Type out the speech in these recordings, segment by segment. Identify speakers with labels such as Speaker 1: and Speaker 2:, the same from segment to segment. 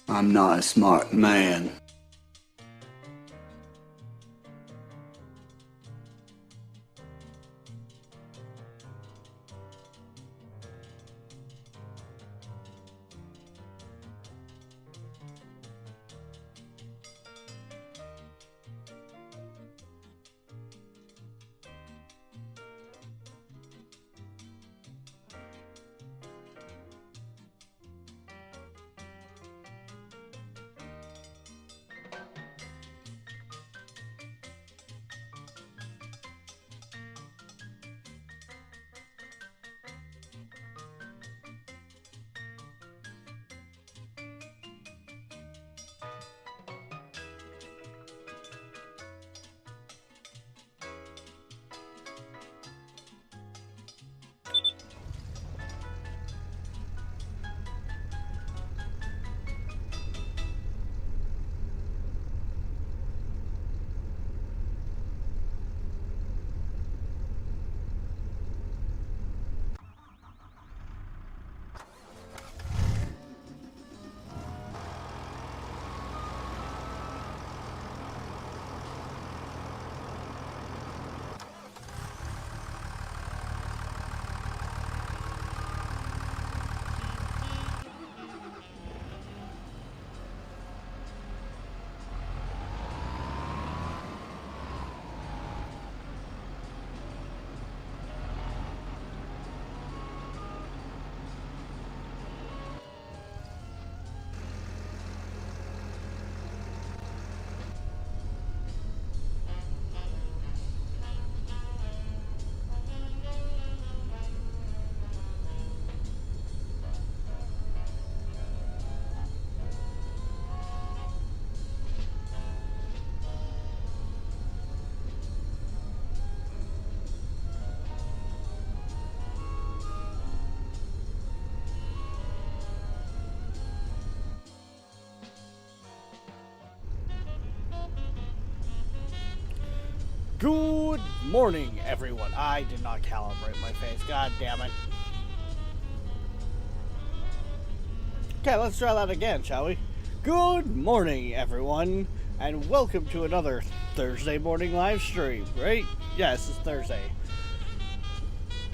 Speaker 1: I'm not a smart man.
Speaker 2: Good morning, everyone. I did not calibrate my face. God damn it. Okay, let's try that again, shall we? Good morning, everyone, and welcome to another Thursday morning live stream, right? Yes, it's Thursday.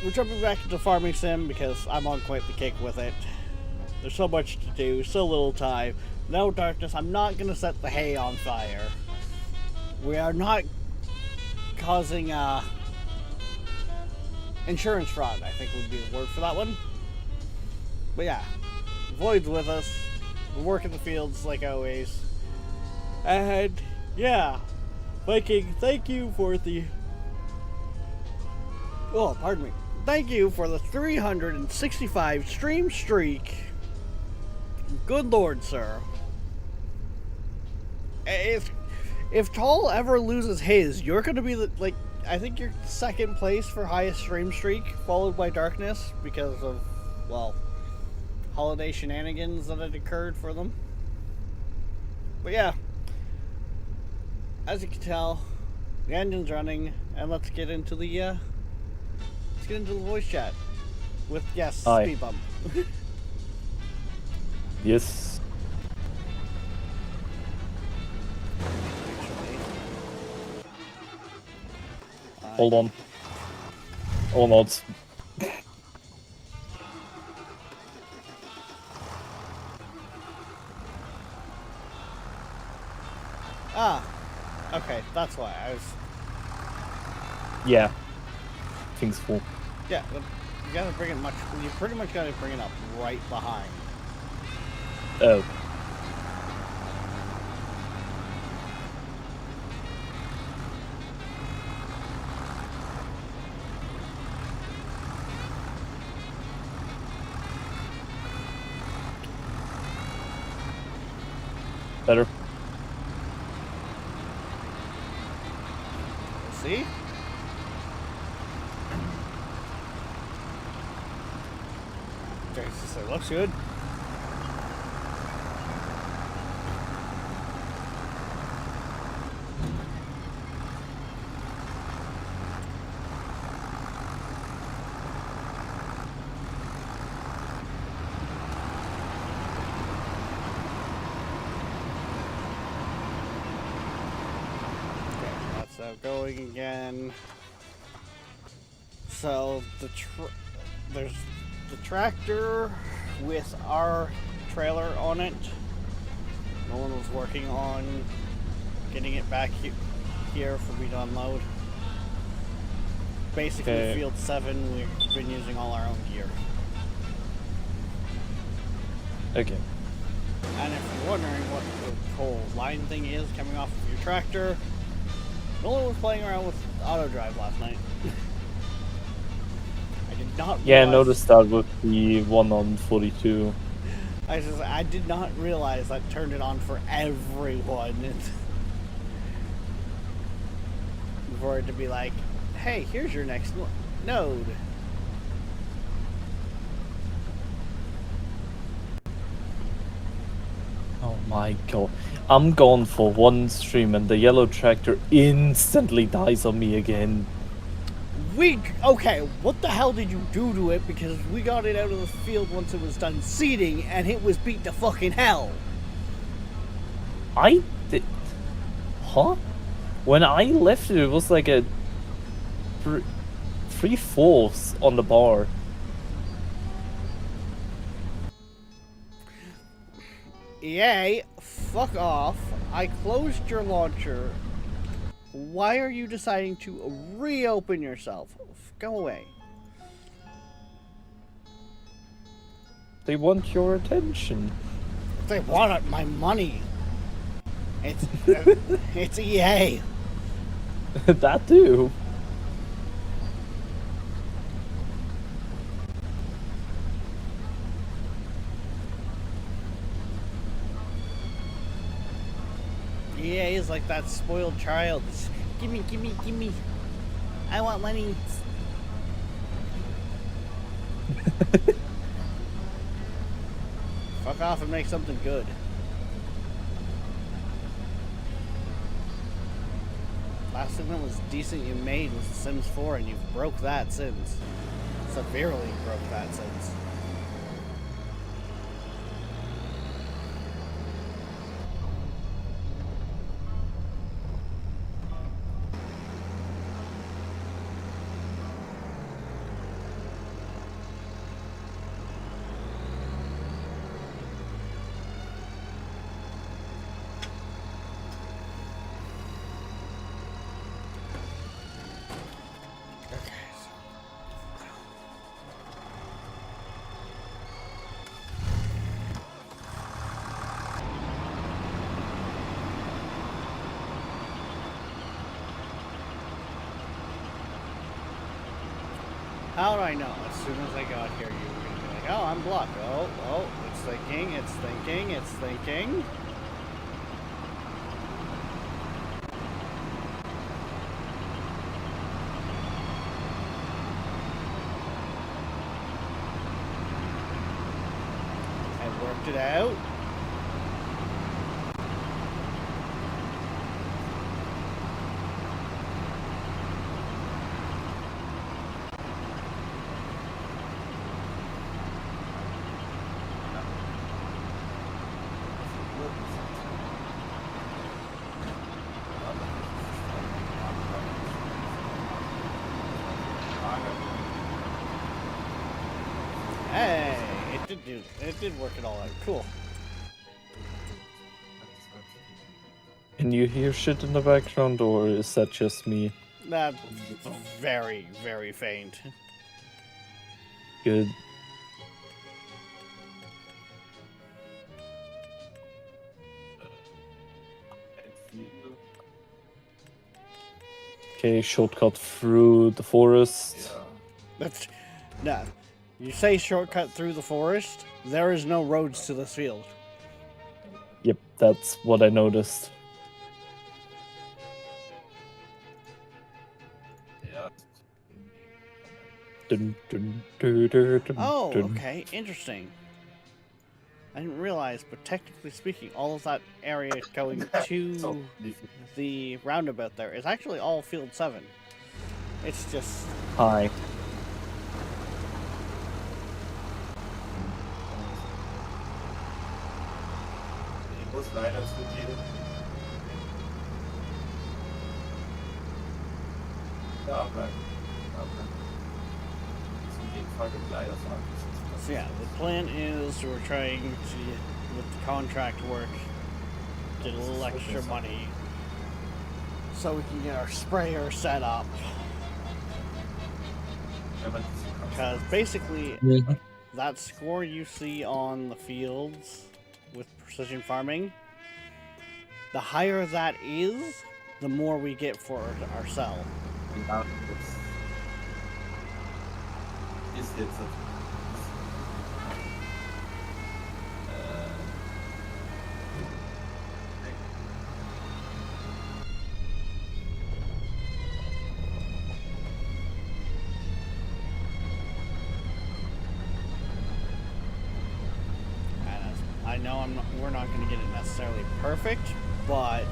Speaker 2: We're jumping back into Farming Sim because I'm on quite the kick with it. There's so much to do, so little time. No darkness. I'm not going to set the hay on fire. We are not causing insurance fraud, I think would be the word for that one. But yeah, Void's with us. We work in the fields like always. And yeah, Viking, thank you for the... Oh, pardon me. Thank you for the 365 stream streak. Good lord, sir. If Tall ever loses his, you're gonna be the, like, I think you're second place for highest stream streak, followed by Darkness, because of, well, holiday shenanigans that had occurred for them. But yeah, as you can tell, the engine's running, and let's get into the voice chat with, yes,
Speaker 3: Hi.
Speaker 2: Speed Bump.
Speaker 3: Yes. Hold on. Oh no, it's...
Speaker 2: Ah, okay, that's why I was...
Speaker 3: Yeah. Thing's full.
Speaker 2: Yeah, but you gotta bring it much... You pretty much gotta bring it up right behind.
Speaker 3: Oh. Better.
Speaker 2: See? Jesus, it looks good. so going again. So there's the tractor with our trailer on it. Nolan was working on getting it back here for me to unload. Basically,
Speaker 3: Okay.
Speaker 2: Field 7, we've been using all our own gear.
Speaker 3: Okay.
Speaker 2: And if you're wondering what the whole line thing is coming off of your tractor, Nolan was playing around with auto drive last night. I did not
Speaker 3: Yeah, I
Speaker 2: realize,
Speaker 3: noticed that with the one on 42.
Speaker 2: I did not realize that turned it on for everyone. For it to be like, hey, here's your next node.
Speaker 3: Oh my god. I'm gone for one stream and the yellow tractor instantly dies on me again.
Speaker 2: Okay, what the hell did you do to it? Because we got it out of the field once it was done seeding, and it was beat to fucking hell.
Speaker 3: I did. Huh? When I left it, it was like a 3/4 on the bar.
Speaker 2: EA, fuck off. I closed your launcher. Why are you deciding to reopen yourself? Go away.
Speaker 3: They want your attention.
Speaker 2: They want my money. It's it's EA.
Speaker 3: That too.
Speaker 2: EA is like that spoiled child. It's, gimme, gimme, gimme. I want money. Fuck off and make something good. Last thing that was decent you made was The Sims 4, and you've broke that since. Severely broke that since. How do I know? As soon as I got here, you were going to be like, oh, I'm blocked. Oh, it's thinking, it's thinking, it's thinking. I worked it out. Hey, it did work it all out. Cool.
Speaker 3: Can you hear shit in the background, or is that just me?
Speaker 2: That's very, very faint.
Speaker 3: Good. Okay, shortcut through the forest.
Speaker 2: That's no. You say shortcut through the forest. There is no roads to this field.
Speaker 3: Yep, that's what I noticed. Dun, dun, dun, dun, dun,
Speaker 2: Oh,
Speaker 3: dun.
Speaker 2: okay, interesting. I didn't realize, but technically speaking, all of that area going to the roundabout there is actually all Field 7. It's just
Speaker 3: Hi.
Speaker 2: So yeah, the plan is we're trying to, with the contract work, get a little extra money so we can get our sprayer set up. Because basically, that score you see on the fields with precision farming, the higher that is, the more we get for our cell. I know we're not going to get it necessarily perfect, but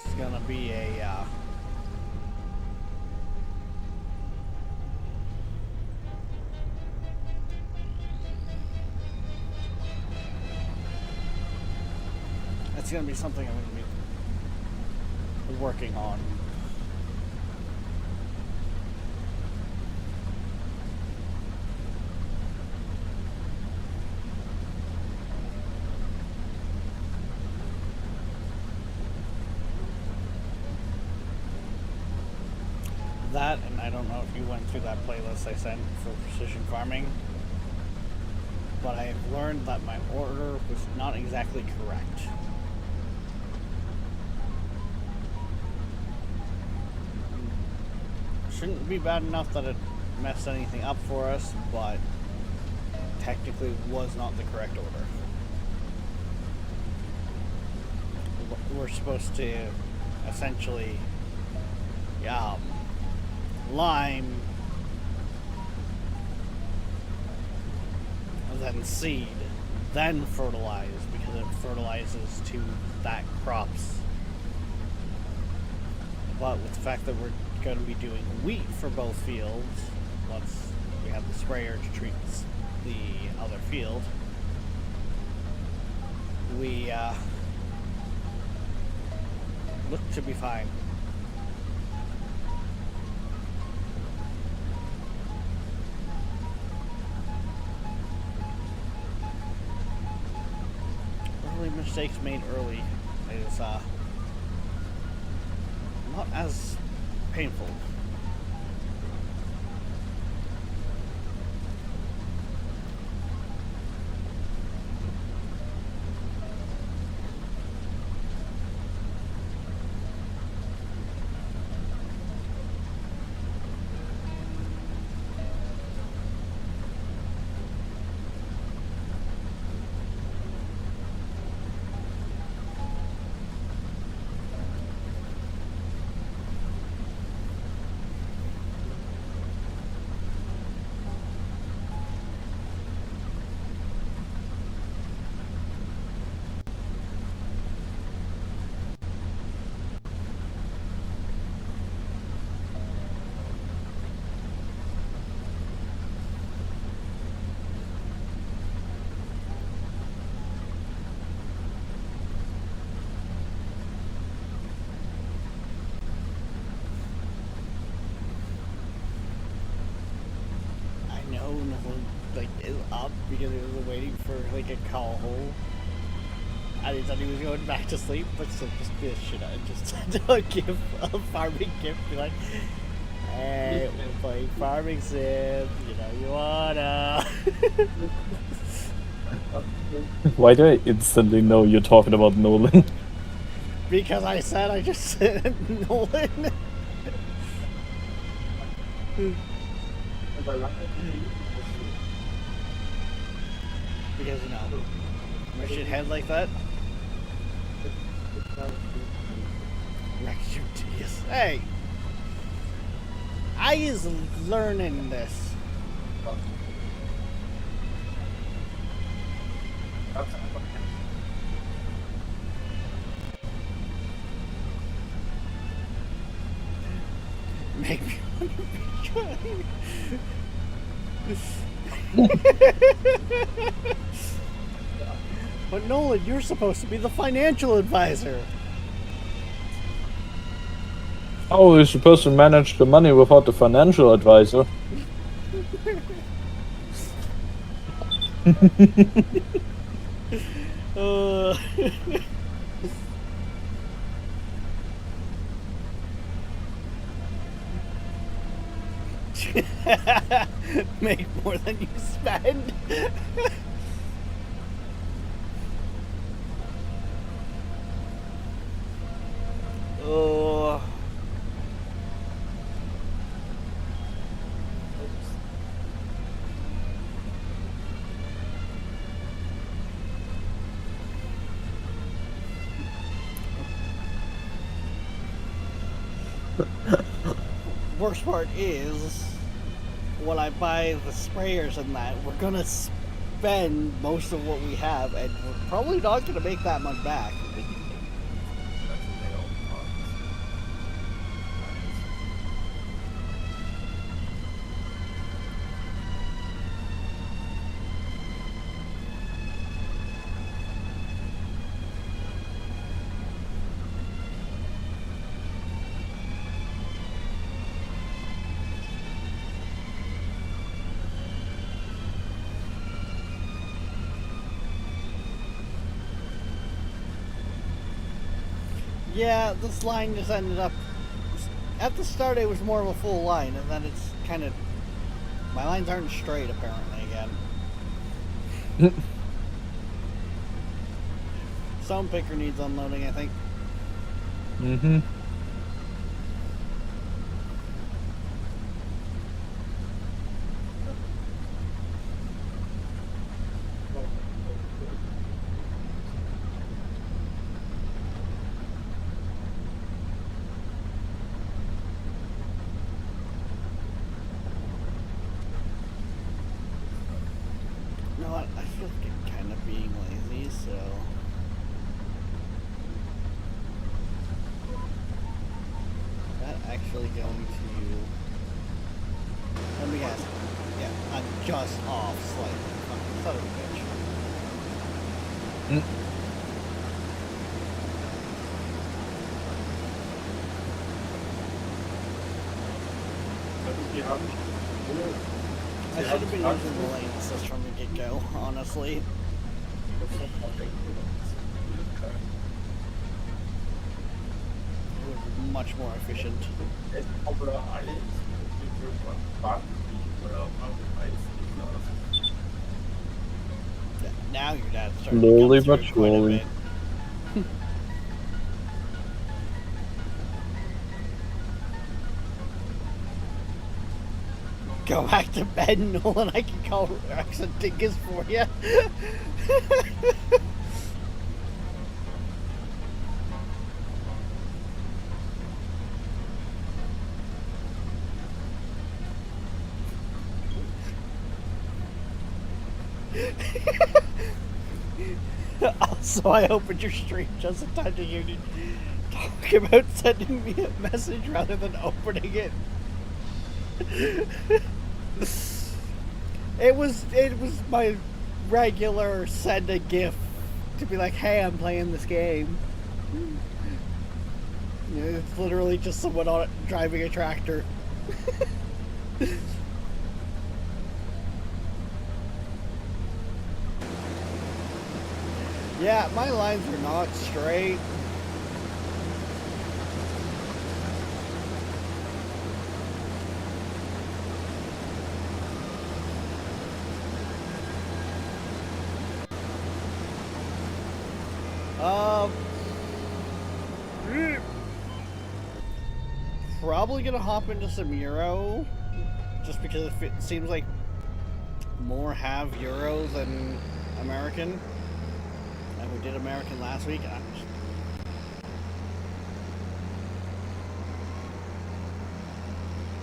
Speaker 2: it's going to be a it's going to be something I'm going to be working on. That, and I don't know if you went through that playlist I sent for precision farming, but I've learned that my order was not exactly correct. Shouldn't be bad enough that it messed anything up for us, but technically was not the correct order. We're supposed to essentially lime, then seed, then fertilize, because it fertilizes to that crop's. But with the fact that we're going to be doing wheat for both fields, once we have the sprayer to treat the other field, we look to be fine. Mistakes made early is not as painful. Is up because he was waiting for like a call hole. And he thought he was going back to sleep, but still just be a shit. I just don't give a farming gift. Be like, hey, we're playing farming sim. You know, you wanna.
Speaker 3: Why do I instantly know you're talking about Nolan?
Speaker 2: Because I said I just said Nolan. Because, you know, my shit head like that. Wrecked you, tedious. Hey! I is learning this. Make me want to be trying. But Nolan, you're supposed to be the financial advisor.
Speaker 3: How are you supposed to manage the money without the financial advisor?
Speaker 2: Uh, make more than you spend. Oh. Worst part is, when I buy the sprayers and that, we're gonna spend most of what we have, and we're probably not gonna make that much back. Yeah, this line just ended up. At the start, it was more of a full line, and then it's kind of. My lines aren't straight, apparently, again. Stone picker needs unloading, I think.
Speaker 3: Mm-hmm.
Speaker 2: You know what? I feel like I'm kind of being lazy, so. That actually going to. Let me guess. Yeah, I'm just off slightly. Fucking son of a bitch.
Speaker 3: Mm.
Speaker 2: I should have been using the lane assist from the get-go, honestly. It would be much more efficient. Yeah, now your dad's starting
Speaker 3: Slowly
Speaker 2: to come
Speaker 3: but
Speaker 2: through quite a
Speaker 3: surely.
Speaker 2: bit. Go back to bed, Nolan. I can call Rex and Dingus for you. Also, I opened your stream just in time to hear you talk about sending me a message rather than opening it. It was my regular send a GIF to be like, hey, I'm playing this game. You know, it's literally just someone on it driving a tractor. Yeah, my lines are not straight. Probably gonna hop into some Euro, just because it seems like more have Euro than American. And we did American last week.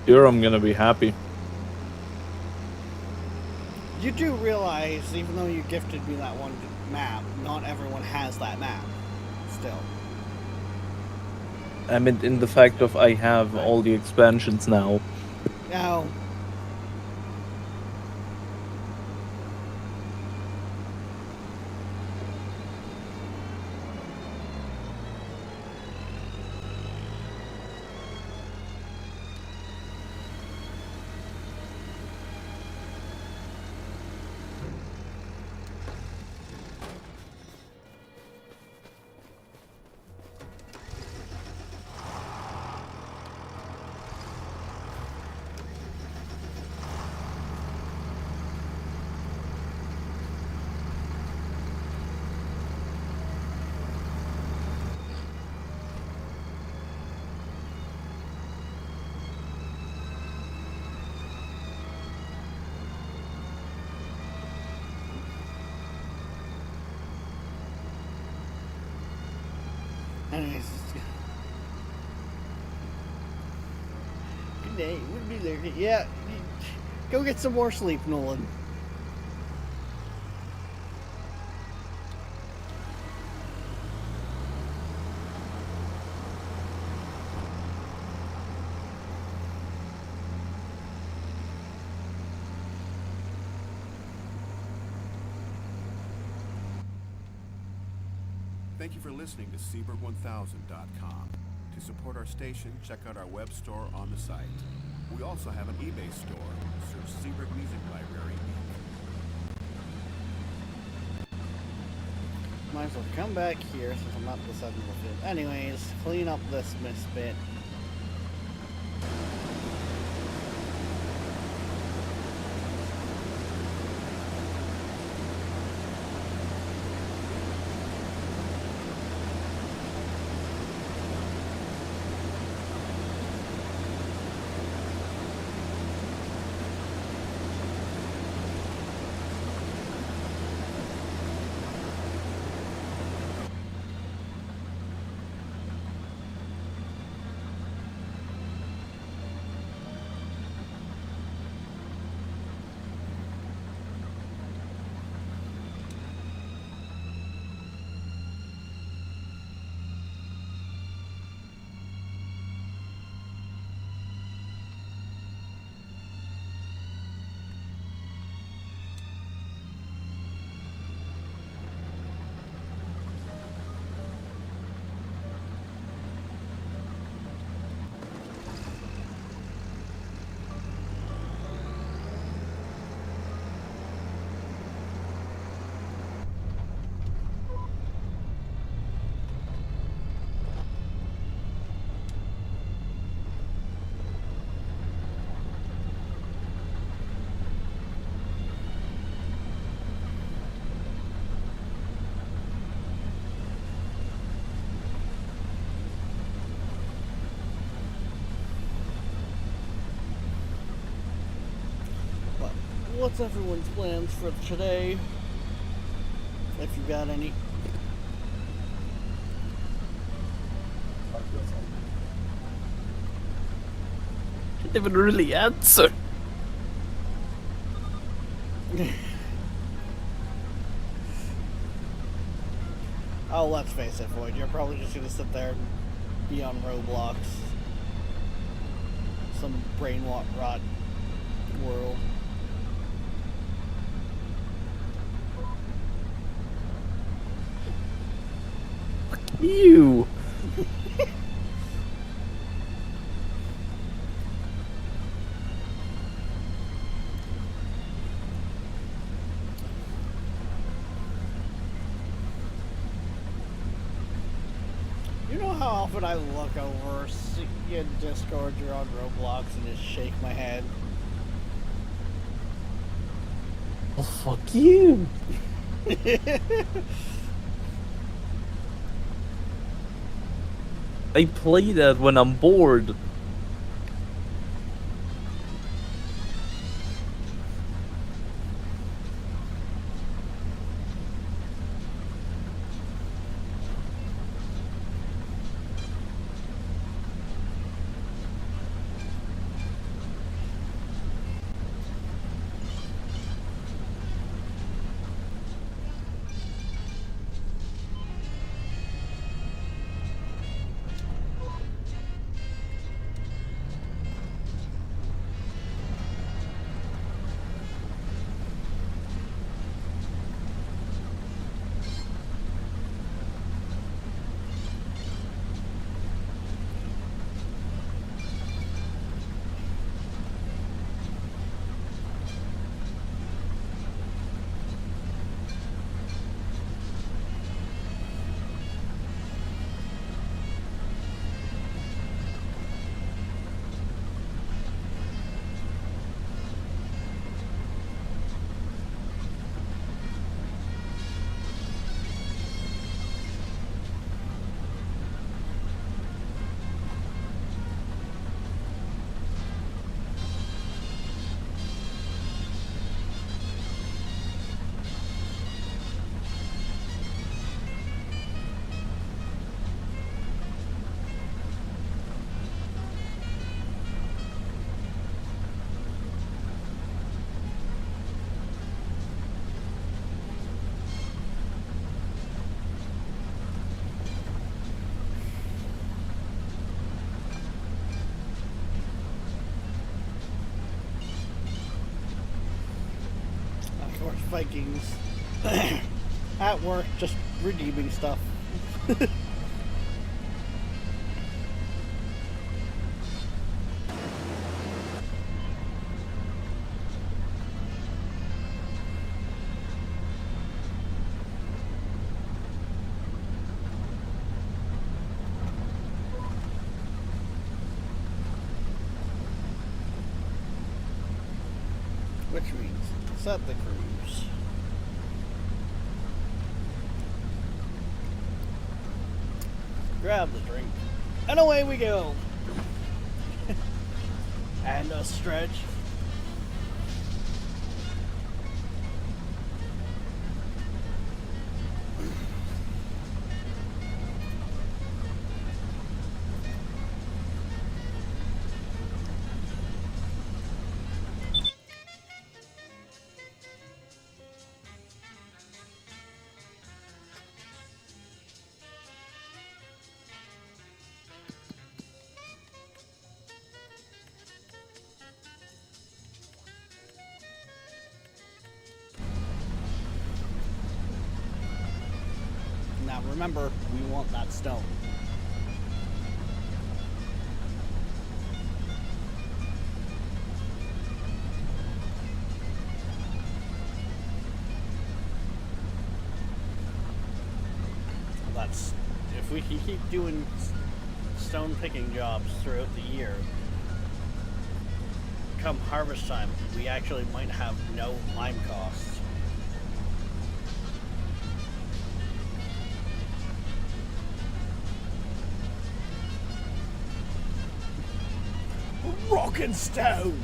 Speaker 3: Here I'm gonna be happy.
Speaker 2: You do realize, even though you gifted me that one map, not everyone has that map. Still.
Speaker 3: I mean, in the fact of I have all the expansions now.
Speaker 2: Now, Anyways, good day. We'll be there. Yeah, go get some more sleep, Nolan.
Speaker 4: Thank you for listening to Seabird1000.com. To support our station, check out our web store on the site. We also have an eBay store. Search Seabird Music Library.
Speaker 2: Might as well come back here since I'm not this end of the field. Anyways, clean up this misfit. What's everyone's plans for today? If you got any.
Speaker 3: Didn't even really answer.
Speaker 2: Oh, let's face it, Void. You're probably just gonna sit there and be on Roblox. Some brain rot world.
Speaker 3: You.
Speaker 2: You know how often I look over, see in Discord, you're on Roblox, and just shake my head?
Speaker 3: Oh, fuck you. I play that when I'm bored.
Speaker 2: Vikings. At work, just redeeming stuff. Which means set the cruise. Grab the drink, and away we go. And a stretch. Now remember, we want that stone. That's if we can keep doing stone picking jobs throughout the year. Come harvest time, we actually might have no mine costs. Rock and stone!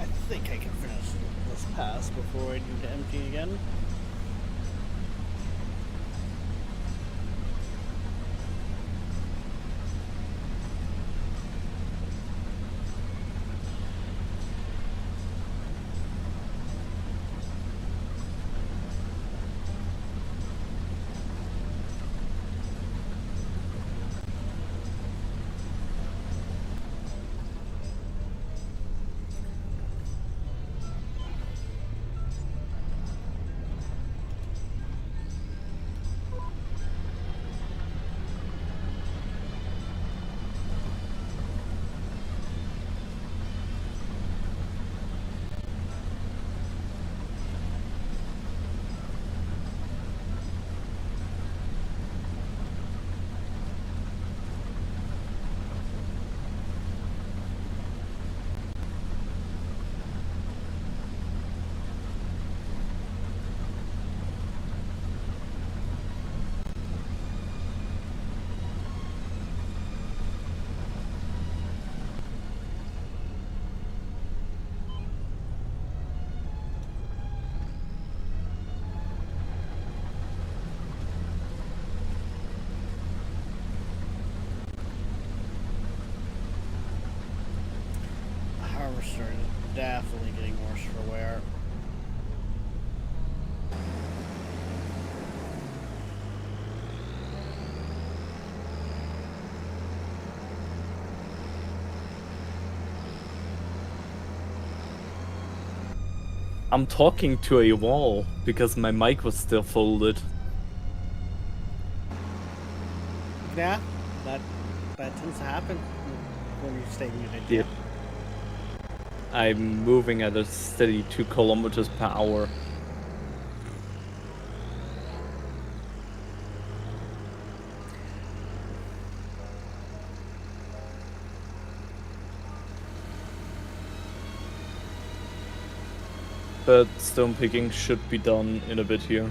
Speaker 2: I think I can finish this pass before I need to empty again. everywhere.
Speaker 3: I'm talking to a wall because my mic was still folded.
Speaker 2: Yeah, that tends to happen when you stay muted.
Speaker 3: Yeah. I'm moving at a steady 2 kilometers per hour. But stone picking should be done in a bit here.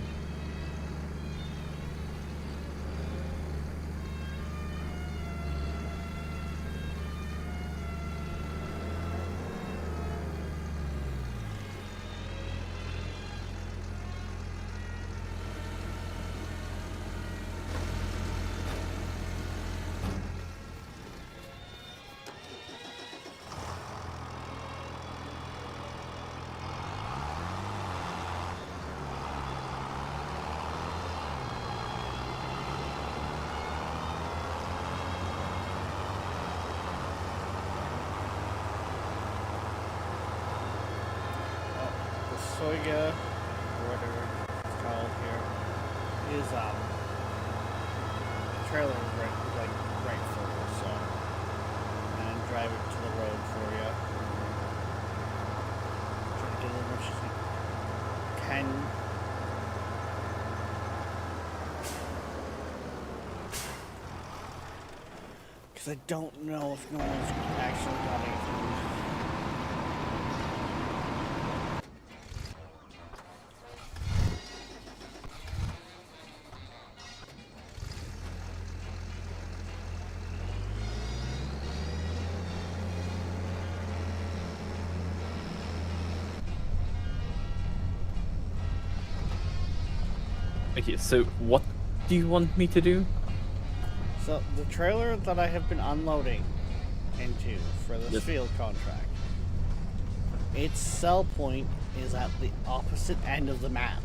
Speaker 2: Soiga, or whatever it's called here, is trailer right further, so and drive it to the road for you. Try to get as much as we can. Because I don't know if no one's actually got anything.
Speaker 3: Okay, so what do you want me to do?
Speaker 2: So the trailer that I have been unloading into for this
Speaker 3: Yes.
Speaker 2: field contract, its sell point is at the opposite end of the map.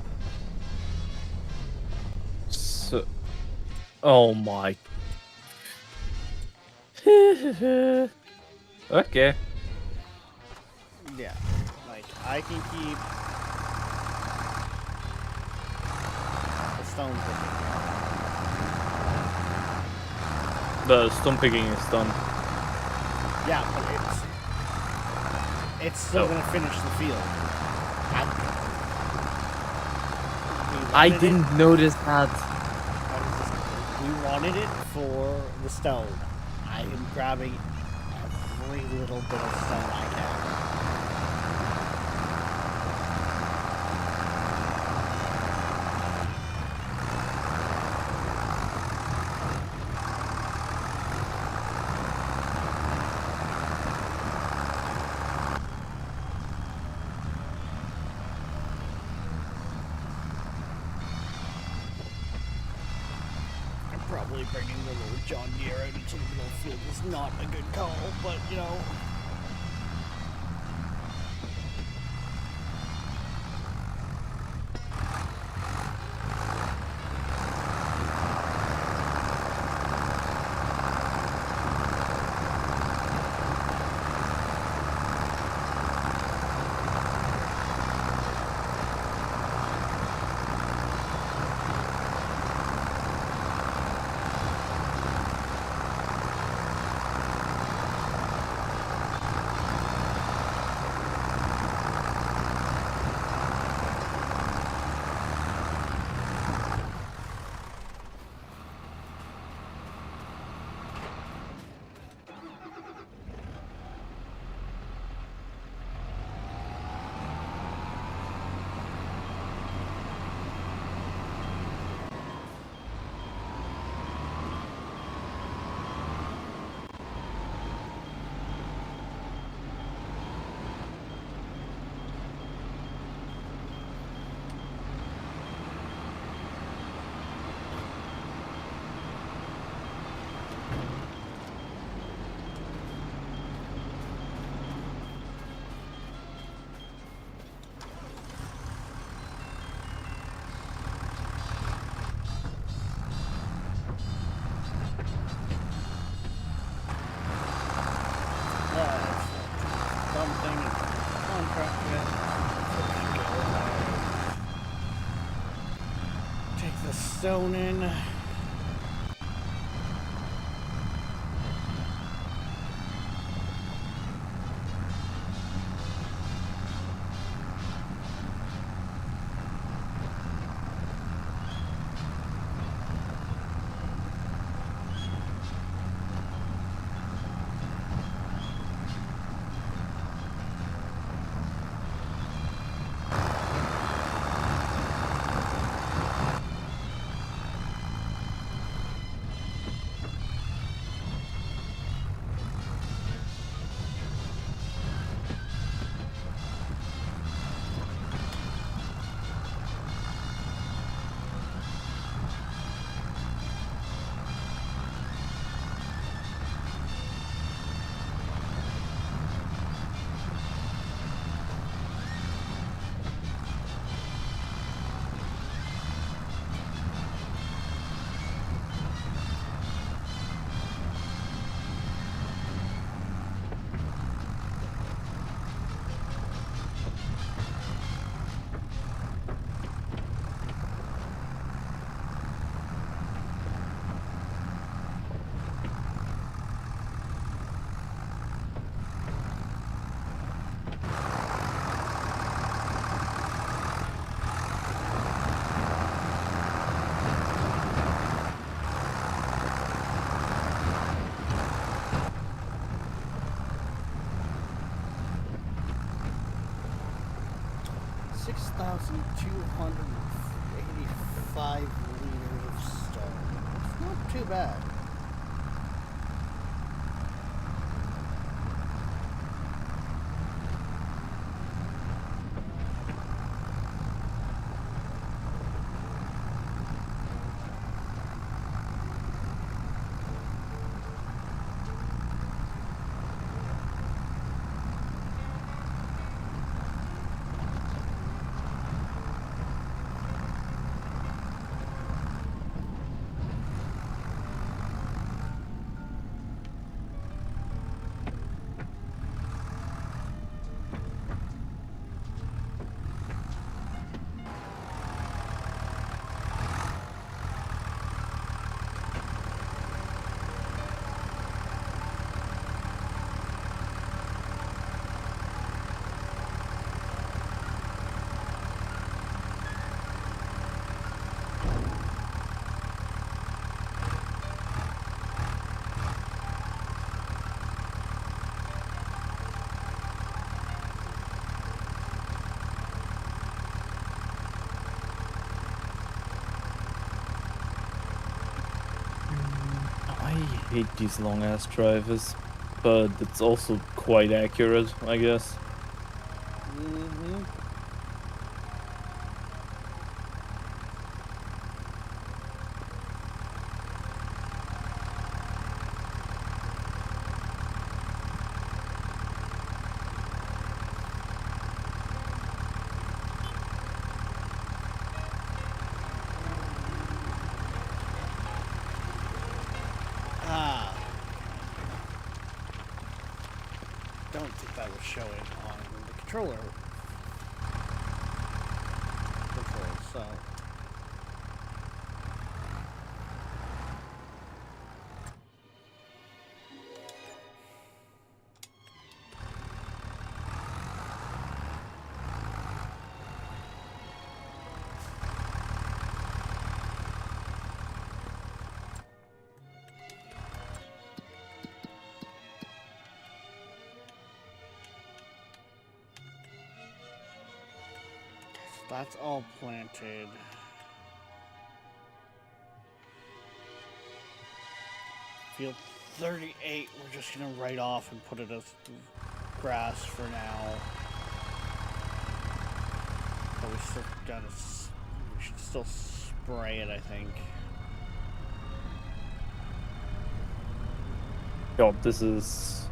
Speaker 3: So, oh my. Okay.
Speaker 2: Yeah, like I can keep the stone picking.
Speaker 3: The stone picking is done.
Speaker 2: Yeah, but it's still
Speaker 3: Oh.
Speaker 2: gonna finish the field.
Speaker 3: I didn't notice that.
Speaker 2: We wanted it for the stone. I am grabbing every little bit of stone I can. Probably bringing the little John Deere out into the middle field is not a good call, but you know. something and contract it. Take the stone in. $6,285 liters of stone. It's not too bad.
Speaker 3: I hate these long ass drivers, but it's also quite accurate, I guess.
Speaker 2: Mm-hmm. Don't think that was showing on the controller. So. That's all planted. Field 38, we're just gonna write off and put it as grass for now. But we still gotta, we should still spray it, I think.
Speaker 3: God, this is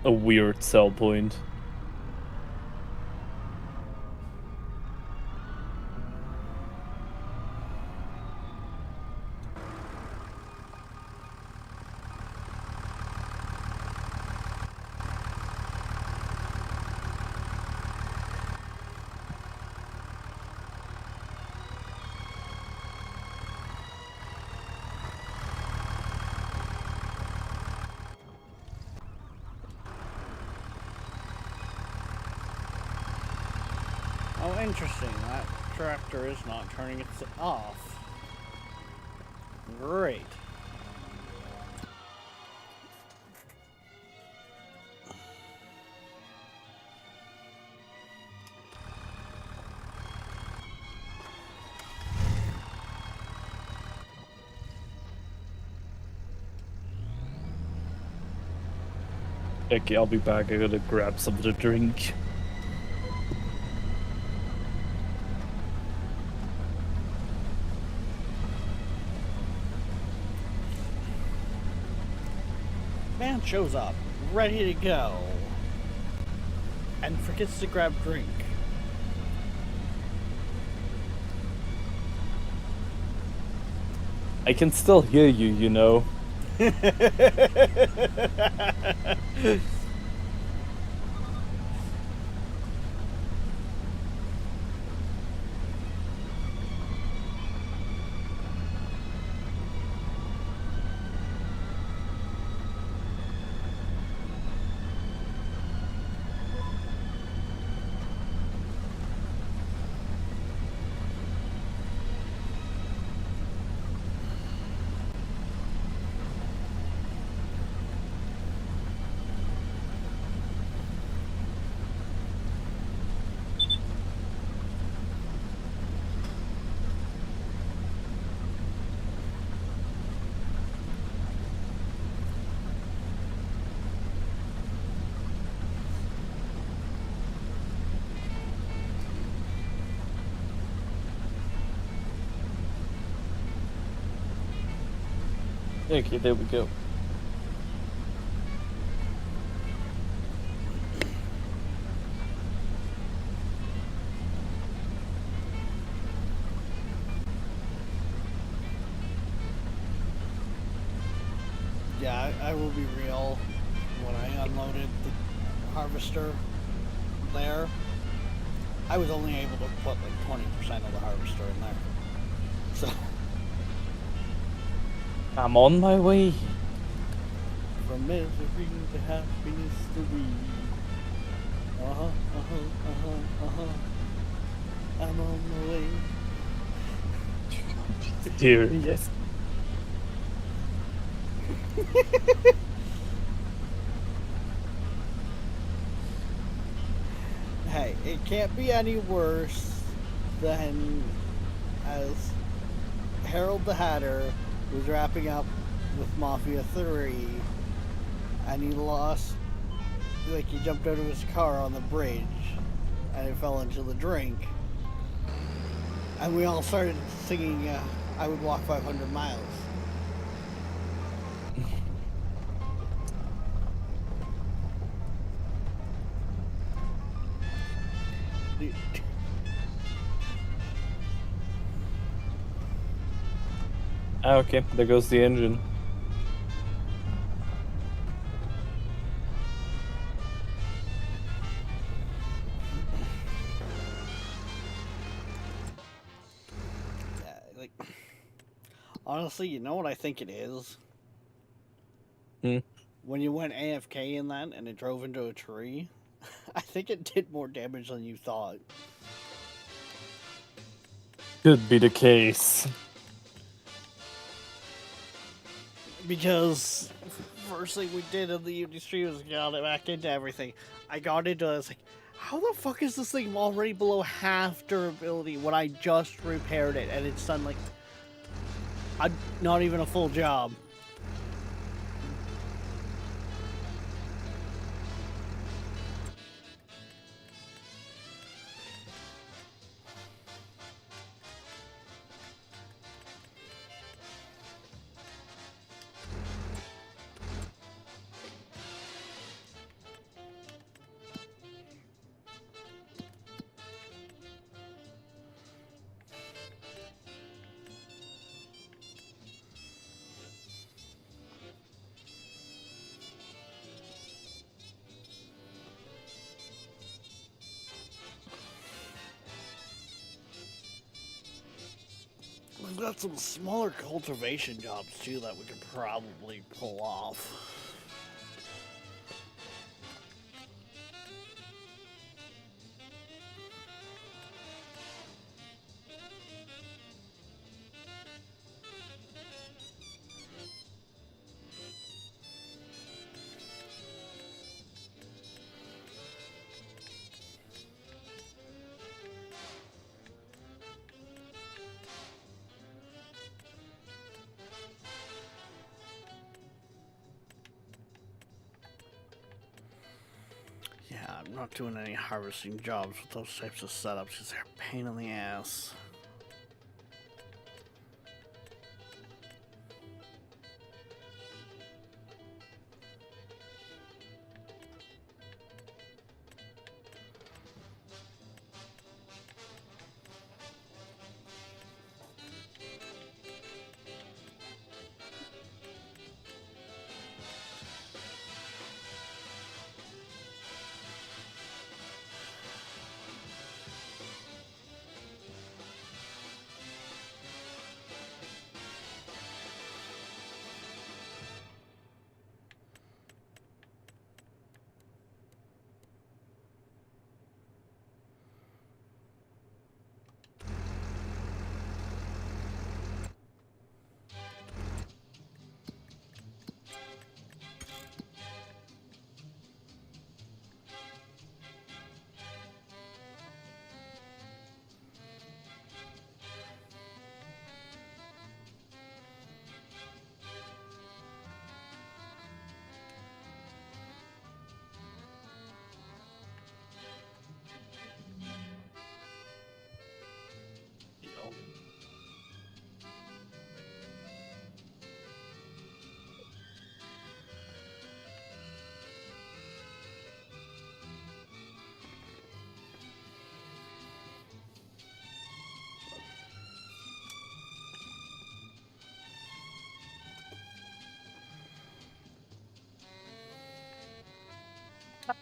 Speaker 3: a weird sell point.
Speaker 2: Interesting, that tractor is not turning it off. Great.
Speaker 3: Okay, I'll be back. I gotta grab something to drink.
Speaker 2: Man shows up, ready to go, and forgets to grab drink.
Speaker 3: I can still hear you, you know. Okay, there we go.
Speaker 2: Yeah, I will be real. When I unloaded the harvester there, I was only able to put like 20% of the harvester in there. So,
Speaker 3: I'm on my way.
Speaker 2: from misery to happiness to we. I'm on my way.
Speaker 3: Serious.
Speaker 2: Hey, it can't be any worse than as Harold the Hatter was wrapping up with Mafia 3 and he lost, like he jumped out of his car on the bridge and it fell into the drink. And we all started singing I Would Walk 500 Miles.
Speaker 3: Ah, okay, there goes the engine.
Speaker 2: Yeah, like, honestly, you know what I think it is?
Speaker 3: Hmm.
Speaker 2: When you went AFK in that and it drove into a tree, I think it did more damage than you thought.
Speaker 3: Could be the case.
Speaker 2: Because first thing we did in the Unity stream was got it back into everything. I got into it, I was like, how the fuck is this thing already below half durability when I just repaired it and it's done like not even a full job. We've got some smaller cultivation jobs too that we could probably pull off. I'm not doing any harvesting jobs with those types of setups because they're a pain in the ass.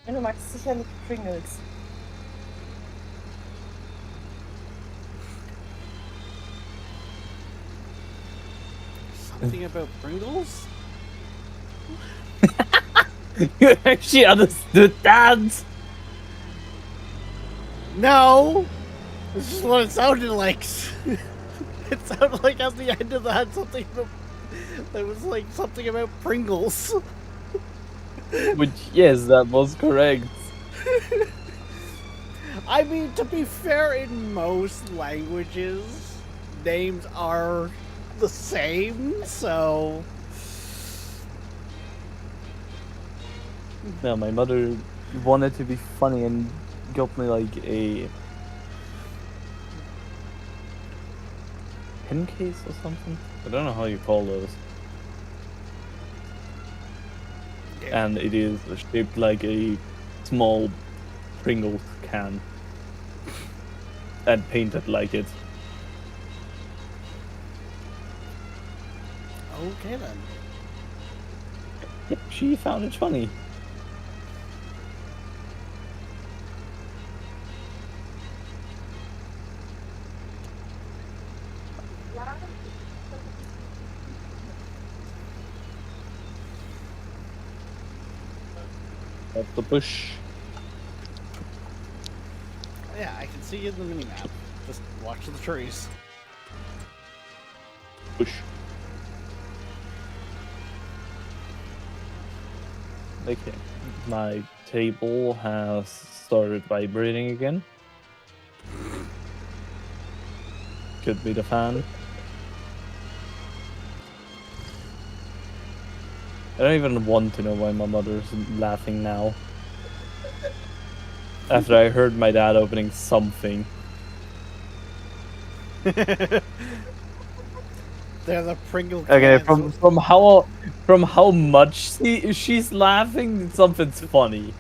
Speaker 5: Du magst sicherlich Pringles.
Speaker 2: Something about Pringles?
Speaker 3: You actually understood that?
Speaker 2: No! This is what it sounded like. It sounded like at the end of that something about, there was like something about Pringles.
Speaker 3: Which, yes, that was correct.
Speaker 2: I mean, to be fair, in most languages, names are the same, so...
Speaker 3: No, my mother wanted to be funny and got me like a pen case or something. I don't know how you call those. And it is shaped like a small Pringles can and painted like it.
Speaker 2: Okay then.
Speaker 3: Yep, she found it funny. Up the bush.
Speaker 2: Yeah, I can see you in the minimap. Just watch the trees.
Speaker 3: Bush. Okay, my table has started vibrating again. Could be the fan. I don't even want to know why my mother's laughing now. After I heard my dad opening something.
Speaker 2: They're the Pringle
Speaker 3: Okay,
Speaker 2: cans.
Speaker 3: from how much she's laughing, something's funny.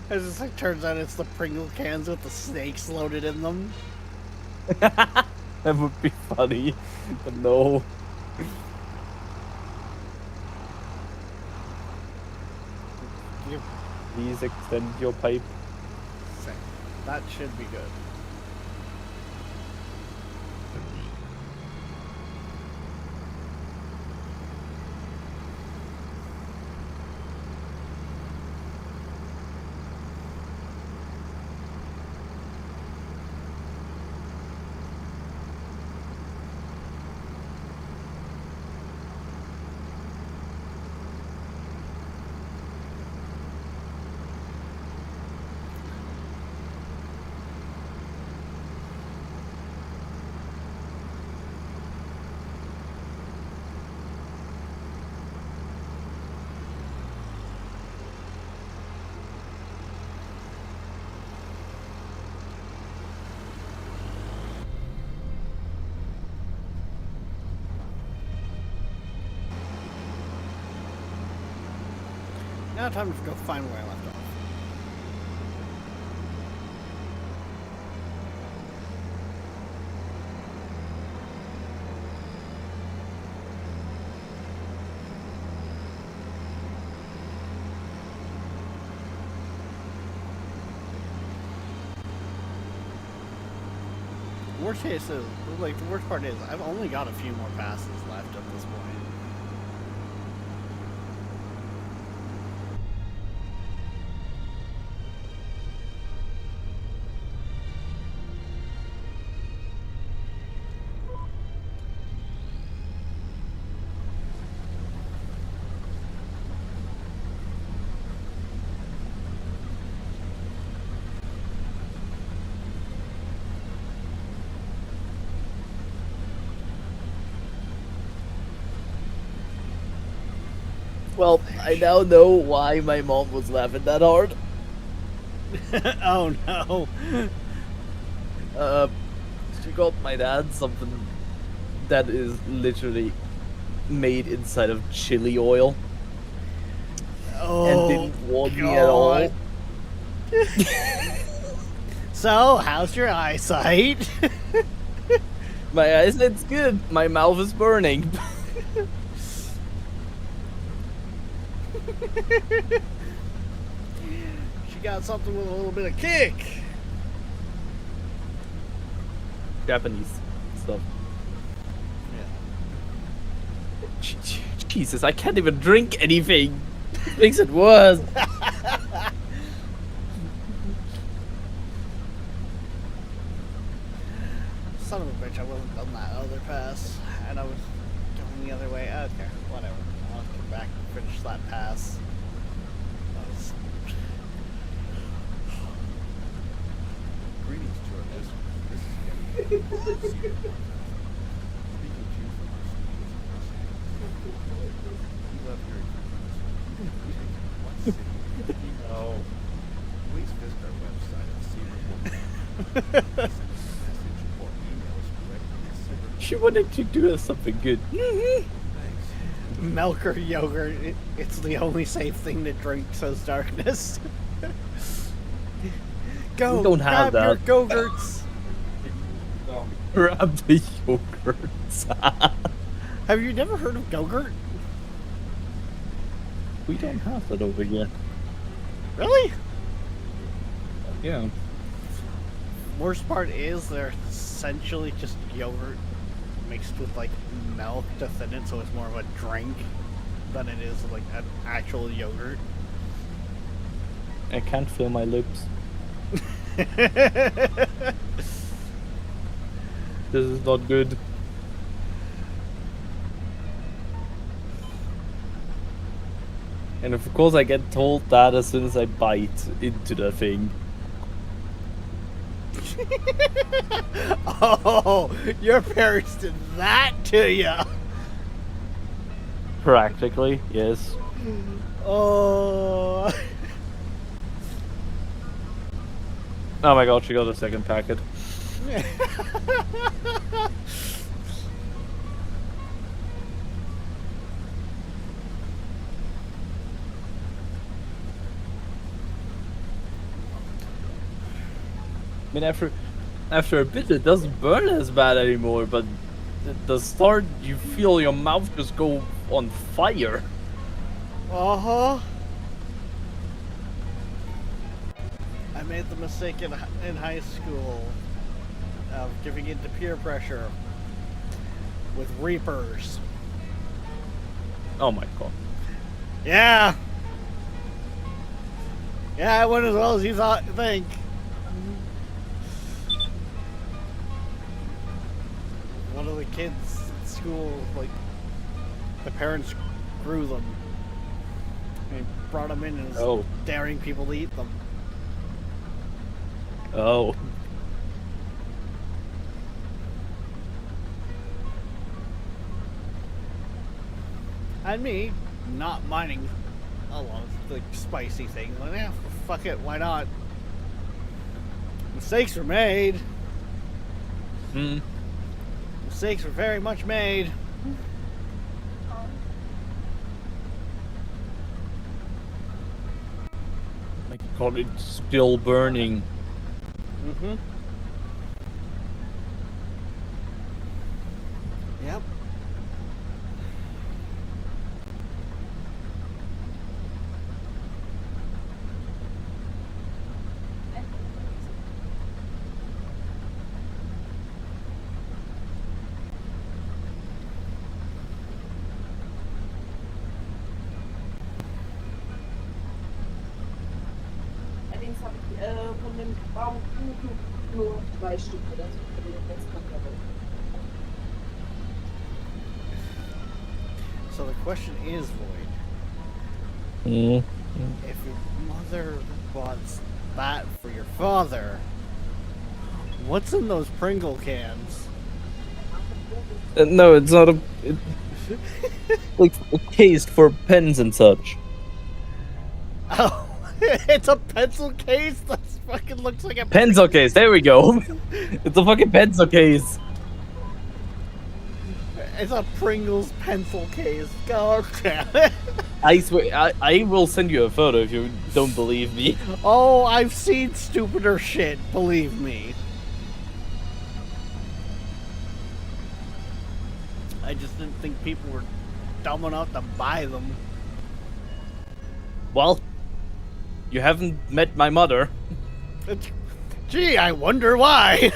Speaker 2: It just like turns out it's the Pringle cans with the snakes loaded in them.
Speaker 3: That would be funny, but no.
Speaker 2: You
Speaker 3: Please extend your pipe.
Speaker 2: say that should be good. Now time to go find where I left off. Worst case is, like, the worst part is, I've only got a few more passes left at this point.
Speaker 3: Well, I now know why my mom was laughing that hard.
Speaker 2: Oh no.
Speaker 3: She got my dad something that is literally made inside of chili oil
Speaker 2: Oh,
Speaker 3: and didn't warn me at all.
Speaker 2: So, how's your eyesight?
Speaker 3: My eyesight's good. My mouth is burning.
Speaker 2: She got something with a little bit of kick.
Speaker 3: Japanese stuff.
Speaker 2: Yeah.
Speaker 3: Jesus, I can't even drink anything. Makes it worse.
Speaker 2: Son of a bitch, I wasn't on that other pass, and I was going the other way. Okay, whatever. I'll have to come back and finish that pass. That was...
Speaker 4: Greetings to our listeners. This is Kevin. Speaking to you from our studios in Los Angeles. We love hearing from you. What city do you know? Please visit our website at Seabrook. Send us a message or email us directly at Seabrook.
Speaker 3: She wanted to do us something good.
Speaker 4: Thanks.
Speaker 2: Milk or yogurt, it's the only safe thing to drink, says Darkness. Go,
Speaker 3: We don't have
Speaker 2: grab your
Speaker 3: that.
Speaker 2: Go-Gurts.
Speaker 3: Grab the yogurts.
Speaker 2: Have you never heard of Go-Gurt?
Speaker 3: We don't have that over here.
Speaker 2: Really?
Speaker 3: Yeah.
Speaker 2: Worst part is they're essentially just yogurt mixed with like milk to thin it, so it's more of a drink than it is like an actual yogurt.
Speaker 3: I can't feel my lips. This is not good. And of course I get told that as soon as I bite into the thing.
Speaker 2: Oh, your parents did that to you.
Speaker 3: Practically, yes.
Speaker 2: Oh.
Speaker 3: Oh my god, she got a second packet. I mean, after a bit, it doesn't burn as bad anymore, but at the start, you feel your mouth just go on fire.
Speaker 2: Uh-huh. I made the mistake in high school of giving in to peer pressure with Reapers.
Speaker 3: Oh my god.
Speaker 2: Yeah. Yeah, it went as well as you think. One of the kids at school, like, the parents grew them. And brought them in and was
Speaker 3: Oh.
Speaker 2: daring people to eat them.
Speaker 3: Oh.
Speaker 2: And me, not minding a lot of the spicy things. Like, yeah, fuck it, why not? Mistakes were made.
Speaker 3: Hmm.
Speaker 2: Mistakes were very much made.
Speaker 3: My god, it's still burning.
Speaker 2: Mm-hmm. Yep.
Speaker 5: Allerdings habe ich von dem Baum nur 2 Stück oder so für den Rest kommt ja wohl.
Speaker 2: So the question is, Void,
Speaker 3: Mm.
Speaker 2: if your mother wants that for your father, what's in those Pringle cans?
Speaker 3: No, it's not a. Like a case for pens and such.
Speaker 2: Oh, it's a pencil case that fucking looks like a
Speaker 3: Pencil case, there we go. It's a fucking pencil case.
Speaker 2: It's a Pringles pencil case. God damn it.
Speaker 3: I swear, I will send you a photo if you don't believe me.
Speaker 2: Oh, I've seen stupider shit, believe me. I just didn't think people were dumb enough to buy them.
Speaker 3: Well, you haven't met my mother.
Speaker 2: Gee, I wonder why.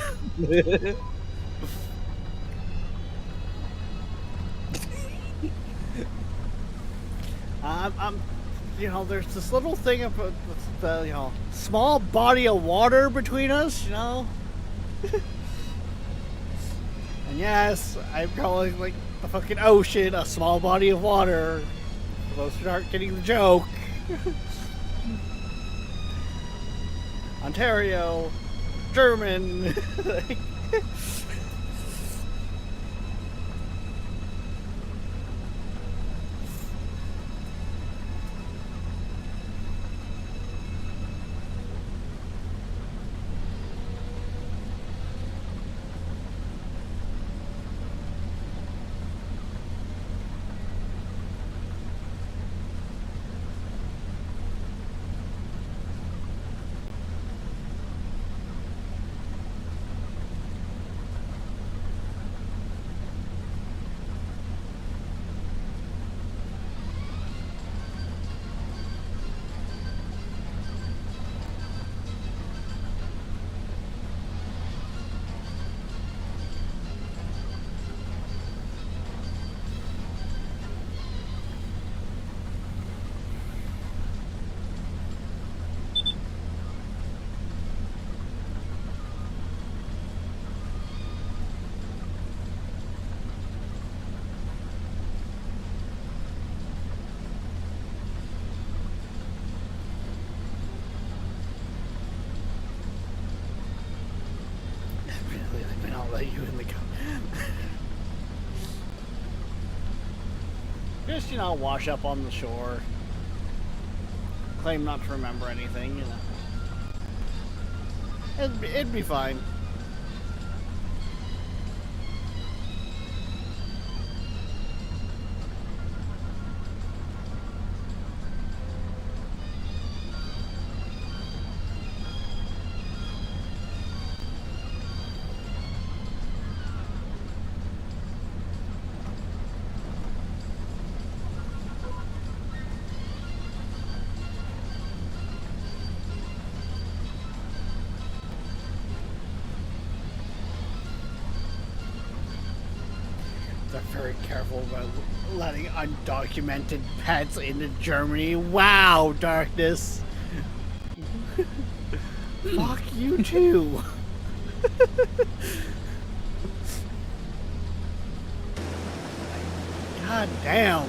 Speaker 2: You know, there's this little thing about the, you know, small body of water between us, you know? And yes, I'm calling, like, the fucking ocean a small body of water. For those who aren't getting the joke. Ontario, German. I'll let you in the car. Just, you know, wash up on the shore. Claim not to remember anything, you know. It'd be fine. They're very careful about letting undocumented pets into Germany. Wow, darkness. Fuck you too. God damn.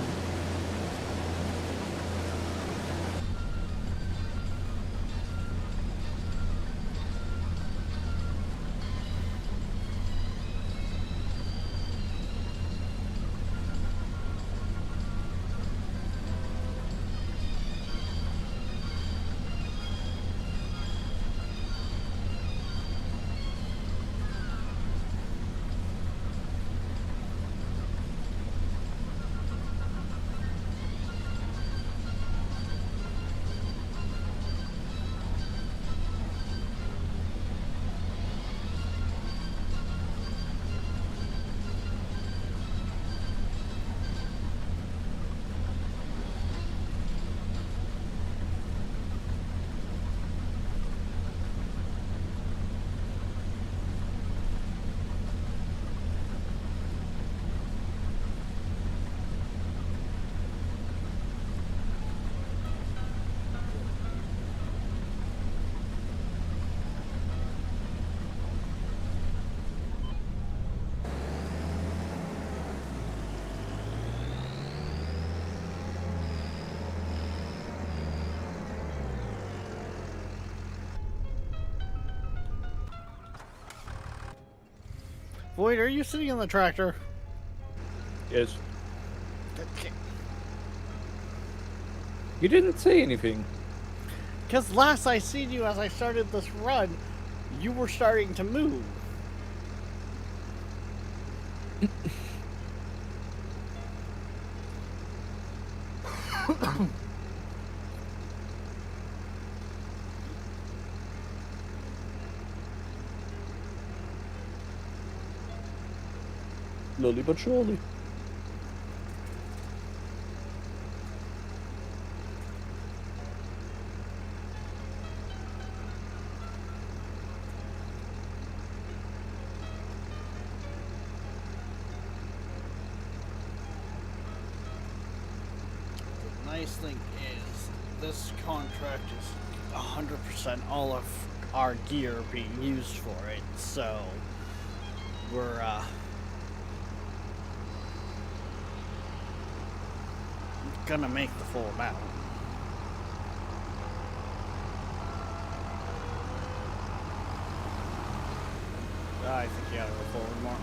Speaker 2: Void, are you sitting in the tractor?
Speaker 3: Yes.
Speaker 2: Okay.
Speaker 3: You didn't say anything.
Speaker 2: Because last I seen you as I started this run, you were starting to move.
Speaker 3: Slowly but surely.
Speaker 2: The nice thing is, this contract is 100% all of our gear being used for it, so we're gonna make the full amount. I think you gotta go forward more.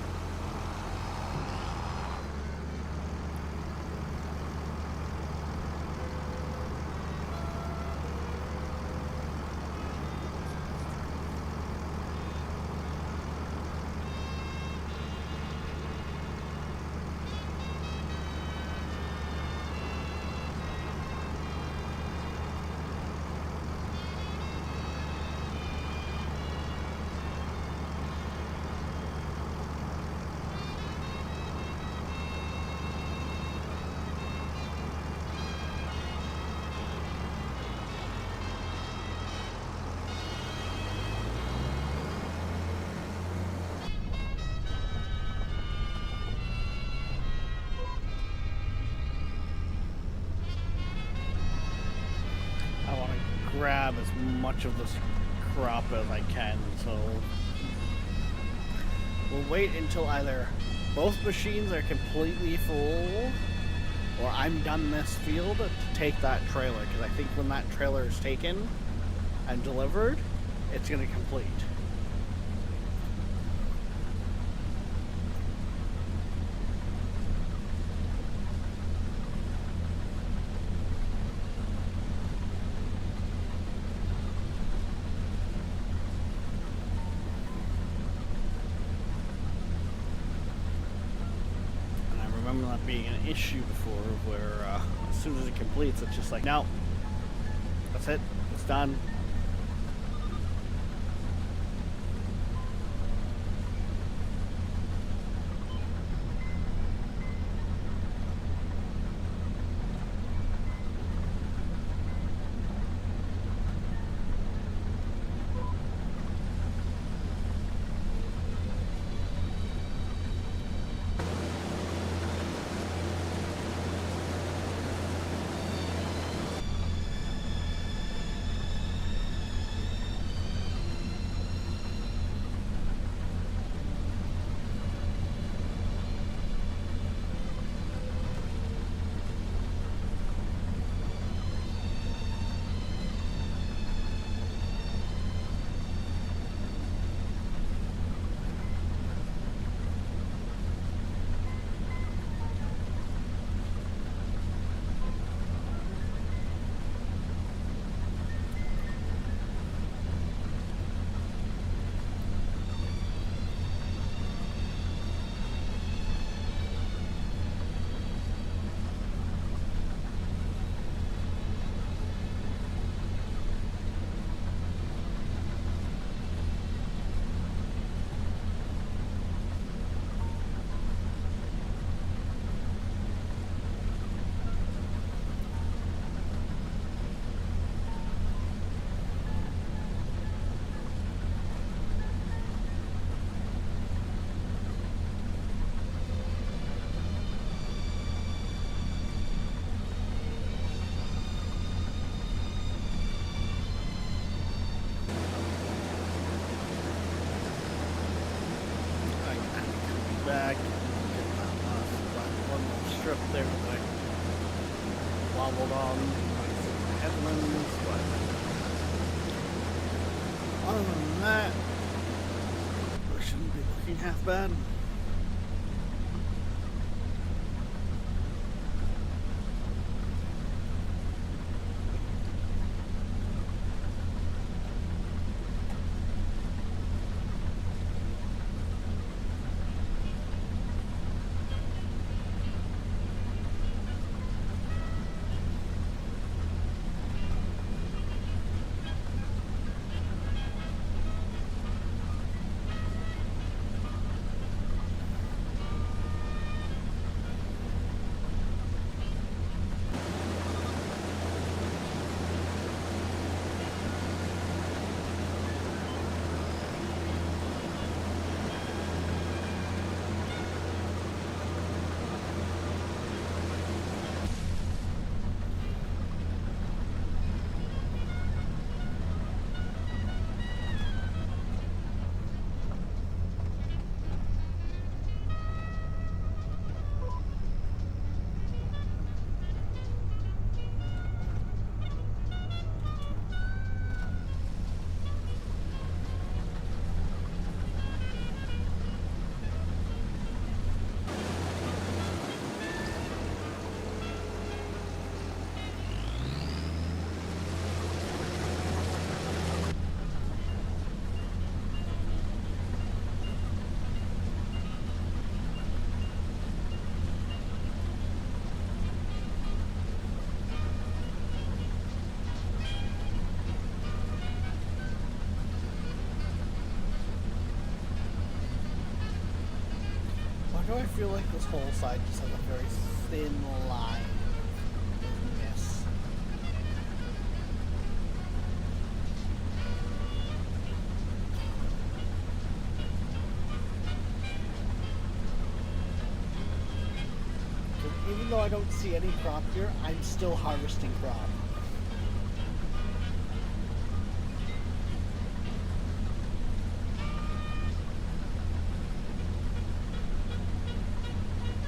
Speaker 2: I want to grab as much of this crop as I can, so we'll wait until either both machines are completely full or I'm done this field to take that trailer, because I think when that trailer is taken and delivered, it's going to complete. And I remember that being an issue before, where as soon as it completes, it's just like, no, that's it, it's done. Back, one little strip there that I wobbled on my headlands, but other than that, it shouldn't be looking half bad. do I feel like this whole side just has a very thin line of miss? Even though I don't see any crop here, I'm still harvesting crop.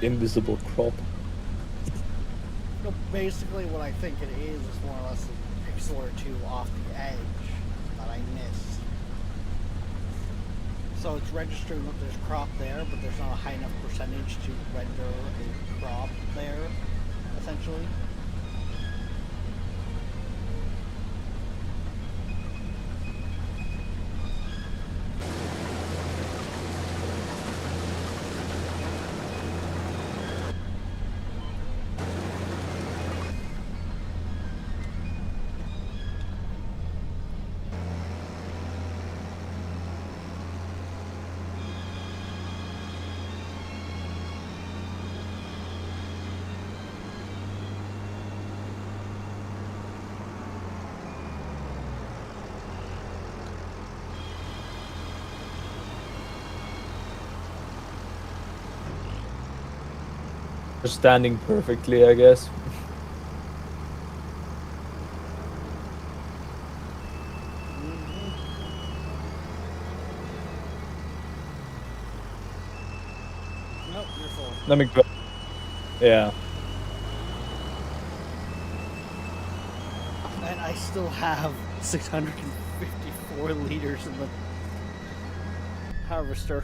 Speaker 3: Invisible crop.
Speaker 2: No, basically what I think it is more or less a pixel or two off the edge that I missed. So it's registering that there's crop there, but there's not a high enough percentage to render a crop there, essentially.
Speaker 3: They're standing perfectly, I guess.
Speaker 2: Nope, you're full.
Speaker 3: Let me go. Yeah.
Speaker 2: And I still have 654 liters in the harvester.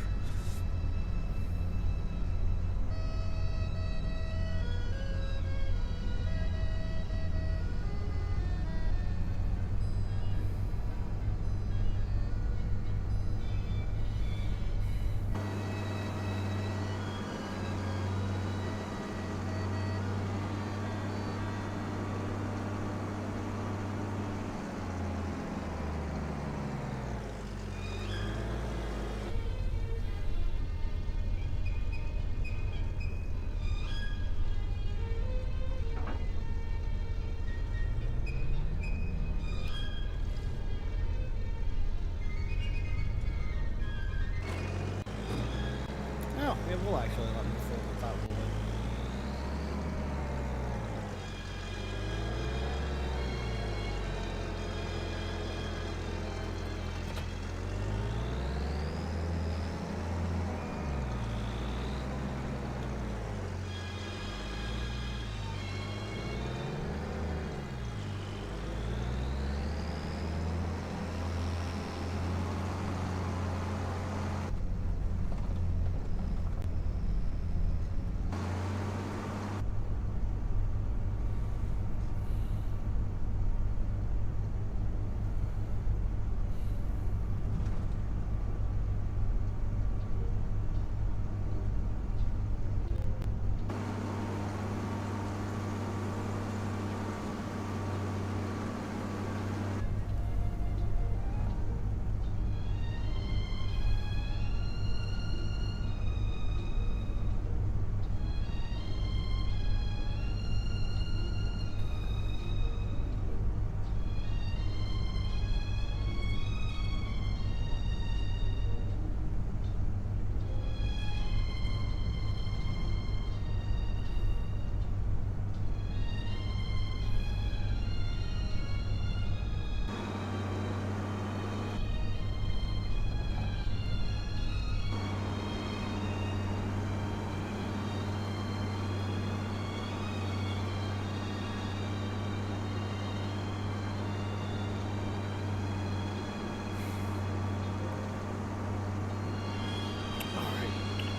Speaker 2: Oh, it will actually let me fill the top of it.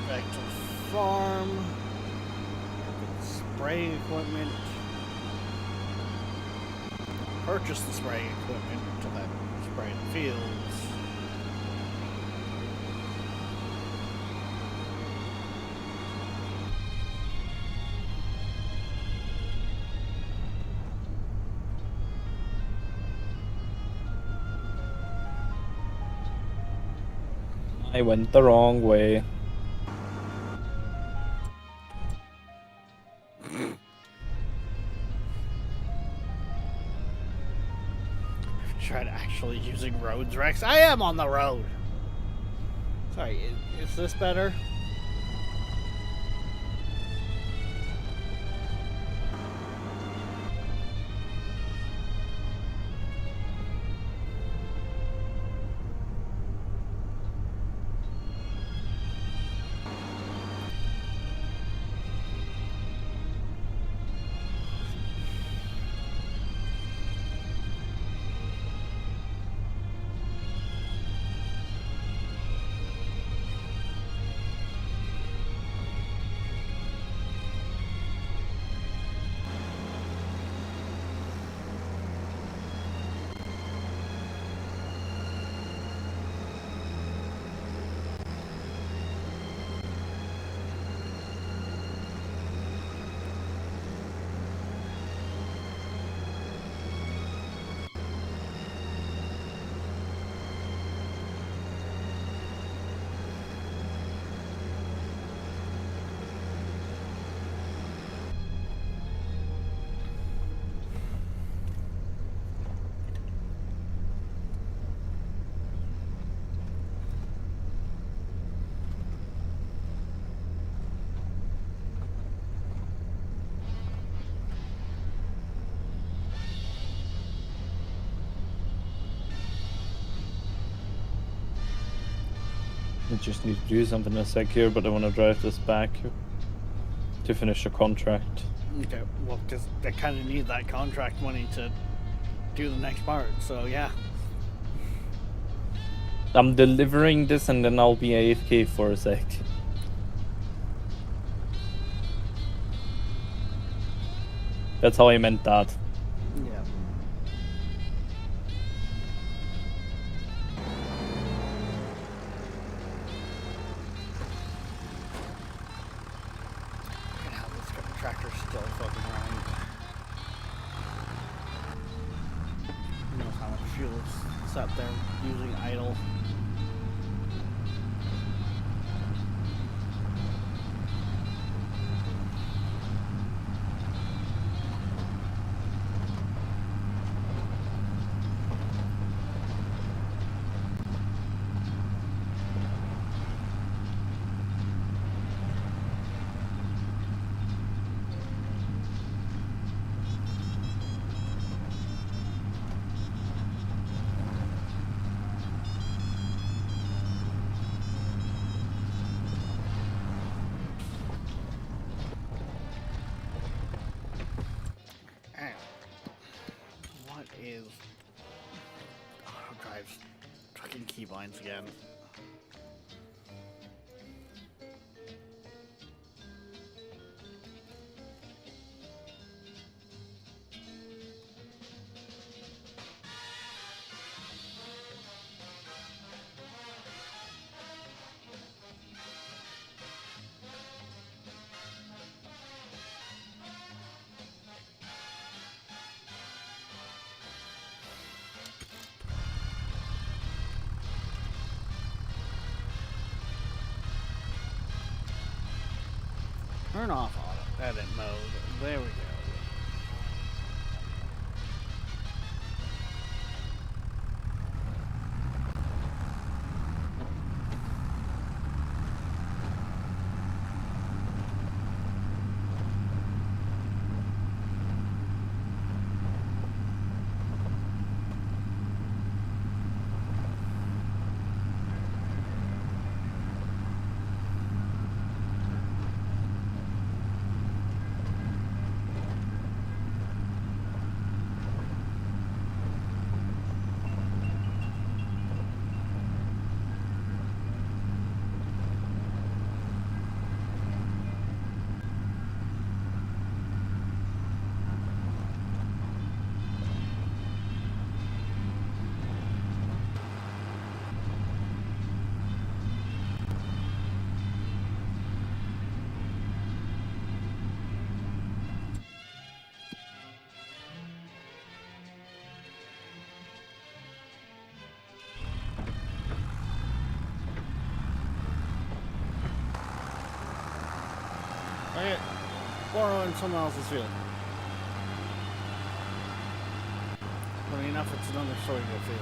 Speaker 2: Back to the farm. Get the spraying equipment. Purchase the spraying equipment to then spray the fields.
Speaker 3: I went the wrong way.
Speaker 2: tried actually using roads, Rex. I am on the road. Sorry, is this better?
Speaker 3: I just need to do something in a sec here, but I want to drive this back to finish the contract.
Speaker 2: Okay, well, because I kind of need that contract money to do the next part, so yeah.
Speaker 3: I'm delivering this and then I'll be AFK for a sec. That's how I meant that.
Speaker 2: Yeah. Look at how this tractor's still fucking running. Who knows how much fuel is sat there using idle. What is auto drives fucking keybinds again? Turn off auto edit mode. There we go. Okay, borrowing someone else's field. What do you enough, it's another soybean field.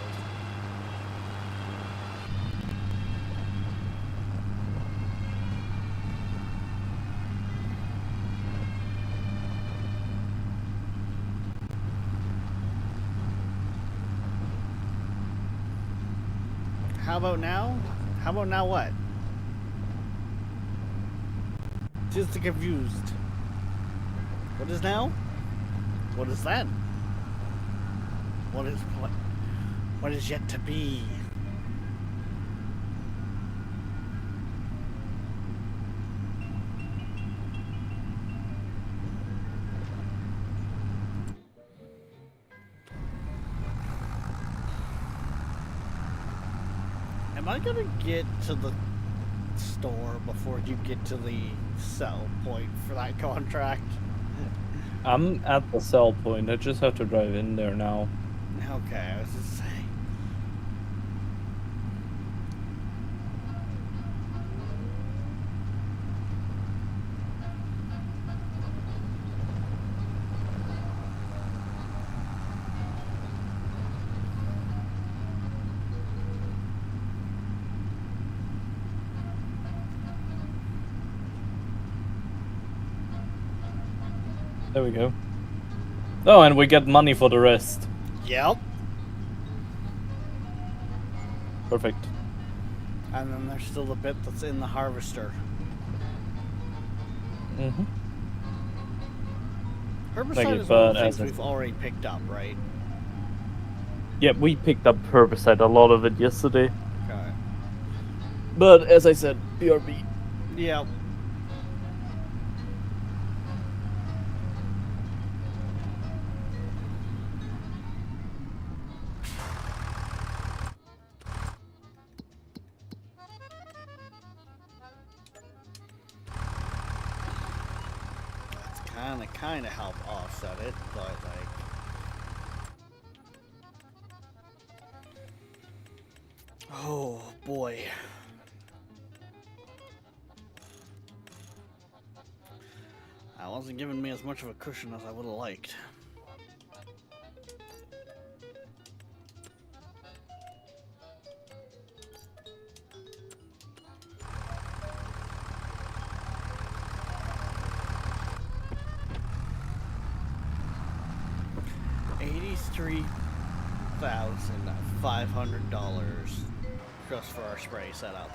Speaker 2: How about now? How about now what? Just confused. What is now? What is then? What is yet to be? Am I gonna get to the store before you get to the sell point for that contract?
Speaker 3: I'm at the sell point. I just have to drive in there now.
Speaker 2: Okay, I was just saying.
Speaker 3: There we go. Oh, and we get money for the rest.
Speaker 2: Yep.
Speaker 3: Perfect.
Speaker 2: And then there's still the bit that's in the harvester.
Speaker 3: Mm-hmm.
Speaker 2: Herbicide is one of the things we've already picked up, right?
Speaker 3: Yeah, we picked up herbicide, a lot of it yesterday.
Speaker 2: Okay.
Speaker 3: But as I said, BRB.
Speaker 2: Yep. Kind of help offset it, but like, oh boy, that wasn't giving me as much of a cushion as I would have liked. $83,500 just for our spray setup.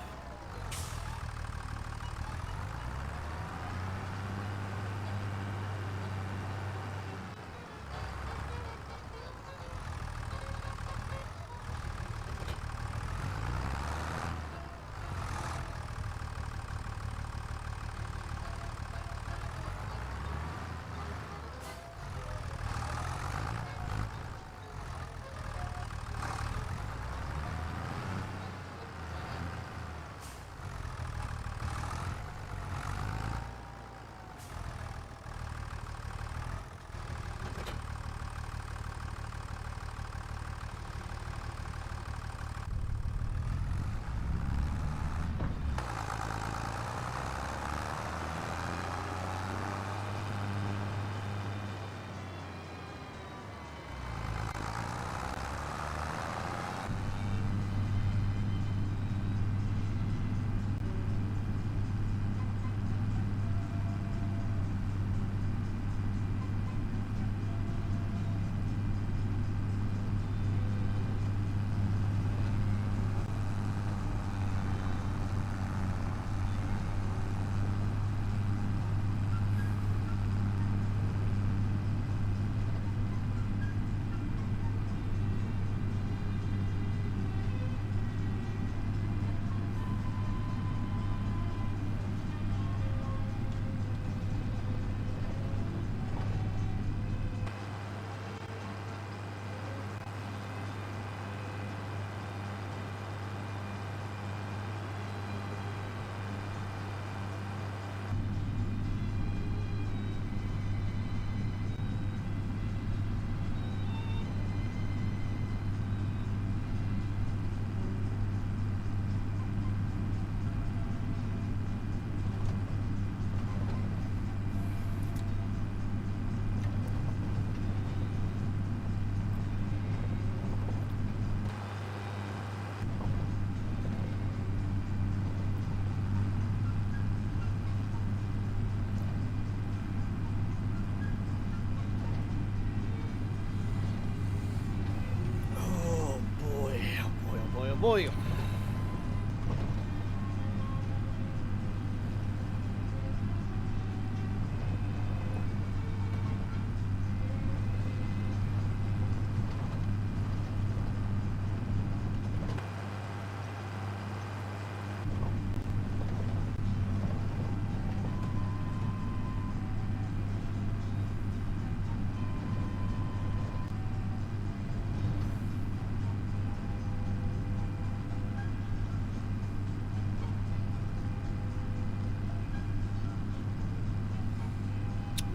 Speaker 2: boy.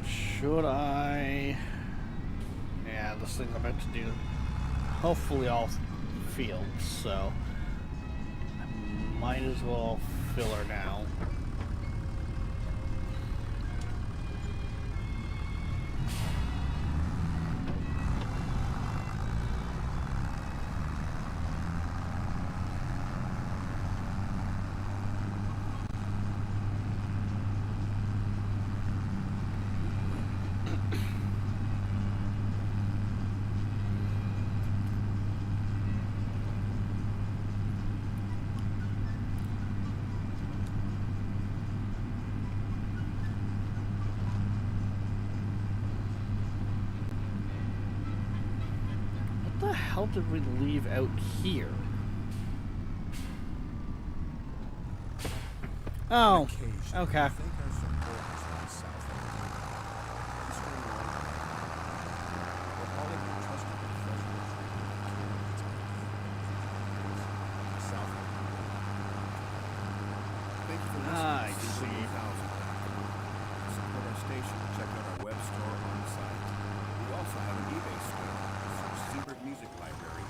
Speaker 2: Should I? Yeah, this thing's about to do hopefully all fields, so I might as well fill her now. What the hell did we leave out here? Oh, okay. I see.
Speaker 4: Support our station. Check out our web store on the site. We also have an eBay store. Search Seabird Music Library.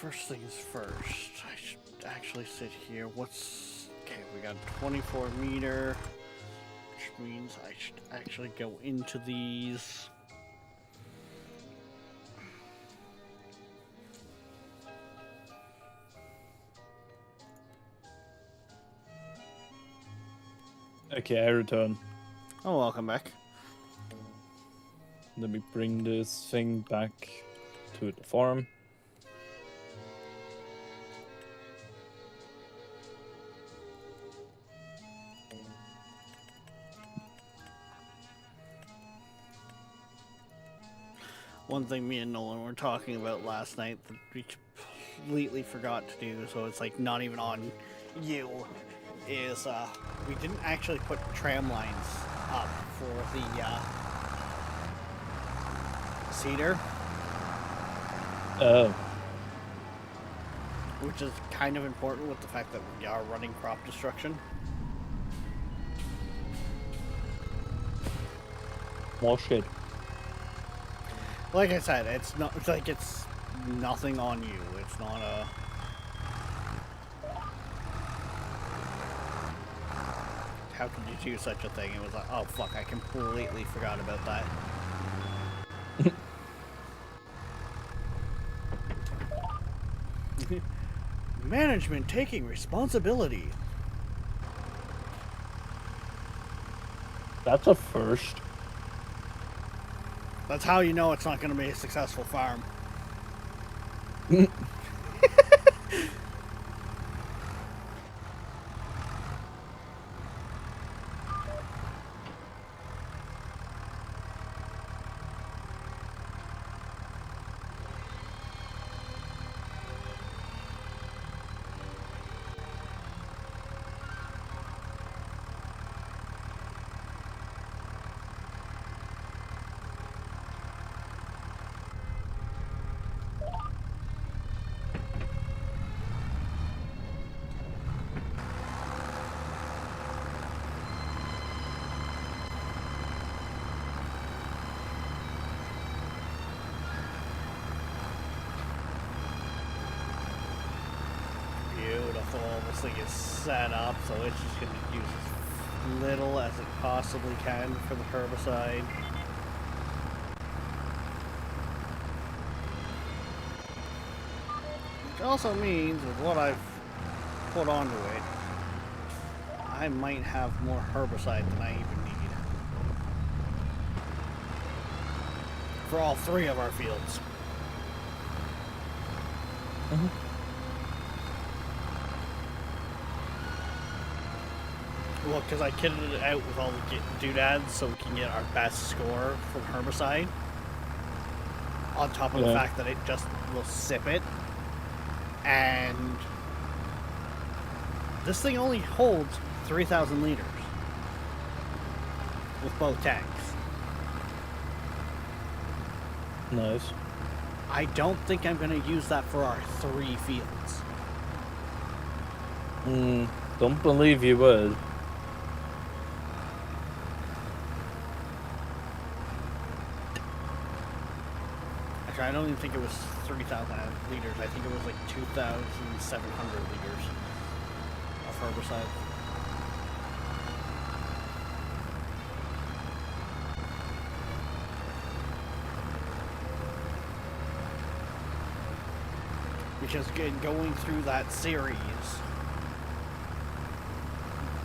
Speaker 2: first things first. I should actually sit here. What's... Okay, we got 24 meter, which means I should actually go into these.
Speaker 3: Okay, I return.
Speaker 2: Oh, welcome back.
Speaker 3: Let me bring this thing back to the farm.
Speaker 2: One thing me and Nolan were talking about last night that we completely forgot to do, so it's like not even on you, is we didn't actually put tram lines up for the cedar,
Speaker 3: Oh.
Speaker 2: which is kind of important with the fact that we are running crop destruction.
Speaker 3: More shit.
Speaker 2: Like I said, it's not, it's like it's nothing on you. It's not a... How could you do such a thing? It was like, oh fuck, I completely forgot about that. Management taking responsibility.
Speaker 3: That's a first.
Speaker 2: That's how you know it's not going to be a successful farm. Beautiful. This thing is set up, so it's just going to use as little as it possibly can for the herbicide. Which also means, with what I've put onto it, I might have more herbicide than I even need. For all three of our fields. Well, because I kitted it out with all the doodads so we can get our best score from herbicide. On top of the fact that it just will sip it. And this thing only holds 3,000 liters. With both tanks.
Speaker 3: Nice.
Speaker 2: I don't think I'm going to use that for our 3 fields.
Speaker 3: Don't believe you would.
Speaker 2: Actually, I don't even think it was 3,000 liters. I think it was like 2,700 liters of herbicide. Because going through that series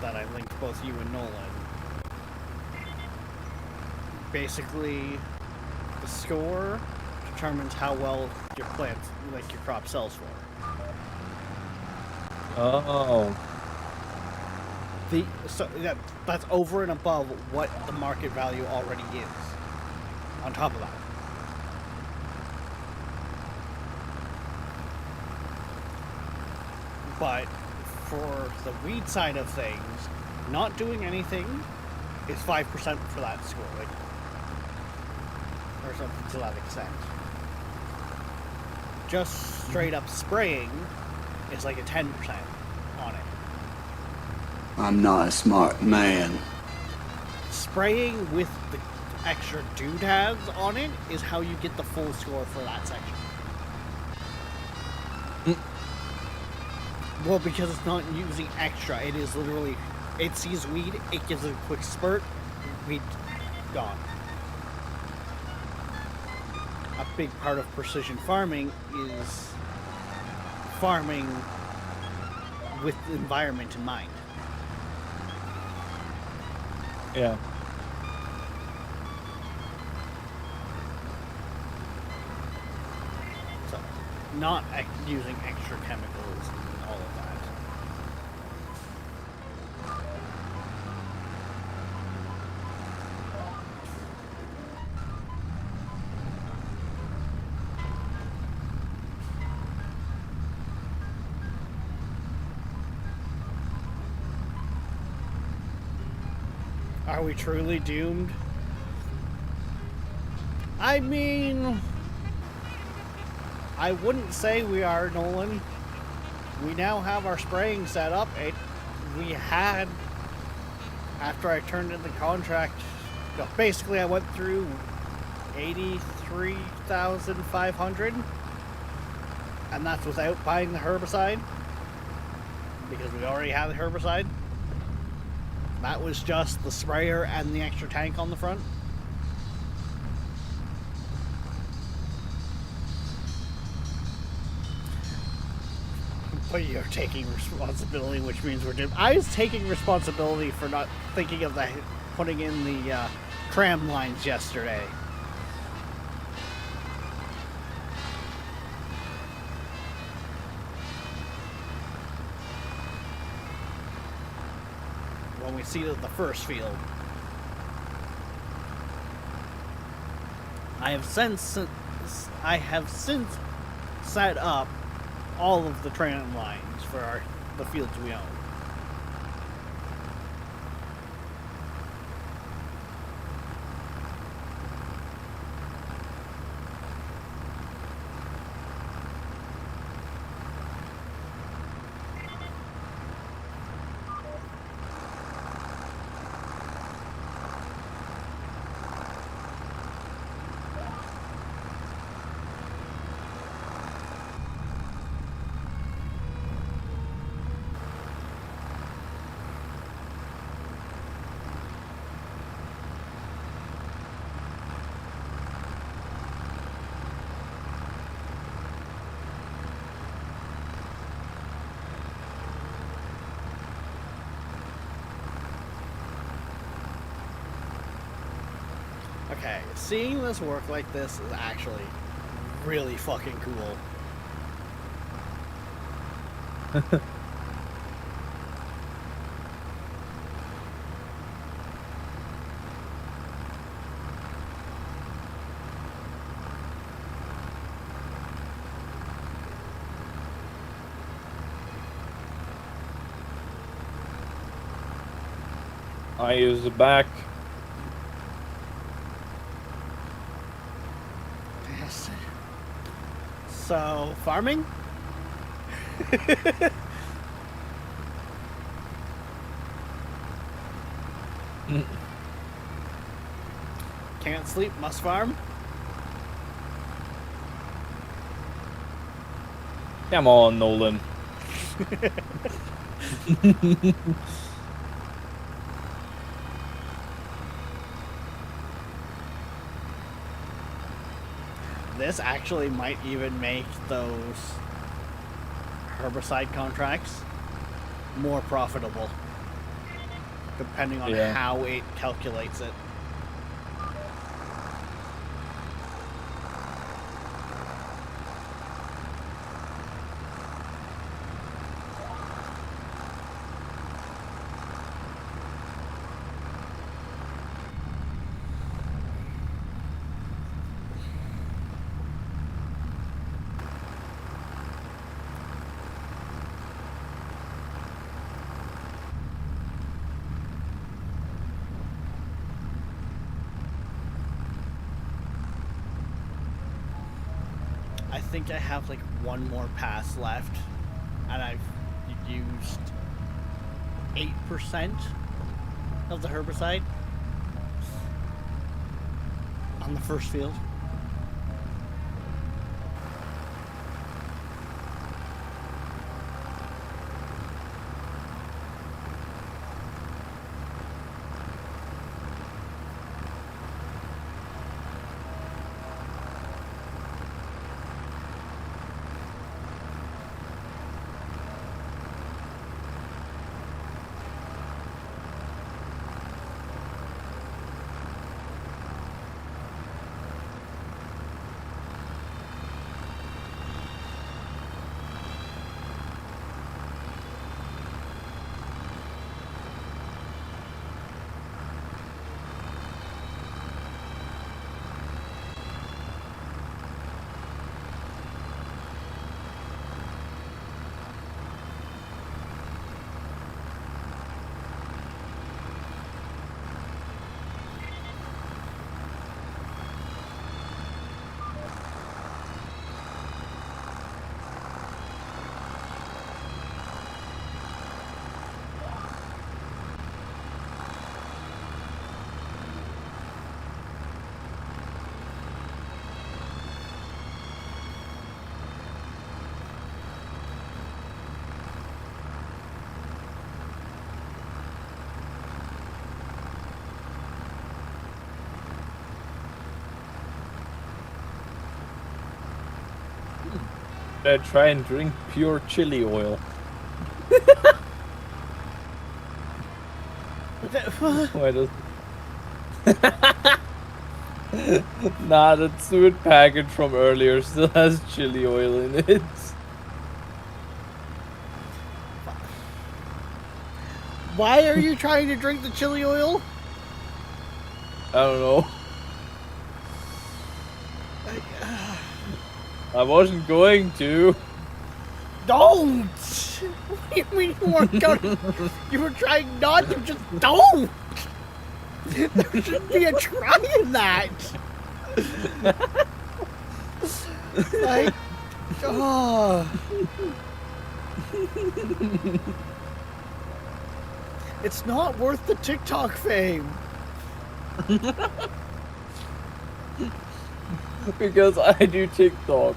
Speaker 2: that I linked both you and Nolan, basically the score determines how well your plant, like your crop, sells for.
Speaker 3: Oh.
Speaker 2: So that's over and above what the market value already is. On top of that. But for the weed side of things, not doing anything is 5% for that score, like, or something to that extent. Just straight up spraying is like a 10% on it.
Speaker 1: I'm not a smart man.
Speaker 2: Spraying with the extra doodads on it is how you get the full score for that section. Well, because it's not using extra. It is literally, it sees weed, it gives it a quick spurt, weed gone. A big part of precision farming is farming with the environment in mind.
Speaker 3: Yeah.
Speaker 2: So, not using extra chemicals and all of that. Are we truly doomed? I mean, I wouldn't say we are, Nolan. We now have our spraying set up. We had, after I turned in the contract, basically I went through 83,500, and that's without buying the herbicide, because we already had the herbicide. That was just the sprayer and the extra tank on the front. But you're taking responsibility, which means we're doing. I was taking responsibility for not thinking of the putting in the tram lines yesterday. When we see the first field, I have since set up all of the tram lines for the fields we own. Okay, seeing this work like this is actually really fucking cool.
Speaker 3: I use the back.
Speaker 2: Yes. So, farming? Can't sleep, must farm?
Speaker 3: Come on, Nolan.
Speaker 2: This actually might even make those herbicide contracts more profitable, depending on how it calculates it. I think I have like one more pass left, and I've used 8% of the herbicide on the first field.
Speaker 3: try and drink pure chili oil. Why does? Nah, that sewage packet from earlier still has chili oil in it.
Speaker 2: Why are you trying to drink the chili oil?
Speaker 3: I don't know. I wasn't going to.
Speaker 2: Don't! What do you mean you weren't going? You were trying not to, just don't! There should be a try in that! Like, oh. It's not worth the TikTok fame.
Speaker 3: Because I do TikTok.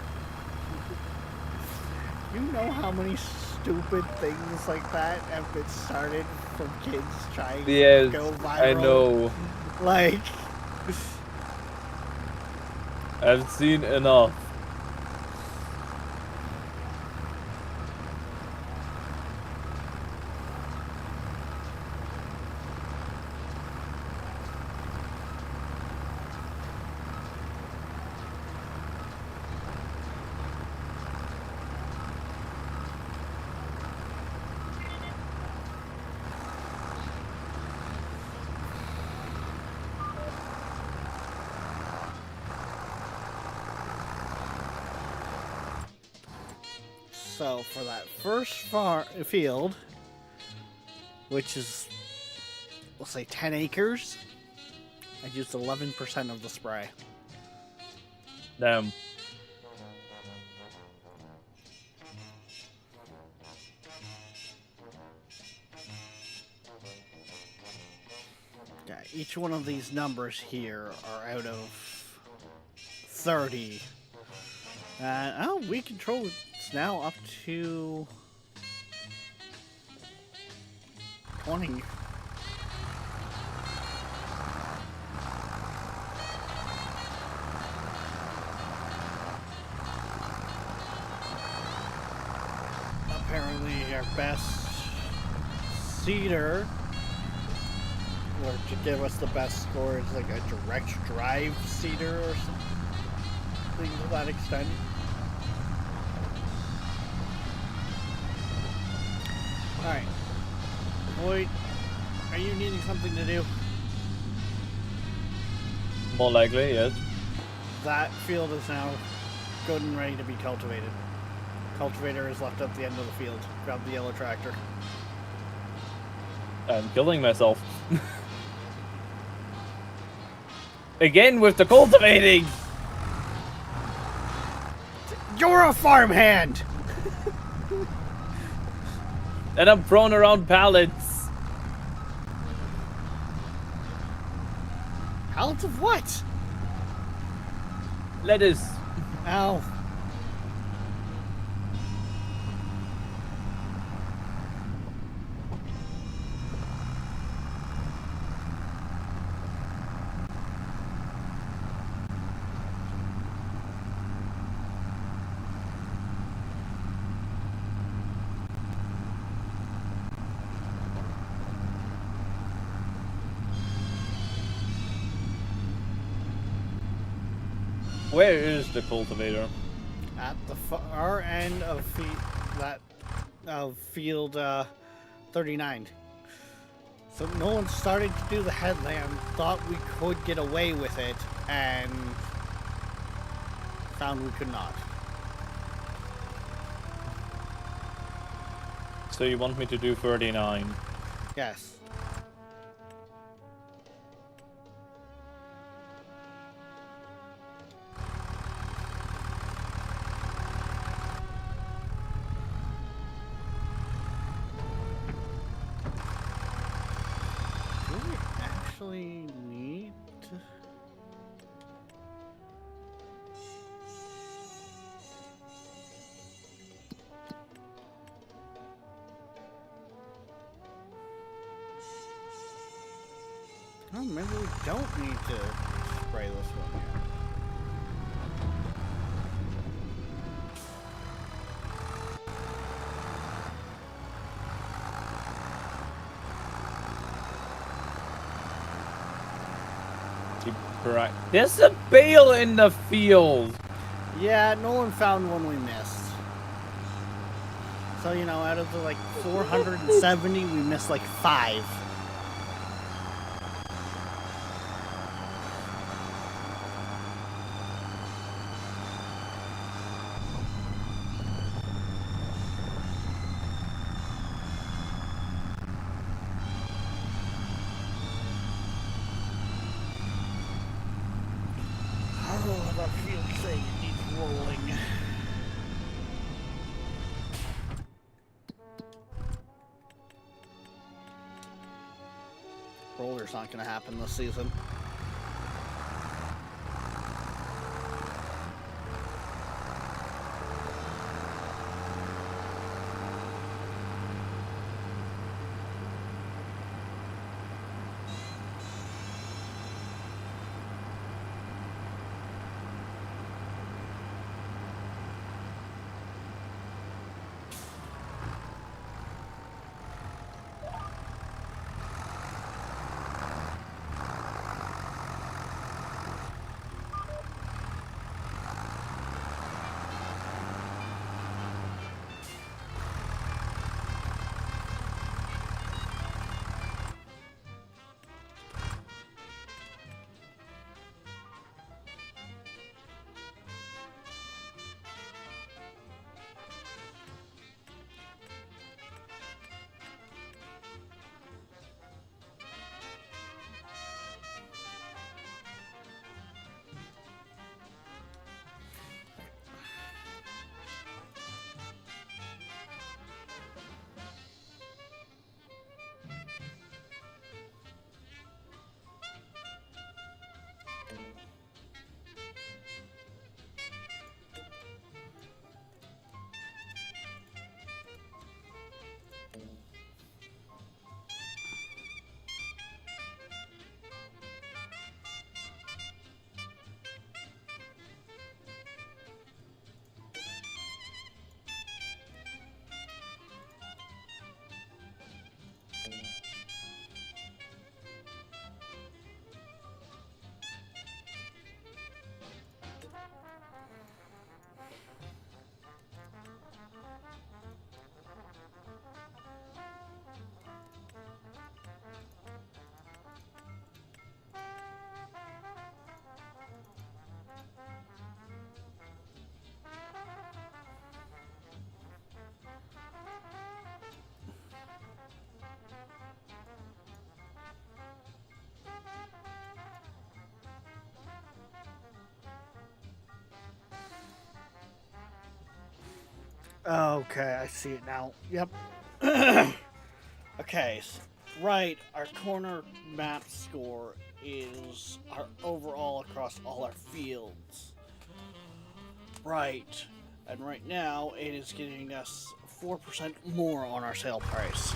Speaker 2: You know how many stupid things like that have been started from kids trying
Speaker 3: Yes,
Speaker 2: to go viral?
Speaker 3: I know.
Speaker 2: Like,
Speaker 3: I've seen enough.
Speaker 2: so for that first field, which is, we'll say 10 acres, I used 11% of the spray.
Speaker 3: Damn.
Speaker 2: Yeah, each one of these numbers here are out of 30. Oh, we control it's now up to 20. Apparently our best seeder, or to give us the best score, is like a direct drive seeder or something to that extent. Alright. Boyd, are you needing something to do?
Speaker 3: More likely, yes.
Speaker 2: That field is now good and ready to be cultivated. Cultivator is left at the end of the field. Grab the yellow tractor.
Speaker 3: I'm killing myself. Again with the cultivating!
Speaker 2: You're a farmhand!
Speaker 3: And I'm thrown around pallets.
Speaker 2: Pallets of what?
Speaker 3: Lettuce.
Speaker 2: Ow.
Speaker 3: Where is the cultivator?
Speaker 2: At the far end of field 39. So no one started to do the headland, thought we could get away with it, and found we could not.
Speaker 3: So you want me to do 39?
Speaker 2: Yes. Do we actually need to... Oh, maybe we don't need to spray this one yet.
Speaker 3: Right. There's a bale in the field.
Speaker 2: Yeah, Nolan found one we missed. So, you know, out of the like 470, we missed like 5. Oh, that field saying it needs rolling. Roller's not going to happen this season. Okay, I see it now. Yep. Okay, right. Our corner map score is our overall across all our fields. Right. And right now, it is getting us 4% more on our sale price.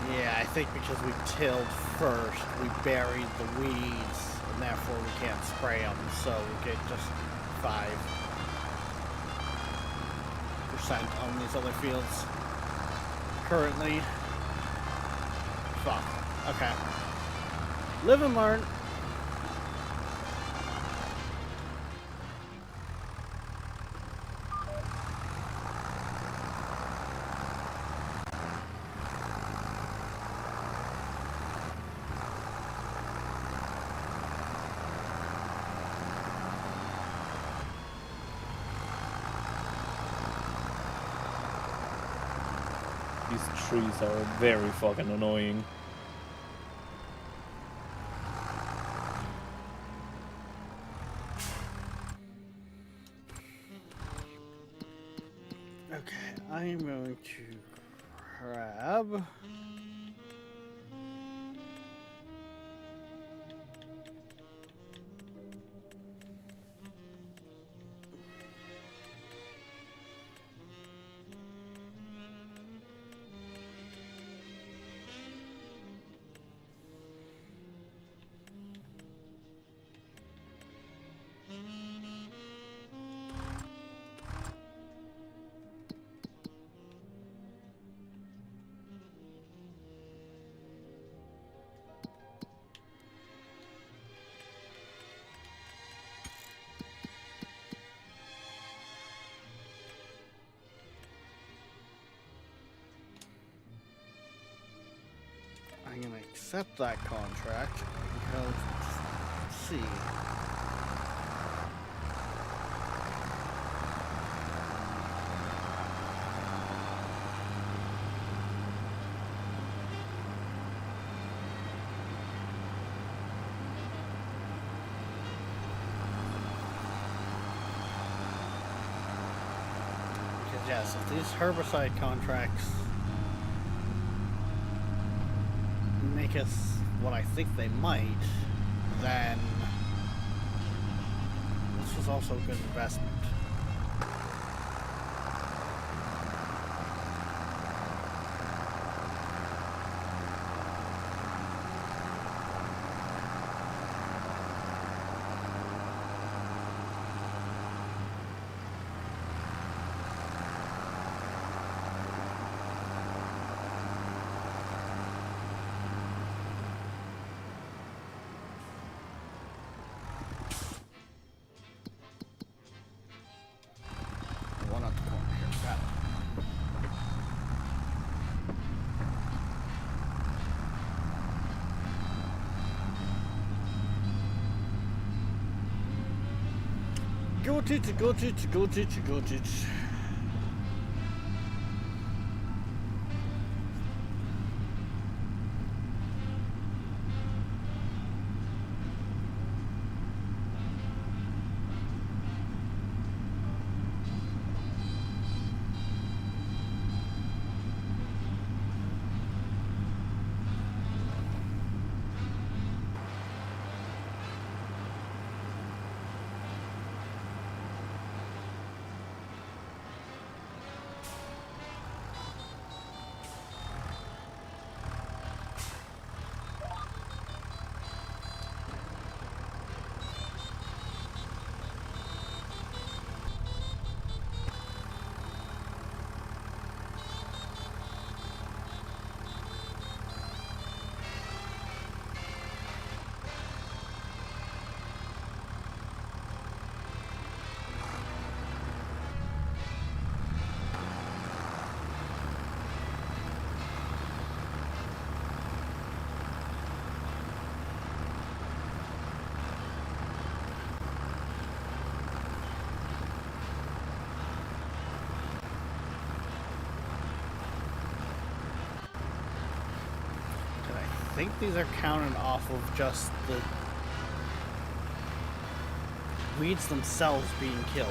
Speaker 2: Yeah, I think because we tilled first, we buried the weeds, and therefore we can't spray them, so we get just 5% on these other fields. Currently. Fuck. Okay. Live and learn.
Speaker 3: These trees are very fucking annoying.
Speaker 2: I'm going to grab. I'm gonna accept that contract because, let's see. Because yes, if these herbicide contracts make us what I think they might, then this is also a good investment. One at the corner here. Got it. Got it, got it, got it, got it. I think these are counted off of just the weeds themselves being killed.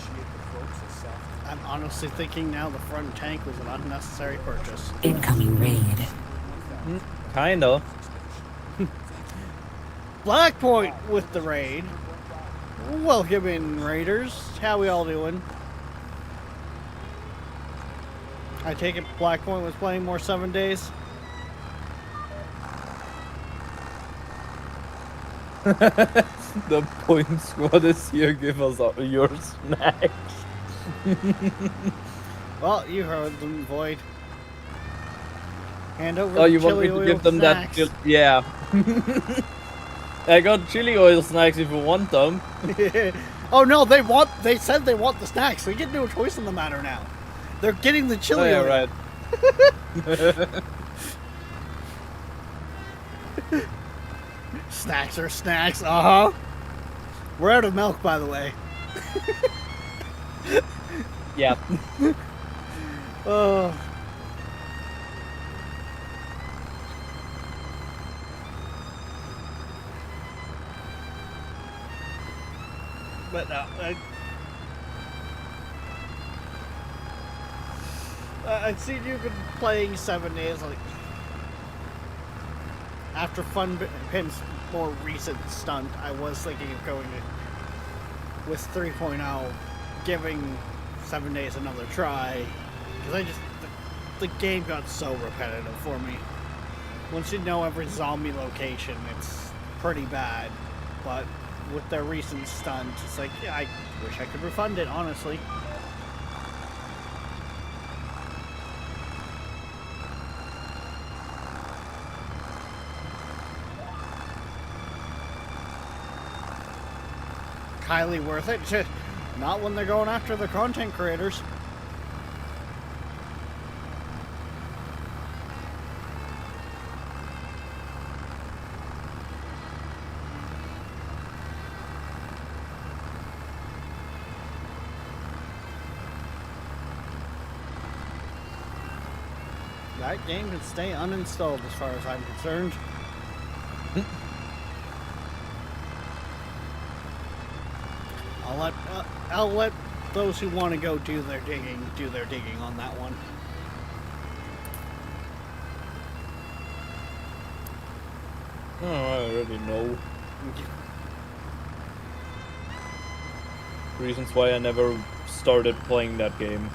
Speaker 4: initiate the folks of South.
Speaker 2: I'm honestly thinking now the front tank was an unnecessary purchase.
Speaker 6: Incoming raid.
Speaker 3: Kinda.
Speaker 2: Blackpoint with the raid. Welcome in, Raiders. How we all doing? I take it Blackpoint was playing more 7 days.
Speaker 3: The point squad is here. Give us your snacks.
Speaker 2: Well, you heard them, Void. Hand over
Speaker 3: Oh,
Speaker 2: the
Speaker 3: you want me
Speaker 2: chili
Speaker 3: to
Speaker 2: oil
Speaker 3: give them
Speaker 2: snacks.
Speaker 3: that? Yeah. I got chili oil snacks if you want them.
Speaker 2: Oh no, they said they want the snacks. They get no choice in the matter now. They're getting the
Speaker 3: Oh,
Speaker 2: chili
Speaker 3: yeah,
Speaker 2: oil.
Speaker 3: right.
Speaker 2: Snacks are snacks, uh-huh. We're out of milk, by the way.
Speaker 3: Yeah.
Speaker 2: Oh. But no, I've seen you've been playing 7 days, like, after Pin's more recent stunt, I was thinking of going to, with 3.0, giving 7 days another try, because the game got so repetitive for me. Once you know every zombie location, it's pretty bad, but with their recent stunt, it's like, yeah, I wish I could refund it, honestly. Highly worth it. Not when they're going after the content creators. That game can stay uninstalled as far as I'm concerned. I'll let those who want to go do their digging on that one.
Speaker 3: Oh, I already know. Reasons why I never started playing that game.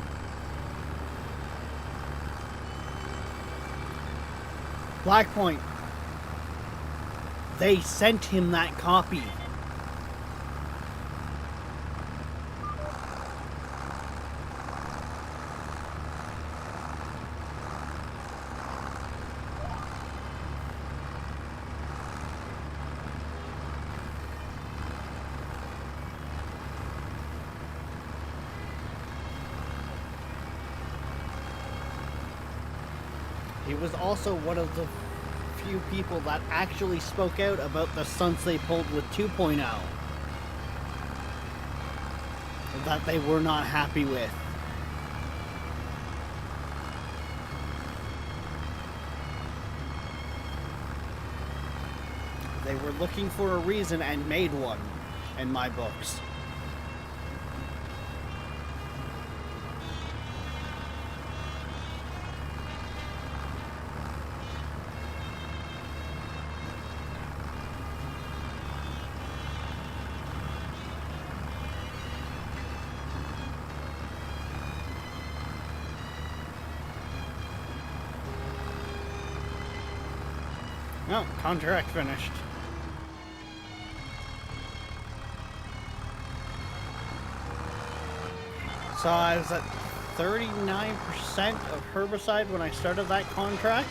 Speaker 2: Blackpoint. They sent him that copy. He was also one of the few people that actually spoke out about the stunts they pulled with 2.0 that they were not happy with. They were looking for a reason and made one, in my books. No, contract finished. So I was at 39% of herbicide when I started that contract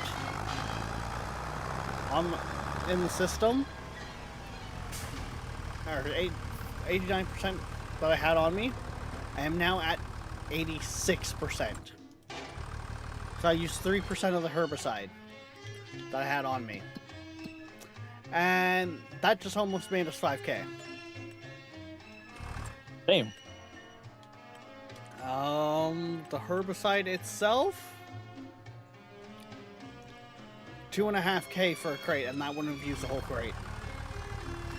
Speaker 2: in the system. Or 89% that I had on me. I am now at 86%. So I used 3% of the herbicide that I had on me. And that just almost made us 5K.
Speaker 3: Same.
Speaker 2: The herbicide itself, 2.5K for a crate, and that wouldn't have used the whole crate.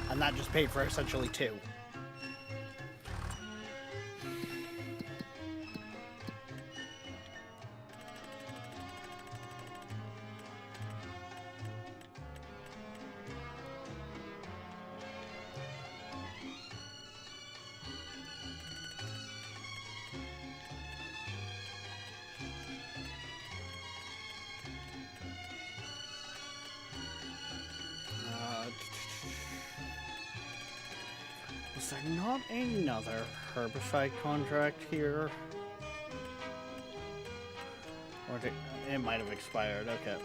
Speaker 2: And that just paid for essentially 2. Is there not another herbicide contract here? Or it might have expired, okay.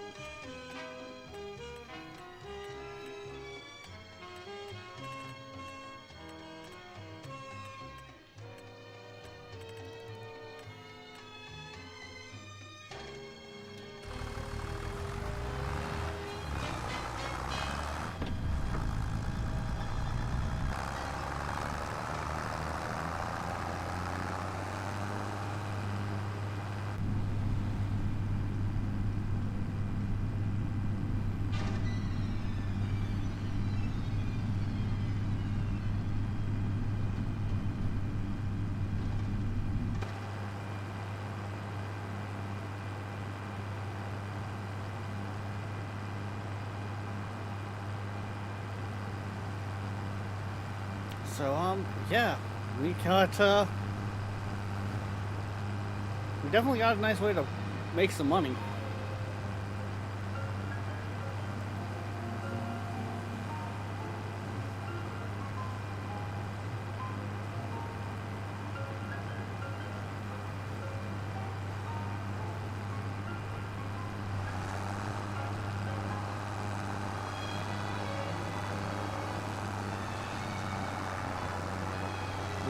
Speaker 2: So, yeah, we definitely got a nice way to make some money.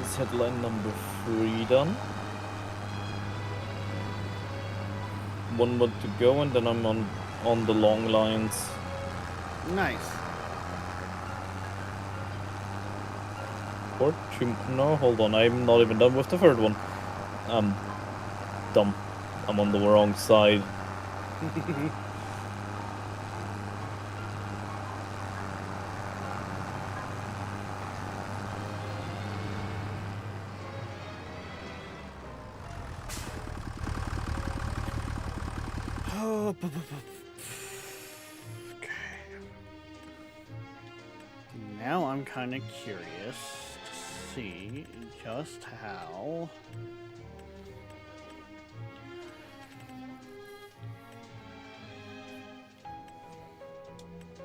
Speaker 3: Is headline number 3 done? One more to go, and then I'm on the long lines.
Speaker 2: Nice.
Speaker 3: Or two? No, hold on. I'm not even done with the third one. I'm dumb. I'm on the wrong side.
Speaker 2: Okay. Now I'm kind of curious to see just how.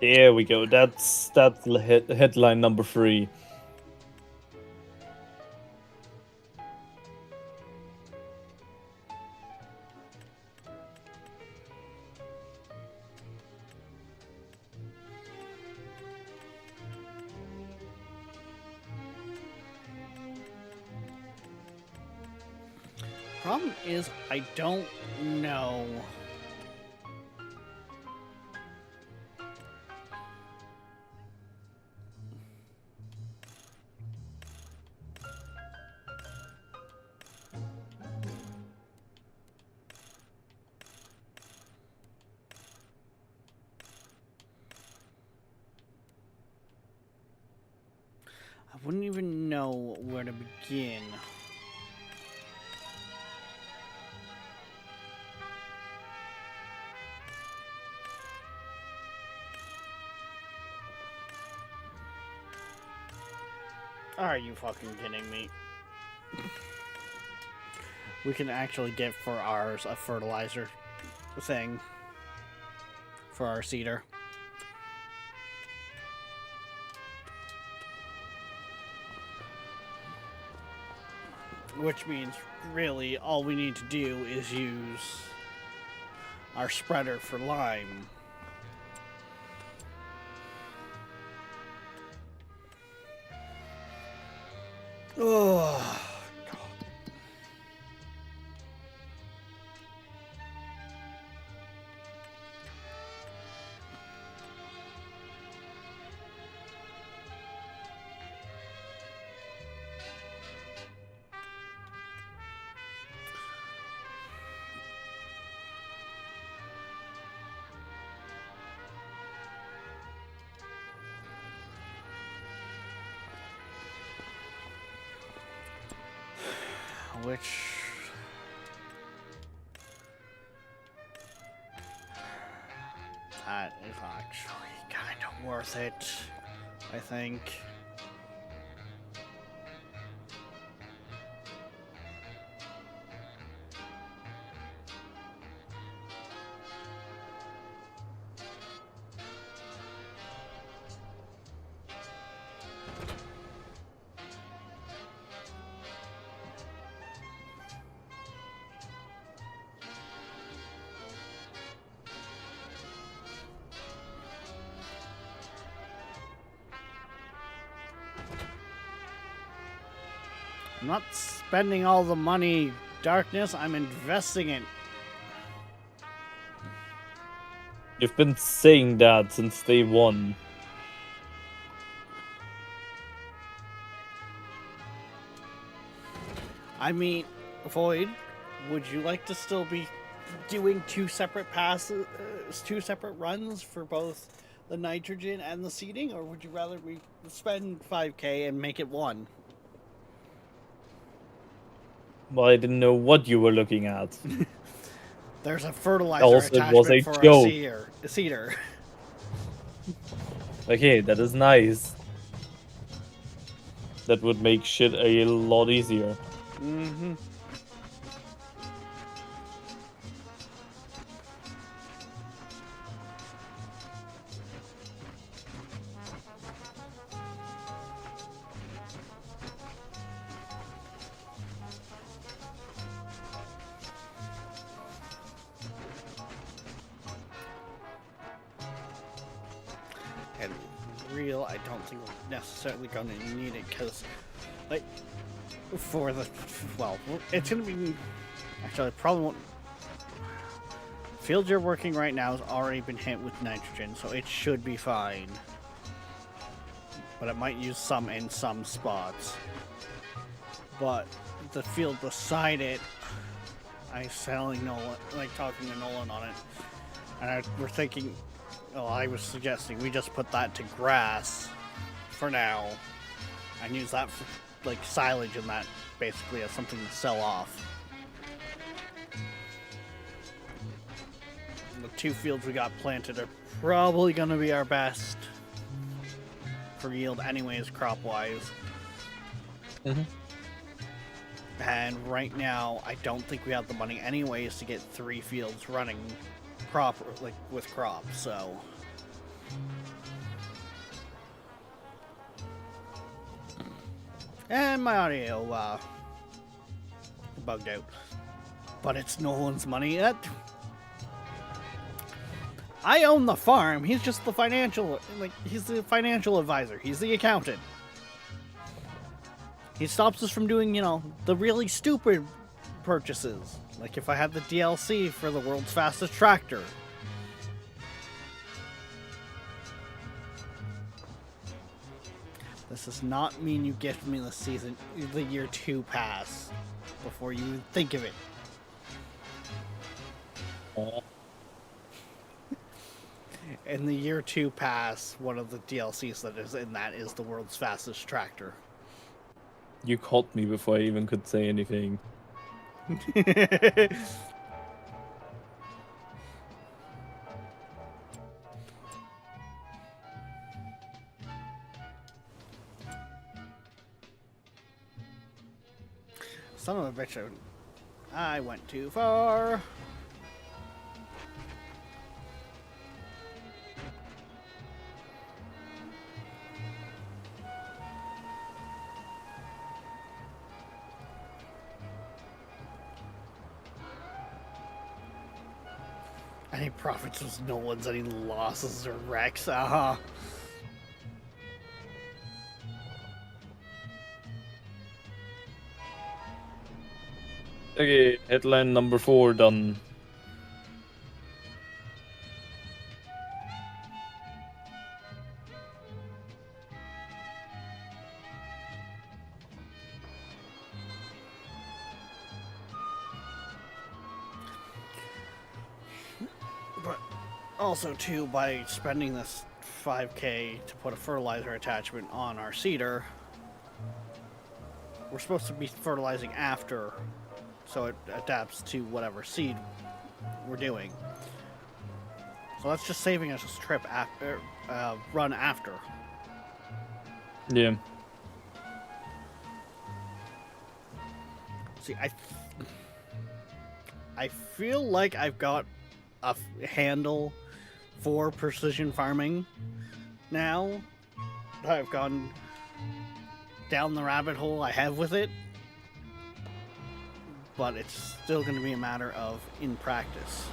Speaker 3: There we go. That's headline number 3.
Speaker 2: Problem is, I don't know. I wouldn't even know where to begin. Are you fucking kidding me? We can actually get for ours a fertilizer thing for our cedar. Which means, really, all we need to do is use our spreader for lime. Oh, God. Which that is actually kind of worth it, I think. I'm not spending all the money, Darkness. I'm investing it.
Speaker 3: You've been saying that since day one.
Speaker 2: I mean, Void, would you like to still be doing two separate passes, two separate runs for both the nitrogen and the seeding, or would you rather we spend 5K and make it one?
Speaker 3: Well, I didn't know what you were looking at.
Speaker 2: There's a fertilizer
Speaker 3: Also, it was
Speaker 2: attachment
Speaker 3: a
Speaker 2: for
Speaker 3: joke.
Speaker 2: a seeder.
Speaker 3: Okay, that is nice. That would make shit a lot easier.
Speaker 2: Mm-hmm. And real, I don't think we're necessarily going to need it because, like, for the, well, it's going to be, actually, I probably won't. Field you're working right now has already been hit with nitrogen, so it should be fine. But it might use some in some spots. But the field beside it, I was telling Nolan, like talking to Nolan on it, and we're thinking, well, I was suggesting we just put that to grass for now and use that for like silage and that basically as something to sell off. The two fields we got planted are probably going to be our best for yield anyways, crop-wise.
Speaker 3: Mm-hmm.
Speaker 2: And right now, I don't think we have the money anyways to get 3 fields running with crops, so... And my audio, bugged out. But it's Nolan's money. I own the farm. He's just the he's the financial advisor. He's the accountant. He stops us from doing, the really stupid purchases. Like if I had the DLC for the world's fastest tractor. This does not mean you gift me the year 2 pass before you even think of it. In the year 2 pass, one of the DLCs that is in that is the world's fastest tractor.
Speaker 3: You caught me before I even could say anything.
Speaker 2: Son of a bitch, I went too far. Any profits was no one's, any losses or wrecks, uh-huh.
Speaker 3: Okay, headline number 4 done.
Speaker 2: But also, too, by spending this 5K to put a fertilizer attachment on our seeder, we're supposed to be fertilizing after, so it adapts to whatever seed we're doing. So that's just saving us a trip after, run after.
Speaker 3: Yeah.
Speaker 2: See, I feel like I've got a handle for precision farming now. I've gone down the rabbit hole I have with it, but it's still going to be a matter of in practice.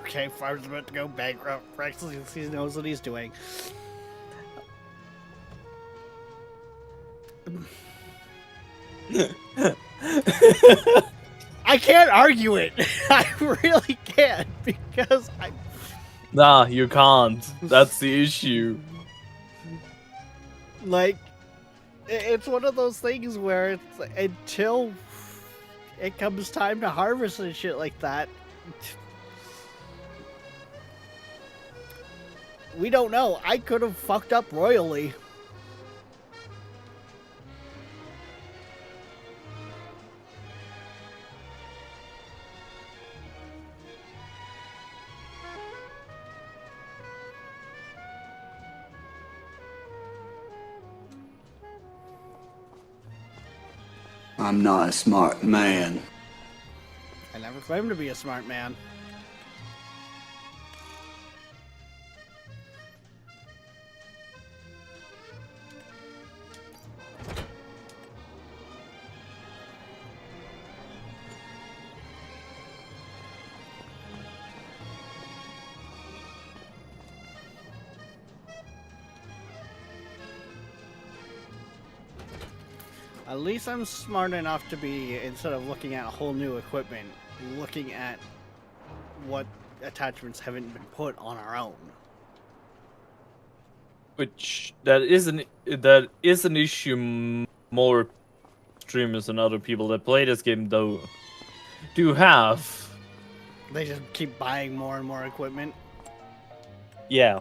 Speaker 2: Okay, farm's about to go bankrupt. Rex, he knows what he's doing. I can't argue it. I really can't because I.
Speaker 3: Nah, you can't. That's the issue.
Speaker 2: Like, it's one of those things where it's until it comes time to harvest and shit like that, we don't know. I could have fucked up royally.
Speaker 1: I'm not a smart man.
Speaker 2: I never claimed to be a smart man. At least I'm smart enough to be, instead of looking at a whole new equipment, looking at what attachments haven't been put on our own.
Speaker 3: Which that is an issue more streamers and other people that play this game though do have.
Speaker 2: They just keep buying more and more equipment.
Speaker 3: Yeah.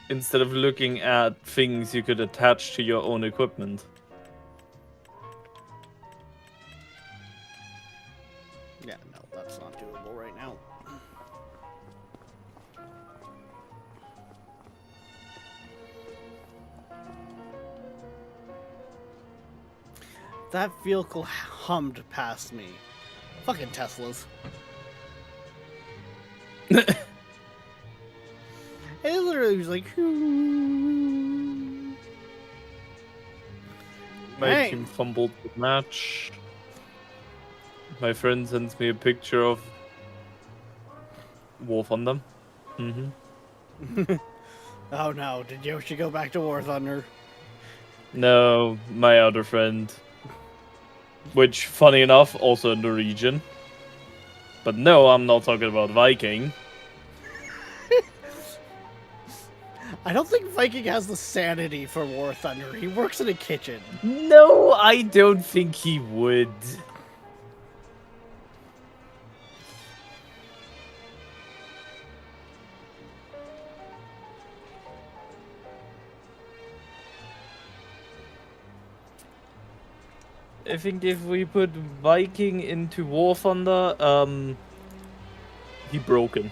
Speaker 3: Instead of looking at things you could attach to your own equipment.
Speaker 2: Yeah, no, that's not doable right now. That vehicle hummed past me. Fucking Teslas. It literally was like,
Speaker 3: My
Speaker 2: Hey.
Speaker 3: team fumbled the match. My friend sends me a picture of War Thunder.
Speaker 2: oh no, did Yoshi go back to War Thunder?
Speaker 3: No, my other friend. Which, funny enough, also in the region. But no, I'm not talking about Viking.
Speaker 2: I don't think Viking has the sanity for War Thunder. He works in a kitchen.
Speaker 3: No, I don't think he would. I think if we put Viking into War Thunder, he broken.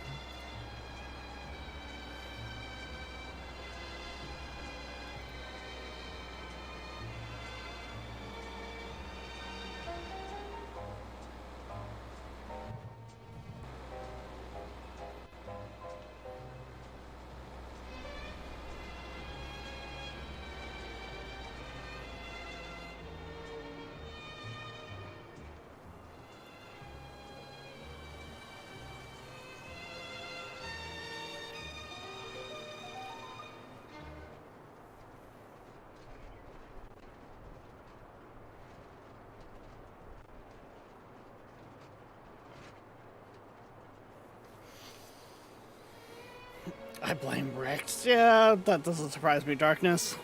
Speaker 2: I blame Rex. Yeah, that doesn't surprise me, Darkness.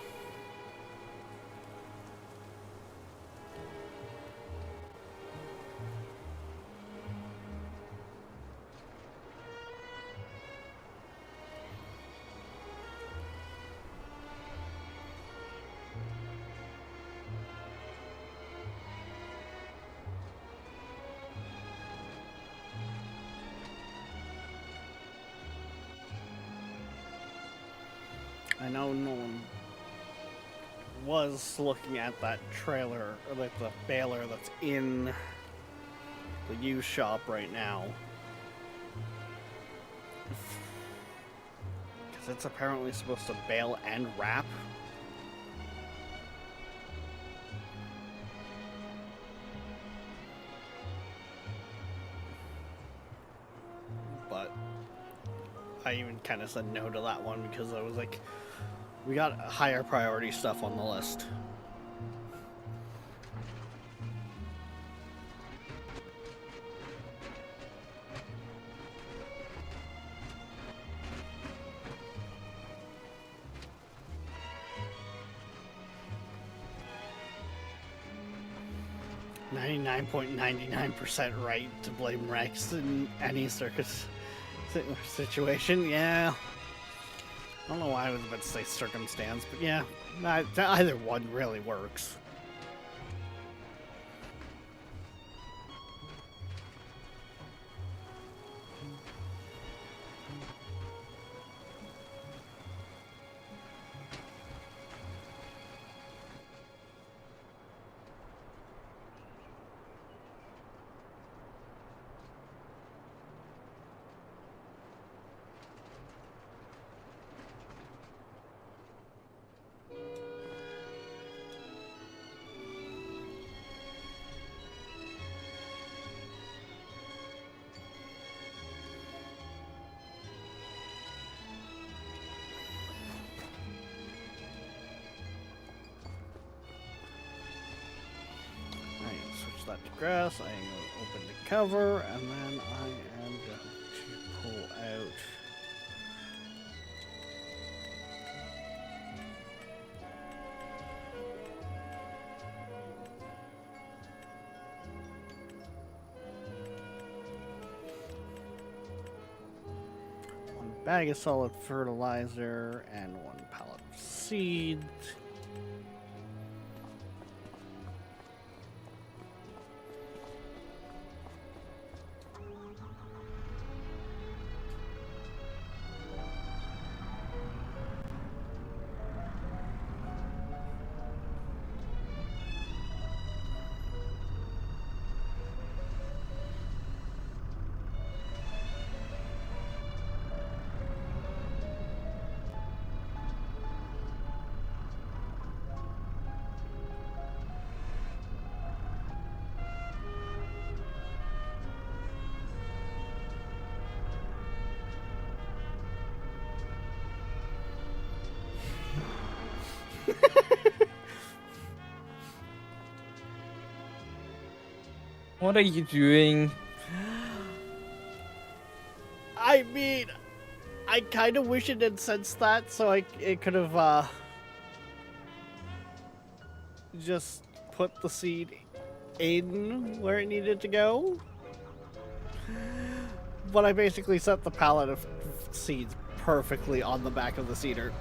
Speaker 2: I know no one was looking at that trailer, or like the baler that's in the used shop right now. Because it's apparently supposed to bale and wrap. I even kind of said no to that one because I was like, we got higher priority stuff on the list. .99% right to blame Rex in any situation. Yeah. I don't know why I was about to say circumstance, but yeah, either one really works. That to grass. I am going to open the cover, and then I am going to pull out. One bag of solid fertilizer and one pallet of seeds.
Speaker 3: What are you doing?
Speaker 2: I mean, I kind of wish it had sensed that, so it could have just put the seed in where it needed to go. But I basically set the pallet of seeds perfectly on the back of the cedar.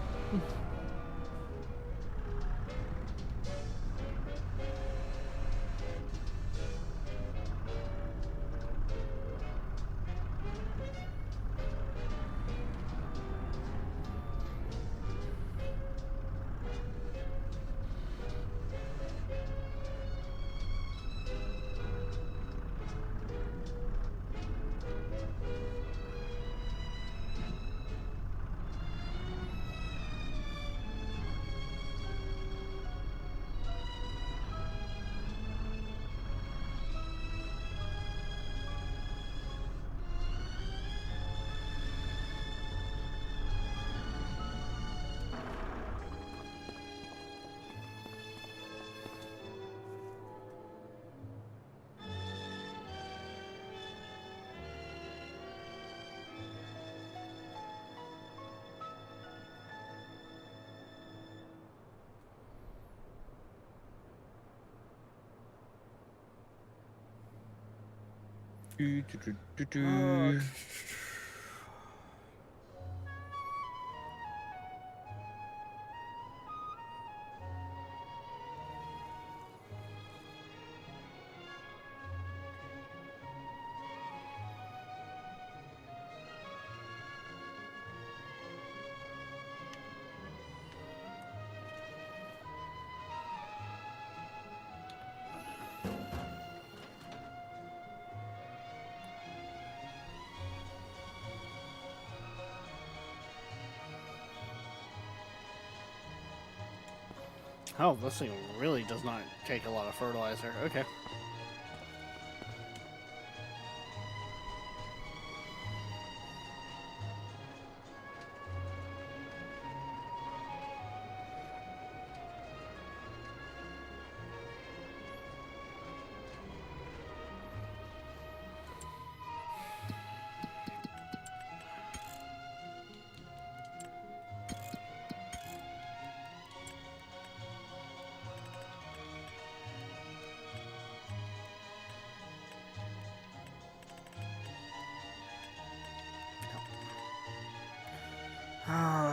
Speaker 2: Oh, this thing really does not take a lot of fertilizer. Okay.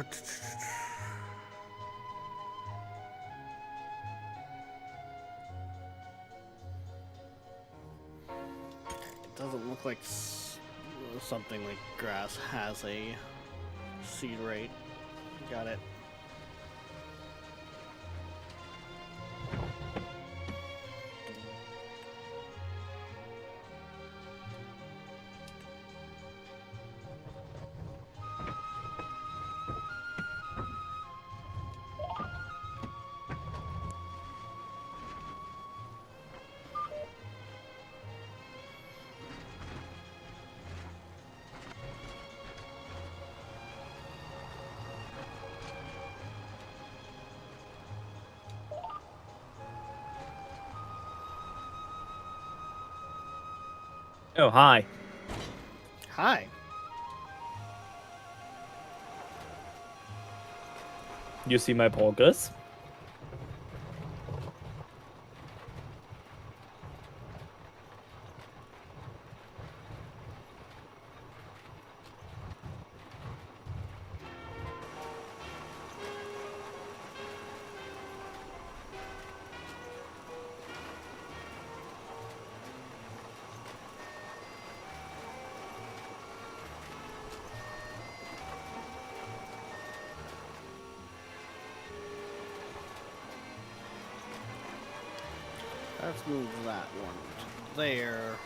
Speaker 2: It doesn't look like something like grass has a seed rate. Got it.
Speaker 3: Oh, hi.
Speaker 2: Hi.
Speaker 3: You see my progress?
Speaker 2: Let's move that one to there.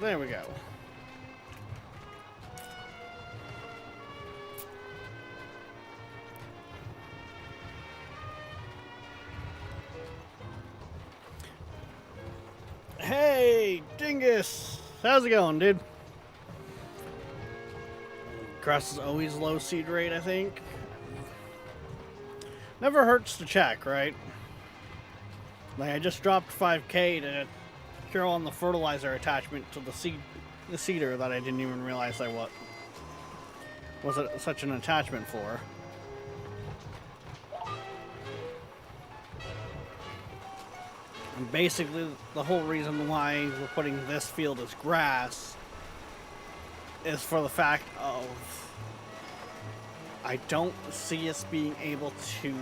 Speaker 2: There we go. Hey, Dingus! How's it going, dude? Grass is always low seed rate, I think. Never hurts to check, right? Like, I just dropped 5k to throw on the fertilizer attachment to the seeder that I didn't even realize was it such an attachment for. And basically, the whole reason why we're putting this field as grass is for the fact of I don't see us being able to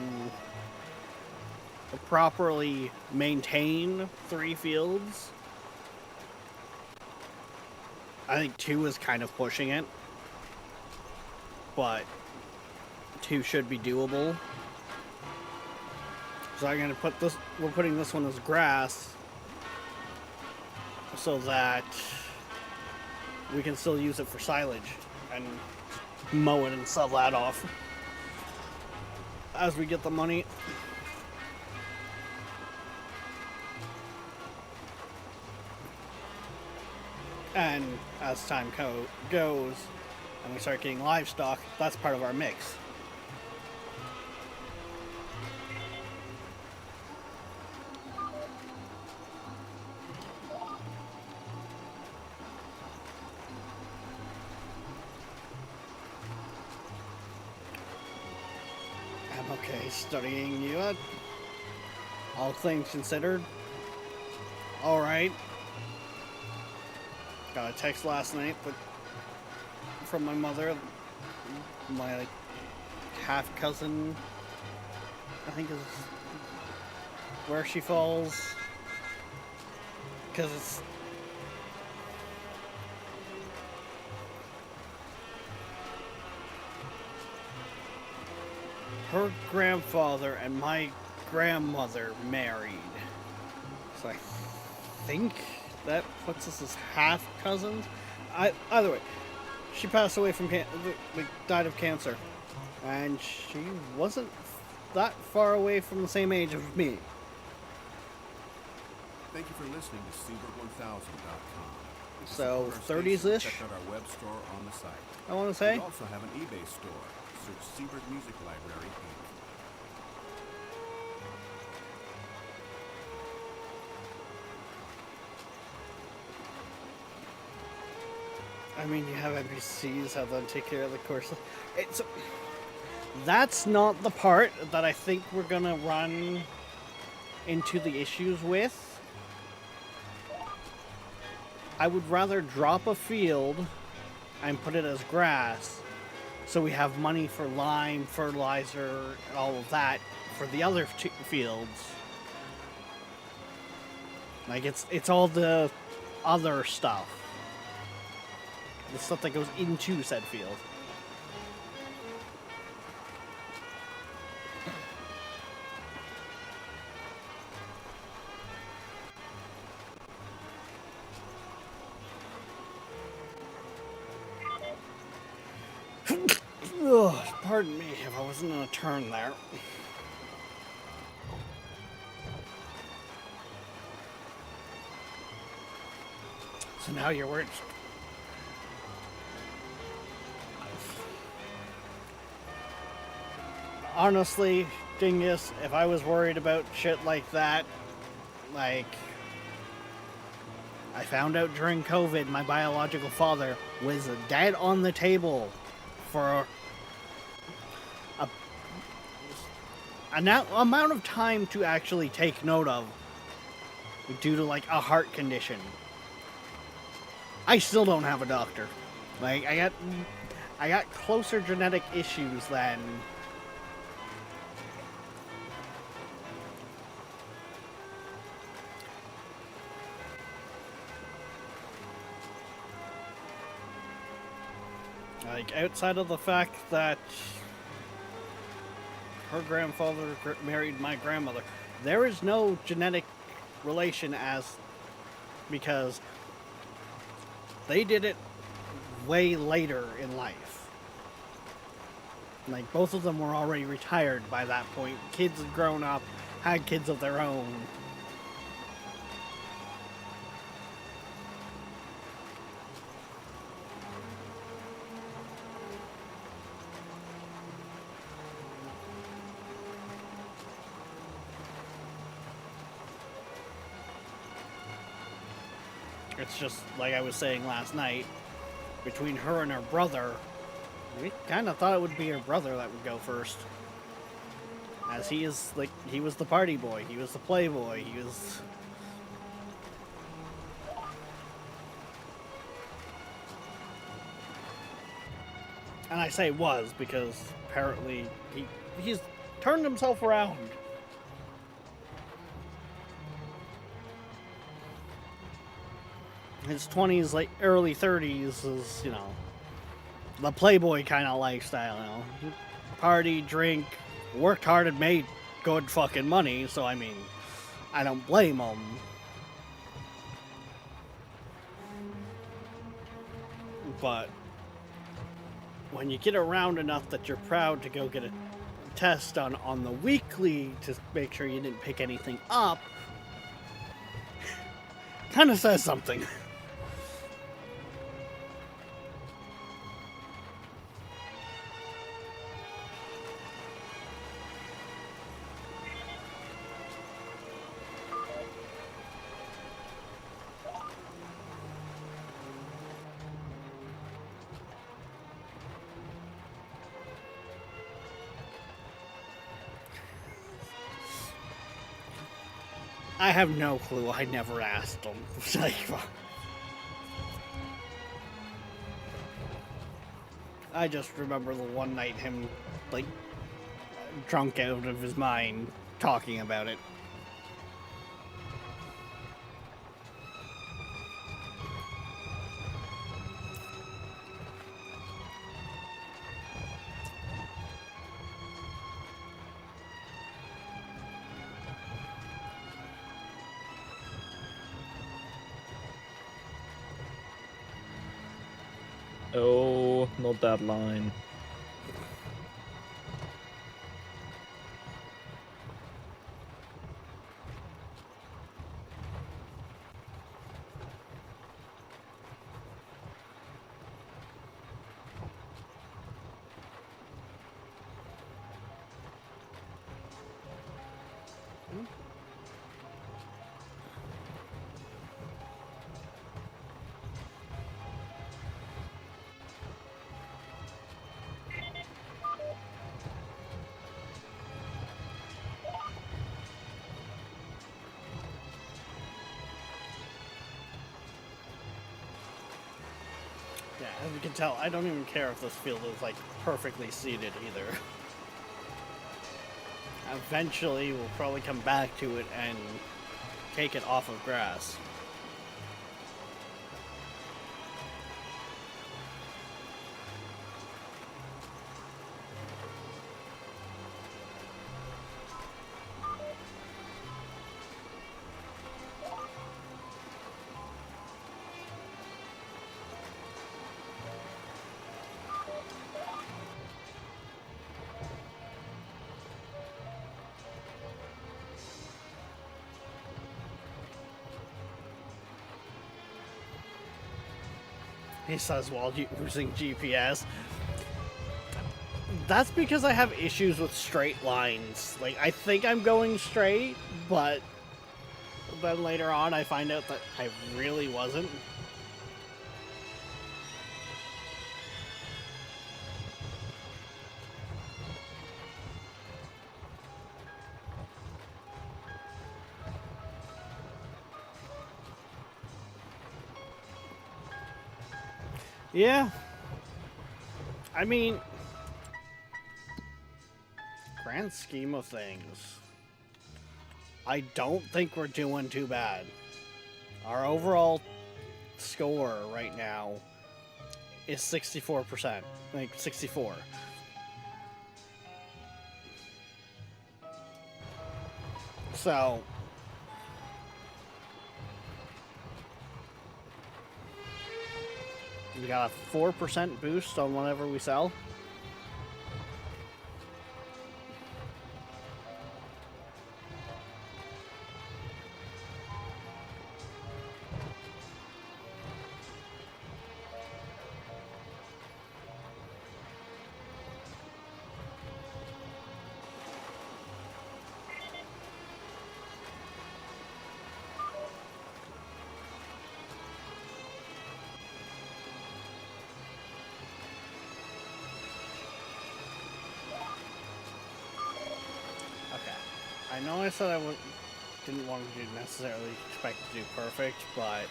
Speaker 2: properly maintain 3 fields. I think 2 is kind of pushing it, but 2 should be doable. So I'm gonna put this, we're putting this one as grass so that we can still use it for silage and mow it and sell that off as we get the money. And as time goes and we start getting livestock, that's part of our mix. I'm okay studying you. All things considered. Alright. Got a text last night from my mother. My half cousin, I think, is where she falls. Because it's her grandfather and my grandmother married. So I think that puts us as half cousins. Either way, she passed away from died of cancer And she wasn't that far away from the same age of me.
Speaker 4: Thank you for listening to Seabird1000.com. To
Speaker 2: So,
Speaker 4: support our
Speaker 2: 30s-ish?
Speaker 4: station, check out our web store on the site.
Speaker 2: I want to
Speaker 4: We
Speaker 2: say.
Speaker 4: also have an eBay store. Search Seabird Music Library Inc.
Speaker 2: I mean, you have NPCs have them take care of the course. It's that's not the part that I think we're gonna run into the issues with. I would rather drop a field and put it as grass, so we have money for lime, fertilizer, and all of that for the other fields. Like it's all the other stuff. The stuff that goes into said field. Ugh, pardon me if I wasn't in a turn there. So now you're worried. Honestly, Dingus, if I was worried about shit like that, like, I found out during COVID my biological father was dead on the table for an amount of time to actually take note of due to like a heart condition. I still don't have a doctor. Like I got closer genetic issues than like outside of the fact that her grandfather married my grandmother, there is no genetic relation as because they did it way later in life. Like both of them were already retired by that point. Kids had grown up, had kids of their own. It's just like I was saying last night, between her and her brother, we kind of thought it would be her brother that would go first. As he is, like, he was the party boy, he was the playboy, he was... And I say was because apparently he's turned himself around. His 20s, like early 30s, is, you know, the playboy kind of lifestyle, you know. Party, drink, worked hard and made good fucking money, so I mean, I don't blame him. But when you get around enough that you're proud to go get a test on the weekly to make sure you didn't pick anything up, kind of says something. I have no clue. I never asked him. Like, I just remember the one night him, like, drunk out of his mind, talking about it.
Speaker 3: Oh, not that line.
Speaker 2: Yeah, as you can tell, I don't even care if this field is like perfectly seeded either. Eventually, we'll probably come back to it and take it off of grass. He says while using GPS. That's because I have issues with straight lines. Like, I think I'm going straight, but then later on I find out that I really wasn't. Yeah. I mean, grand scheme of things, I don't think we're doing too bad. Our overall score right now is 64%, like 64. So, we got a 4% boost on whenever we sell. I know I said I didn't want to necessarily expect to do perfect, but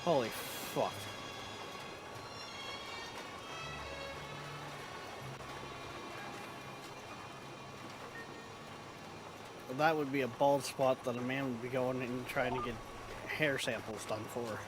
Speaker 2: holy fuck. Well, that would be a bald spot that a man would be going and trying to get hair samples done for.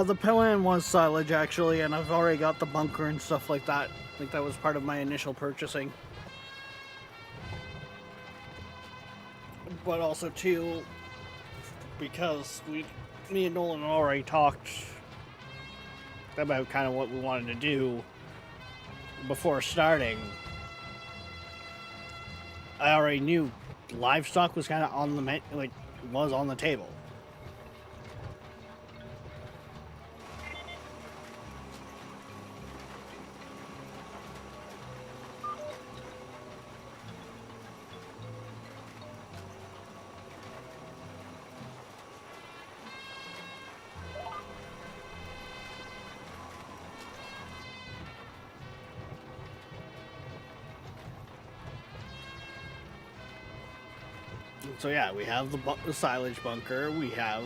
Speaker 2: The Pillan was silage actually, and I've already got the bunker and stuff like that. Like that was part of my initial purchasing. But also too, because me and Nolan already talked about kind of what we wanted to do before starting. I already knew livestock was kind of on the was on the table. So yeah, we have the silage bunker. We have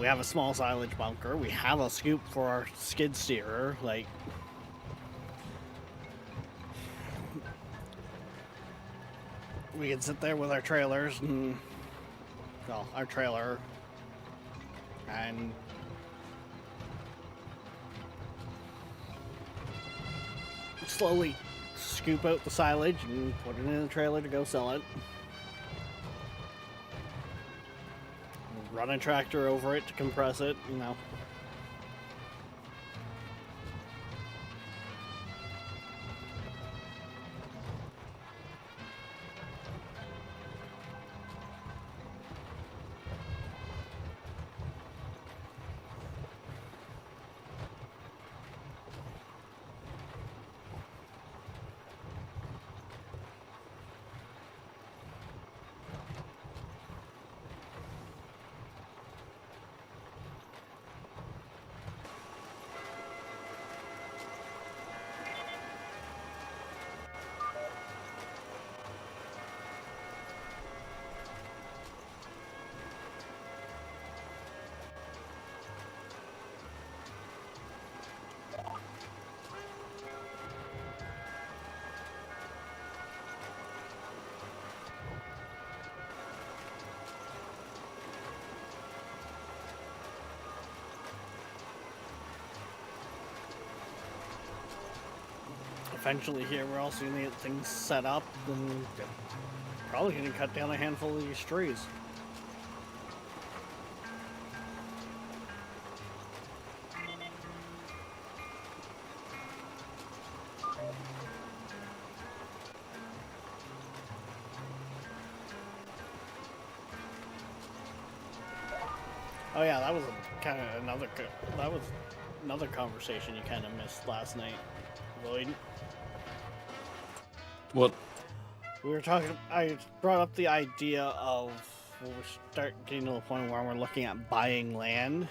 Speaker 2: a small silage bunker. We have a scoop for our skid steerer. Like, we can sit there with our trailers and our trailer and slowly scoop out the silage and put it in the trailer to go sell it. Run a tractor over it to compress it, you know. eventually here we're also gonna get things set up and probably gonna cut down a handful of these trees. Oh yeah, that was another conversation you kind of missed last night, Lloyd.
Speaker 3: What?
Speaker 2: We were talking. I brought up the idea of when we start getting to the point where we're looking at buying land.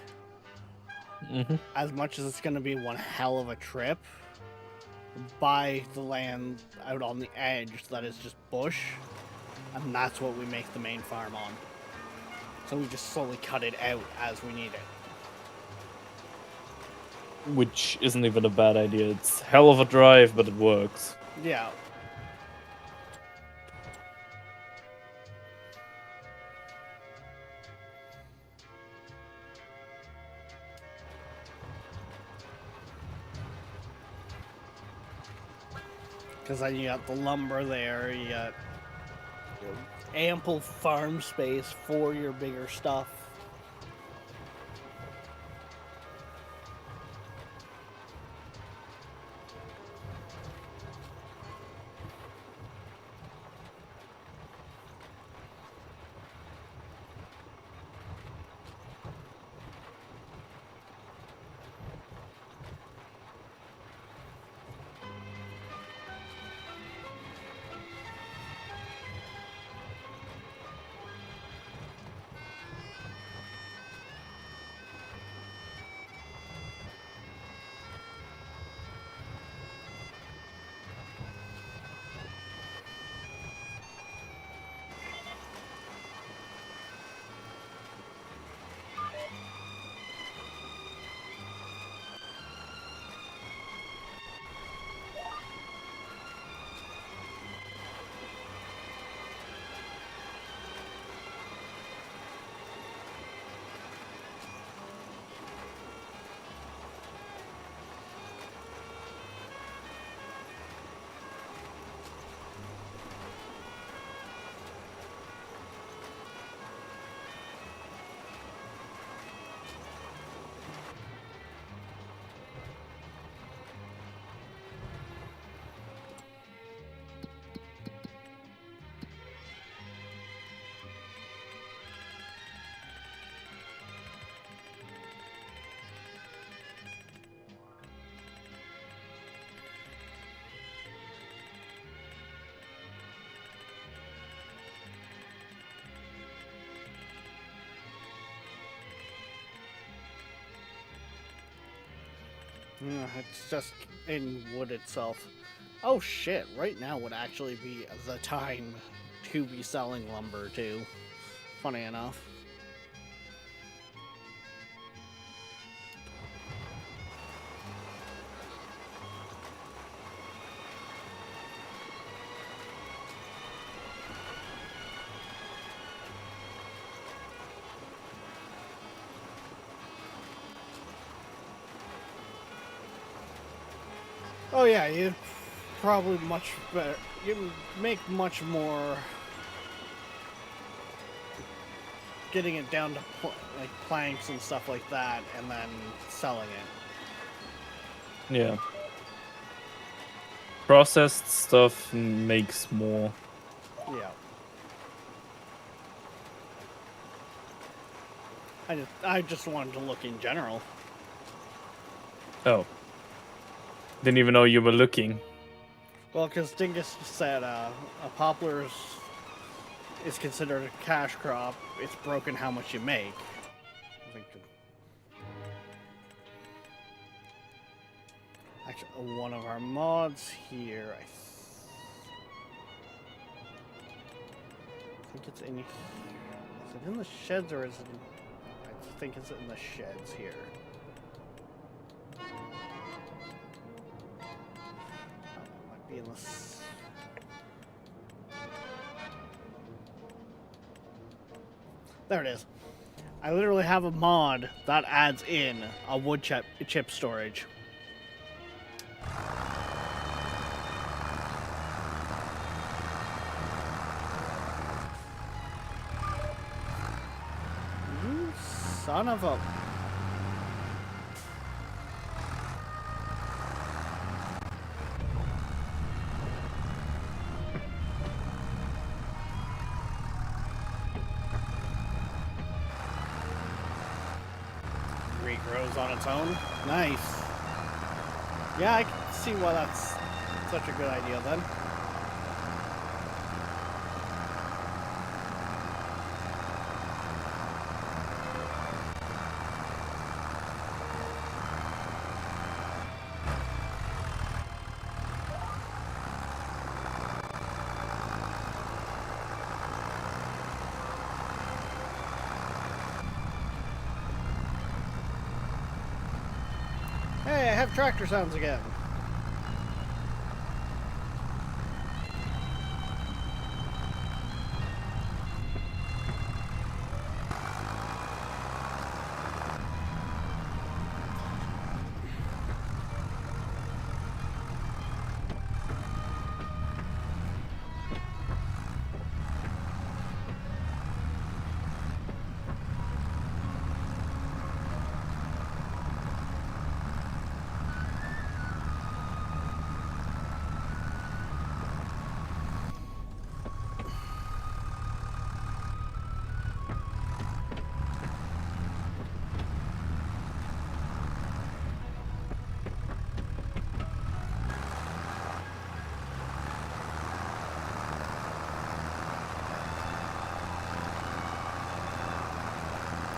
Speaker 3: Mm-hmm.
Speaker 2: As much as it's going to be one hell of a trip, buy the land out on the edge that is just bush, and that's what we make the main farm on. So we just slowly cut it out as we need it.
Speaker 3: Which isn't even a bad idea. It's hell of a drive, but it works.
Speaker 2: Yeah. Because then you got the lumber there, you got ample farm space for your bigger stuff. It's just in wood itself. Oh shit, right now would actually be the time to be selling lumber too. Funny enough. Oh yeah, you'd probably much better. You'd make much more getting it down to like planks and stuff like that, and then selling it.
Speaker 3: Yeah. Processed stuff makes more.
Speaker 2: Yeah. I just wanted to look in general.
Speaker 3: Oh. Didn't even know you were looking.
Speaker 2: Well, because Dingus said a poplar is considered a cash crop. It's broken how much you make. I think. Actually, one of our mods here. I think it's in here. Is it in the sheds or is it? I think it's in the sheds here. Be in this. There it is. I literally have a mod that adds in a wood chip storage. Son of a... Regrows on its own. Nice. Yeah, I can see why that's such a good idea then. Hey, I have tractor sounds again.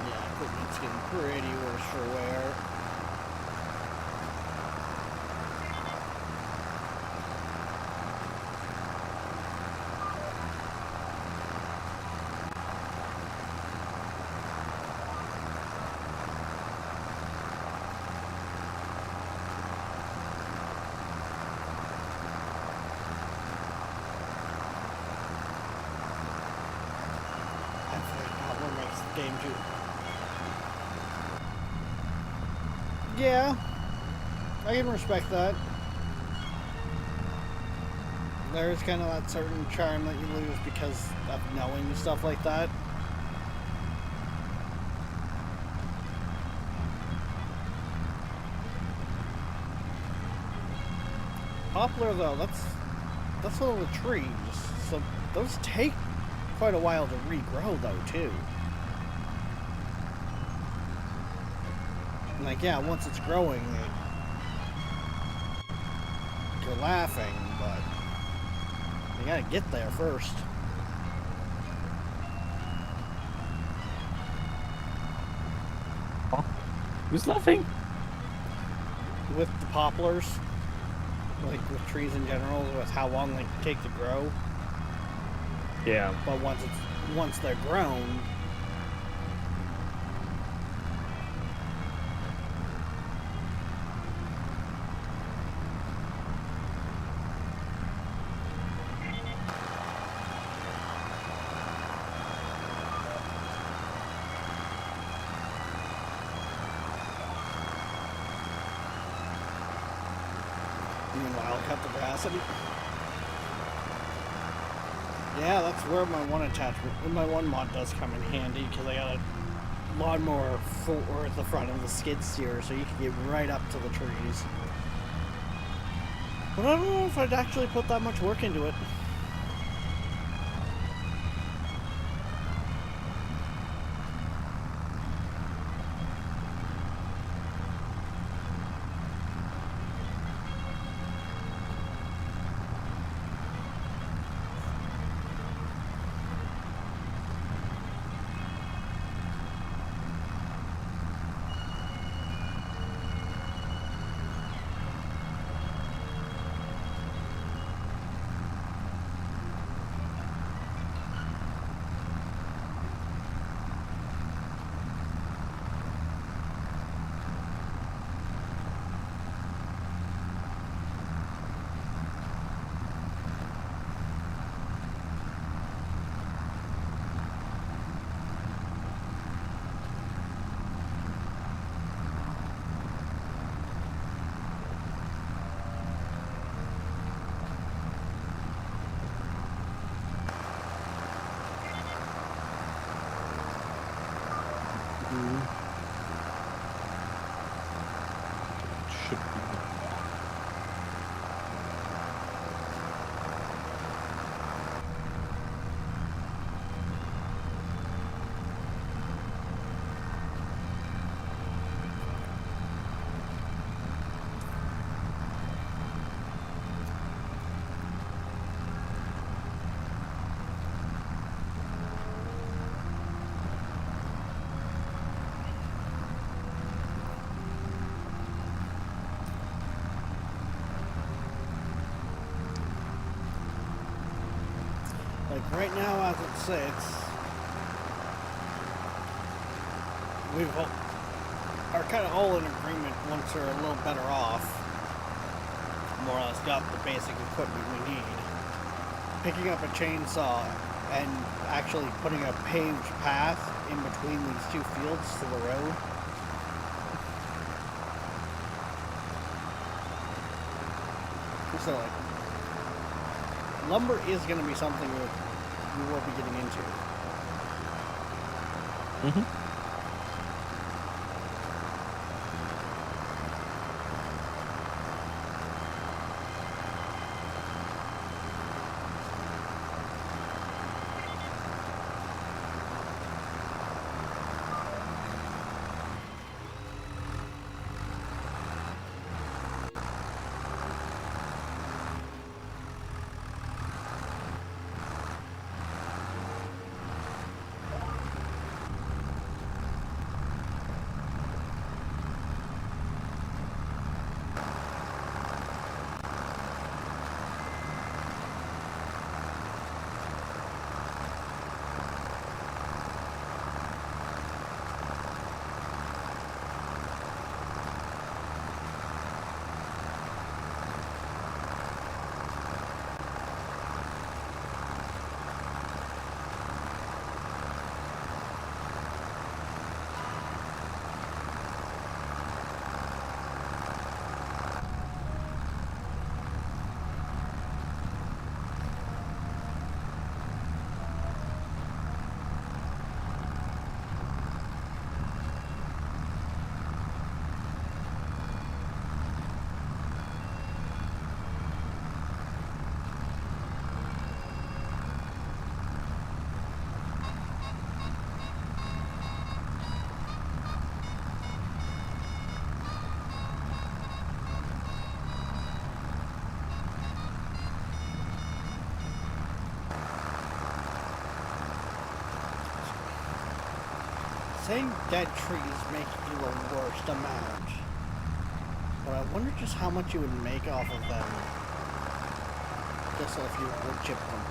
Speaker 2: Yeah, equipment's getting pretty worse for wear. I forgot what makes the game too. Yeah, I can respect that. There's kind of that certain charm that you lose because of knowing stuff like that. Poplar though, that's one of the trees, so those take quite a while to regrow though too. Like, yeah, once it's growing, you're laughing, but you gotta get there first.
Speaker 3: Who's laughing?
Speaker 2: With the poplars, like with trees in general, with how long they take to grow.
Speaker 3: Yeah.
Speaker 2: But once they're grown, meanwhile, cut the grass. Yeah, that's where my one attachment, my one mod does come in handy, because I got a lawnmower for the front of the skid steer, so you can get right up to the trees. But I don't know if I'd actually put that much work into it. like right now as it sits, are kind of all in agreement once we're a little better off. More or less got the basic equipment we need. Picking up a chainsaw and actually putting a paved path in between these two fields to the road. So like, lumber is going to be something we will be getting into.
Speaker 3: Mm-hmm.
Speaker 2: Saying dead trees make you the worst amount. But I wonder just how much you would make off of them. Just if you would chip them.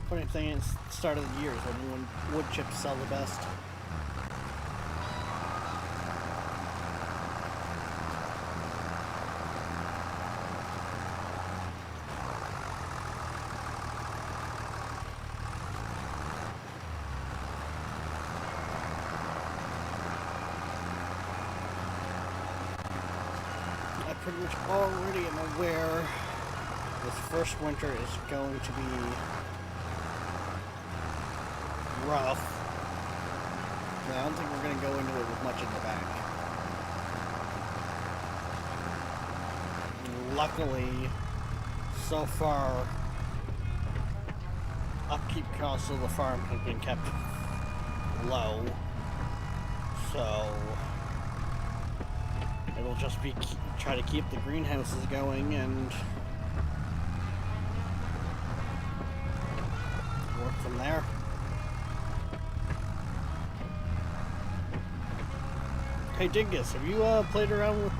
Speaker 2: Funny thing is, start of the year is when wood chips sell the best. I pretty much already am aware this first winter is going to be rough. But I don't think we're going to go into it with much in the bank. Luckily, so far, upkeep costs of the farm have been kept low. So it'll just be try to keep the greenhouses going and work from there. Hey Dingus, have you played around with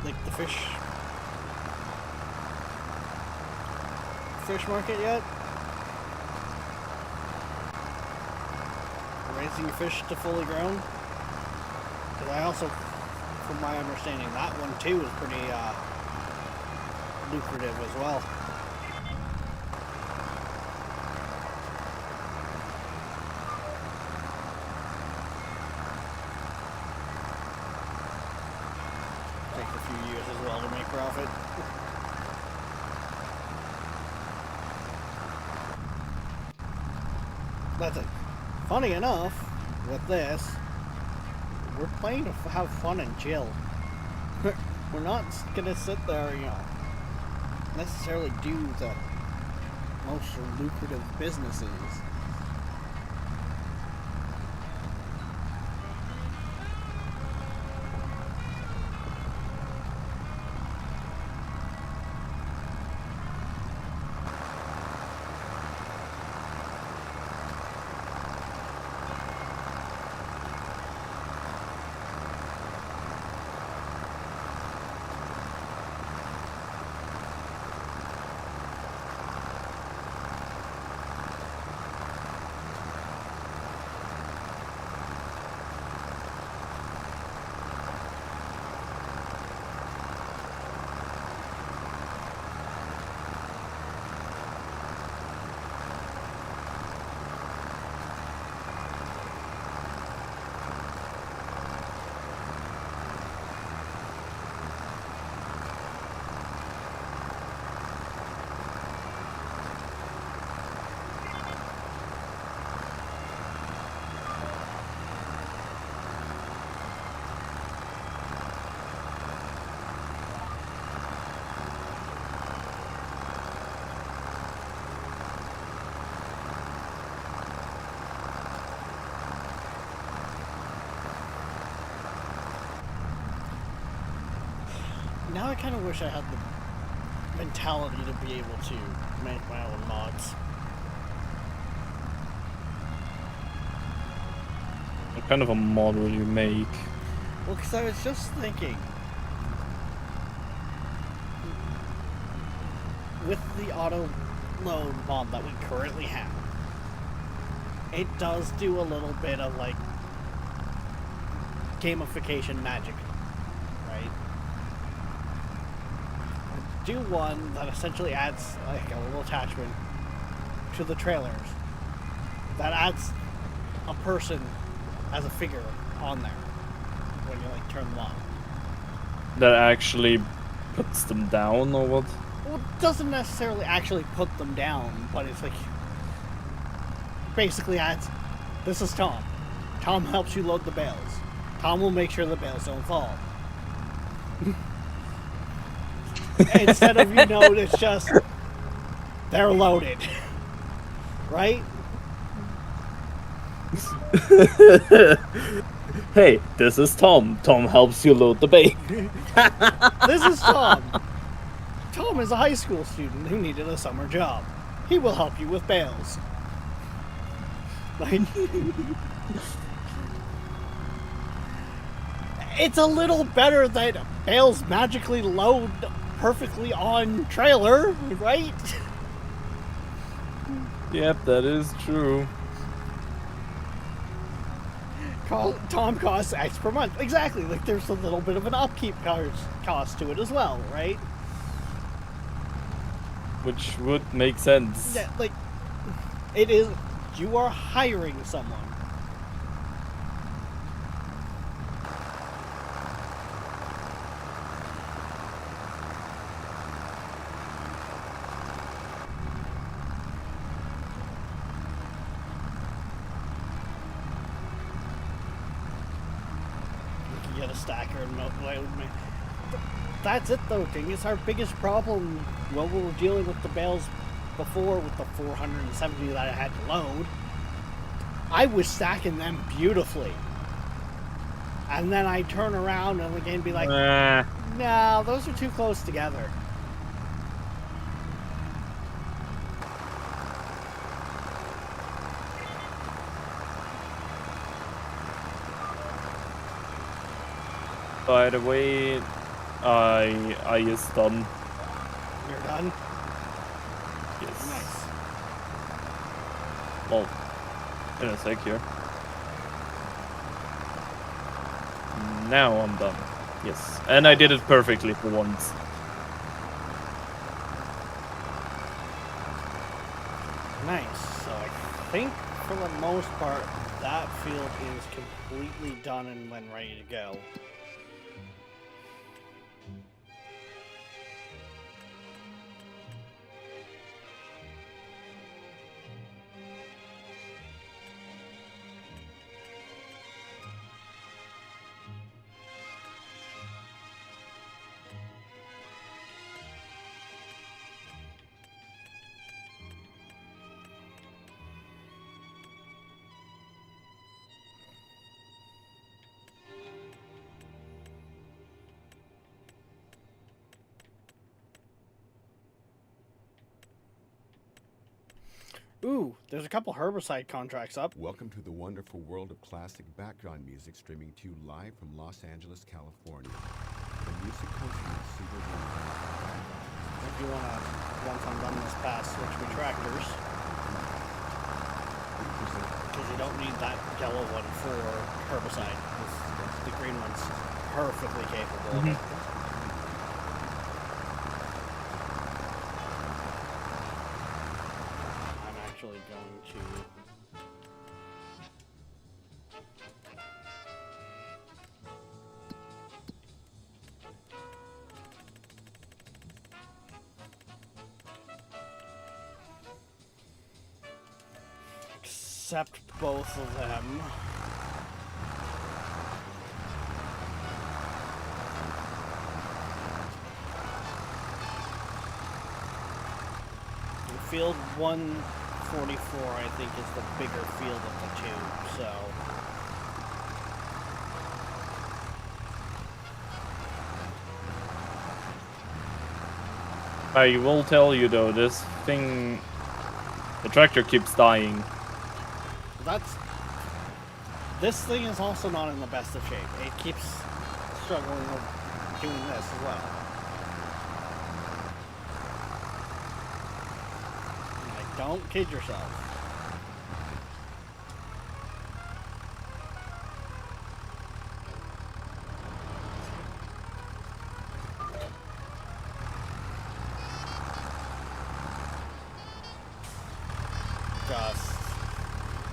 Speaker 2: like the fish market yet? Raising fish to fully grown? Because I also, from my understanding, that one too is pretty lucrative as well. Takes a few years as well to make profit. That's it. Funny enough, with this, we're playing to have fun and chill. We're not gonna sit there, you know, necessarily do the most lucrative businesses. Now I kind of wish I had the mentality to be able to make my own mods.
Speaker 3: What kind of a mod will you make?
Speaker 2: Well, because I was just thinking, with the auto load mod that we currently have, it does do a little bit of like gamification magic, right? Do one that essentially adds like a little attachment to the trailers that adds a person as a figure on there when you like turn them on.
Speaker 3: That actually puts them down, or what?
Speaker 2: Well, it doesn't necessarily actually put them down, but it's like basically adds, this is Tom. Tom helps you load the bales. Tom will make sure the bales don't fall. Instead of, you know, it's just, they're loaded. Right?
Speaker 3: Hey, this is Tom. Tom helps you load the bay.
Speaker 2: This is Tom. Tom is a high school student who needed a summer job. He will help you with bales. Like, it's a little better that bales magically load perfectly on trailer, right?
Speaker 3: Yep, that is true.
Speaker 2: Tom costs X per month. Exactly. Like, there's a little bit of an upkeep cost to it as well, right?
Speaker 3: Which would make sense.
Speaker 2: Yeah, like, it is, you are hiring someone. You can get a stacker and that's it though, King. It's our biggest problem when we were dealing with the bales before with the 470 that I had to load. I was stacking them beautifully. And then I turn around and again be like, no, those are too close together.
Speaker 3: By the way, I is done.
Speaker 2: You're done?
Speaker 3: Yes.
Speaker 2: Nice.
Speaker 3: Well, in a sec here. Now I'm done. Yes. And I did it perfectly for once.
Speaker 2: Nice. So I think for the most part, that field is completely done and when ready to go. Ooh, there's a couple herbicide contracts up.
Speaker 4: Welcome to the wonderful world of classic background music, streaming to you live from Los Angeles, California. The music comes from the single
Speaker 2: If you want to, once I'm done this pass, switch me tractors. Because you don't need that yellow one for herbicide. The green one's perfectly capable of it. I'm actually going to... accept both of them. Field 144, I think, is the bigger field of the two, so...
Speaker 3: I will tell you though, this thing, the tractor keeps dying.
Speaker 2: This thing is also not in the best of shape. It keeps struggling with doing this as well. Like, don't kid yourself.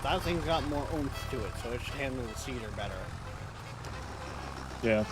Speaker 2: That thing's got more oomph to it, so it should handle the cedar better.
Speaker 3: Yeah.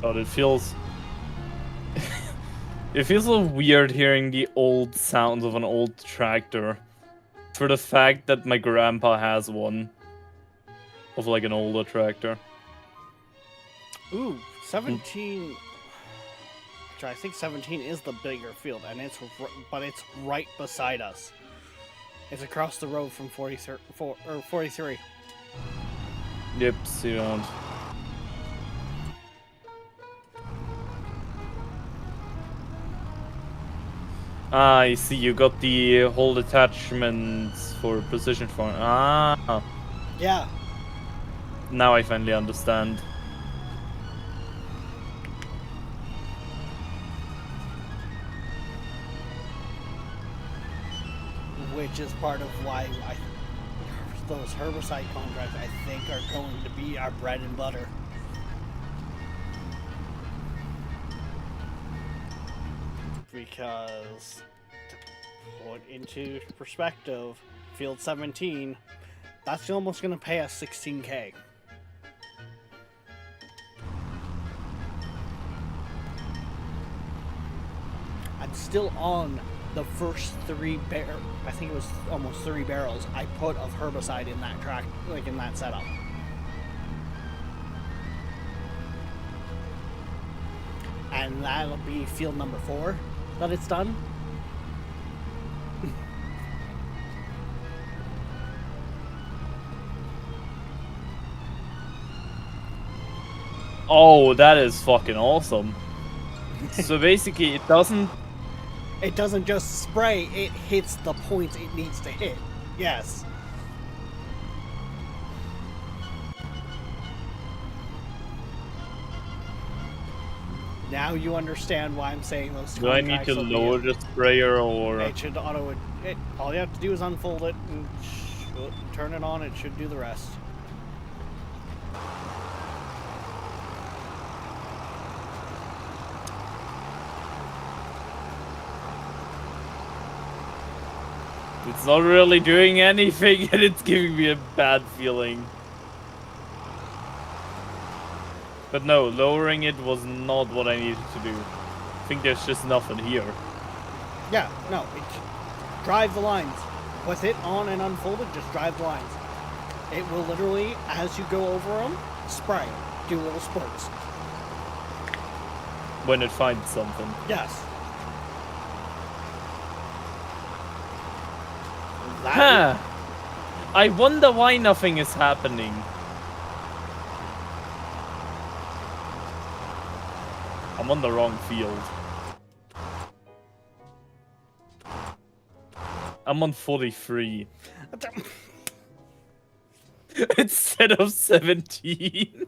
Speaker 3: God, it feels a little weird hearing the old sounds of an old tractor. For the fact that my grandpa has one. Of like an older tractor.
Speaker 2: Ooh, 17... Which I think 17 is the bigger field, and it's right beside us. It's across the road from 43.
Speaker 3: Yep, see around. Ah, I see, you got the whole attachments for precision farm. Ah,
Speaker 2: Yeah.
Speaker 3: now I finally understand.
Speaker 2: Which is part of why those herbicide contracts, I think, are going to be our bread and butter. Because, to put into perspective, Field 17, that's almost going to pay us $16K. I'm still on the first I think it was almost 3 barrels I put of herbicide in that track, like in that setup. And that'll be field number 4 that it's done.
Speaker 3: Oh, that is fucking awesome. So basically, it doesn't
Speaker 2: just spray, it hits the points it needs to hit. Yes. Now you understand why I'm saying those
Speaker 3: Do I need to lower the sprayer or?
Speaker 2: It should auto. All you have to do is unfold it and turn it on. It should do the rest.
Speaker 3: It's not really doing anything, and it's giving me a bad feeling. But no, lowering it was not what I needed to do. I think there's just nothing here.
Speaker 2: Yeah, no, drive the lines. With it on and unfolded, just drive the lines. It will literally, as you go over them, spray, do little spurts.
Speaker 3: When it finds something.
Speaker 2: Yes.
Speaker 3: Huh. I wonder why nothing is happening. I'm on the wrong field. I'm on 43. Instead of 17.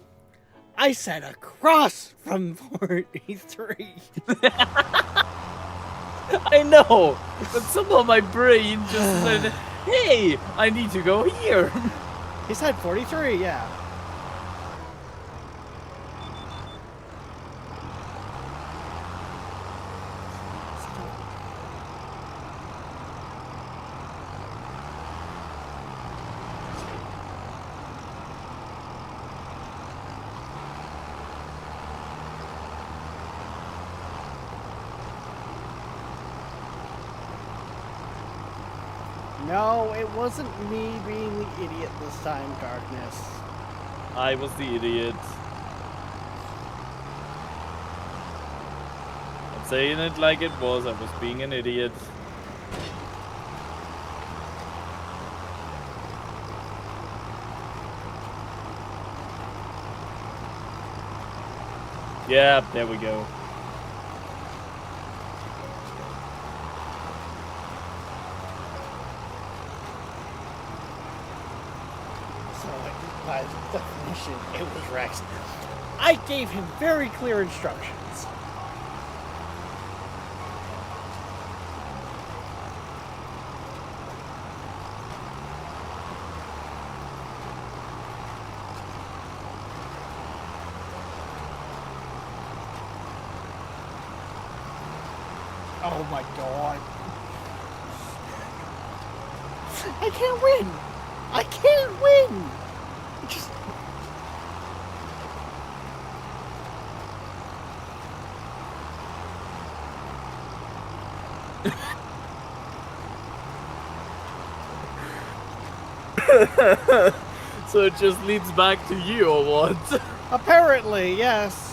Speaker 2: I said across from 43.
Speaker 3: I know, but somehow my brain just said, hey, I need to go here.
Speaker 2: He said 43, yeah. No, it wasn't me being the idiot this time, Darkness.
Speaker 3: I was the idiot. I'm saying it like it was, I was being an idiot. Yeah, there we go.
Speaker 2: So, by definition, it was Rex. I gave him very clear instructions. Oh my god. I can't win! I can't win! Just...
Speaker 3: So it just leads back to you, or what?
Speaker 2: Apparently, yes.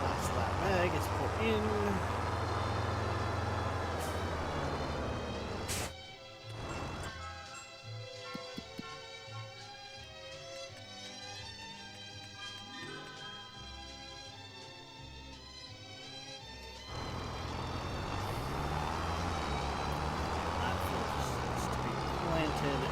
Speaker 2: Last lap mag is put in. Lap field is to be planted.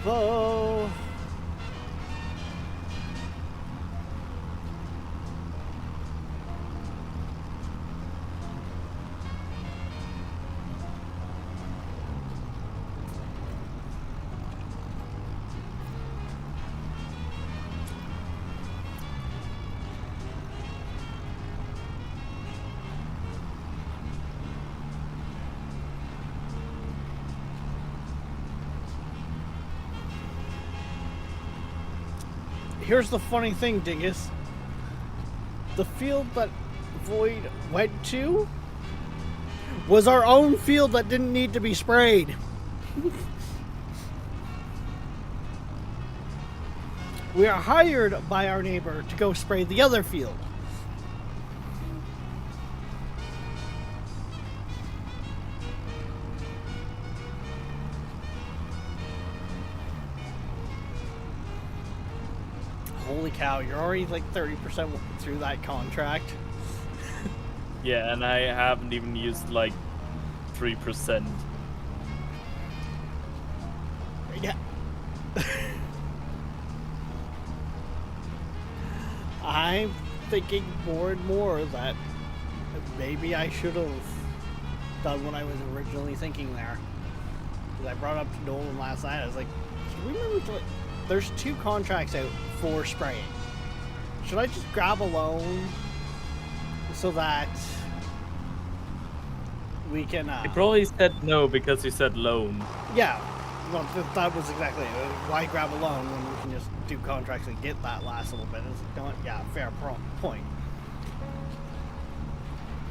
Speaker 2: Bo. Here's the funny thing, Dingus. The field that Void went to was our own field that didn't need to be sprayed. We are hired by our neighbor to go spray the other field. Holy cow, you're already like 30% through that contract.
Speaker 3: Yeah, and I haven't even used like 3%.
Speaker 2: Yeah. I'm thinking more and more that maybe I should have done what I was originally thinking there. Because I brought up to Nolan last night, I was like, should we remember to, like, there's 2 contracts out for spraying. Should I just grab a loan so that we can...
Speaker 3: He probably said no because you said loan.
Speaker 2: Yeah, well, that was exactly it. Why grab a loan when we can just do contracts and get that last little bit? Yeah, fair point.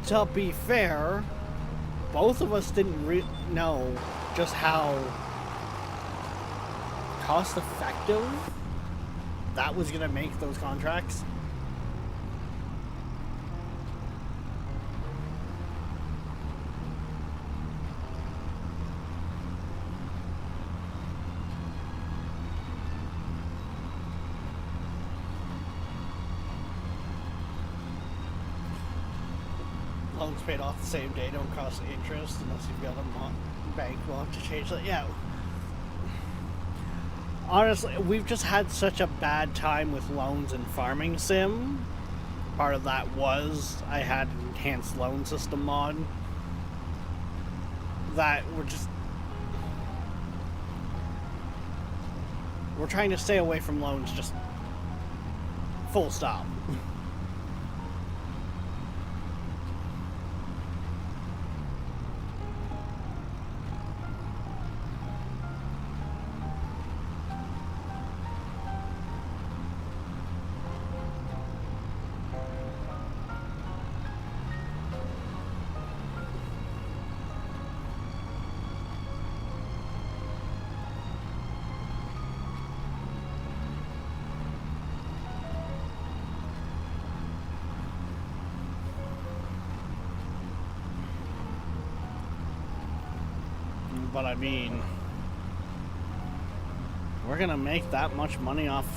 Speaker 2: To be fair, both of us didn't know just how cost effective that was going to make those contracts. Loans paid off the same day don't cost interest unless you've got a bank loan to change that. Yeah. Honestly, we've just had such a bad time with loans in Farming Sim. Part of that was I had an enhanced loan system mod that we're trying to stay away from loans, just full stop. But I mean, we're gonna make that much money off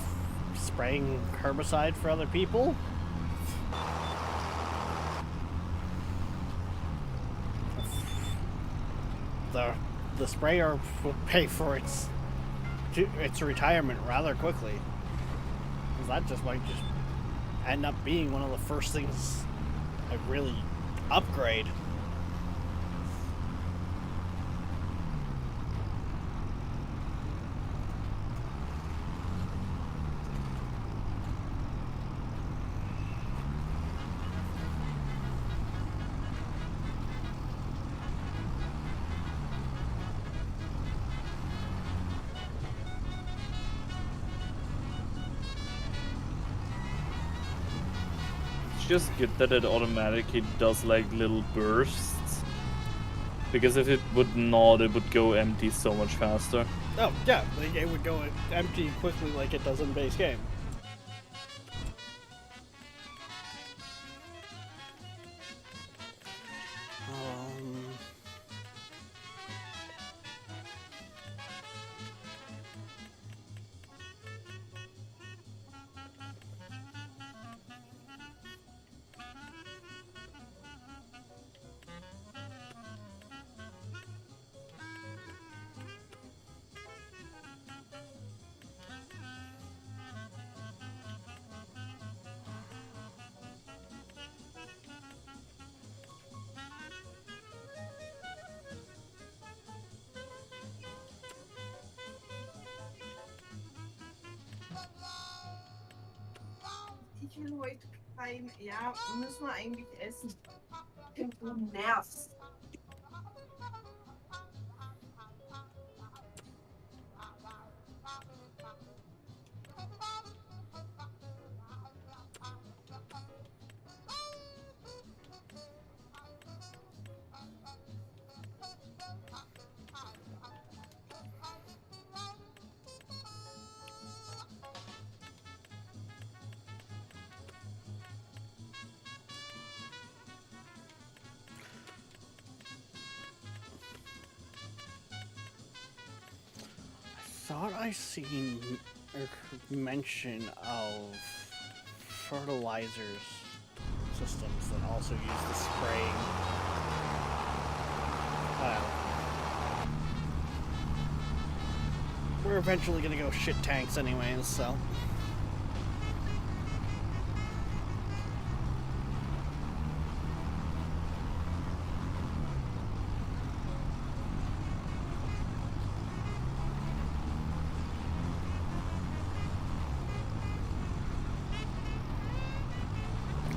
Speaker 2: spraying herbicide for other people? The sprayer will pay for its retirement rather quickly. 'Cause that just might just end up being one of the first things I really upgrade.
Speaker 3: Just good that it automatically does like little bursts. Because if it would not, it would go empty so much faster.
Speaker 2: Oh, yeah, like it would go empty quickly like it does in base game.
Speaker 5: Ich will heute kein. Ja, müssen wir eigentlich essen. Tim, du nervst.
Speaker 2: Thought I seen a mention of fertilizers systems that also use the spraying. We're eventually gonna go shit tanks anyways, so.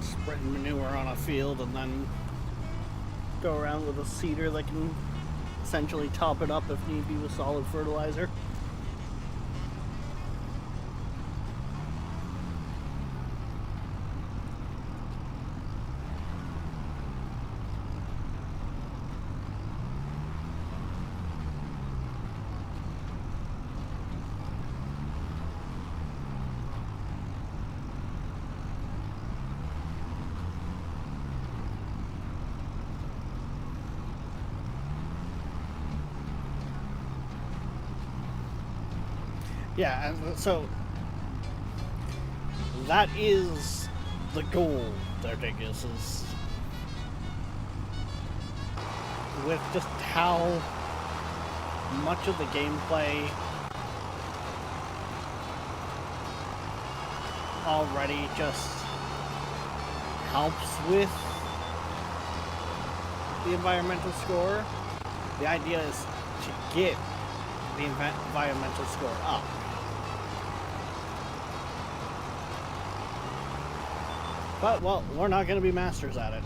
Speaker 2: Spreading manure on a field and then go around with a seeder that can essentially top it up if need be with solid fertilizer. Yeah, and so that is the goal there, Dingus, is with just how much of the gameplay already just helps with the environmental score. The idea is to get the environmental score up. But, well, we're not going to be masters at it.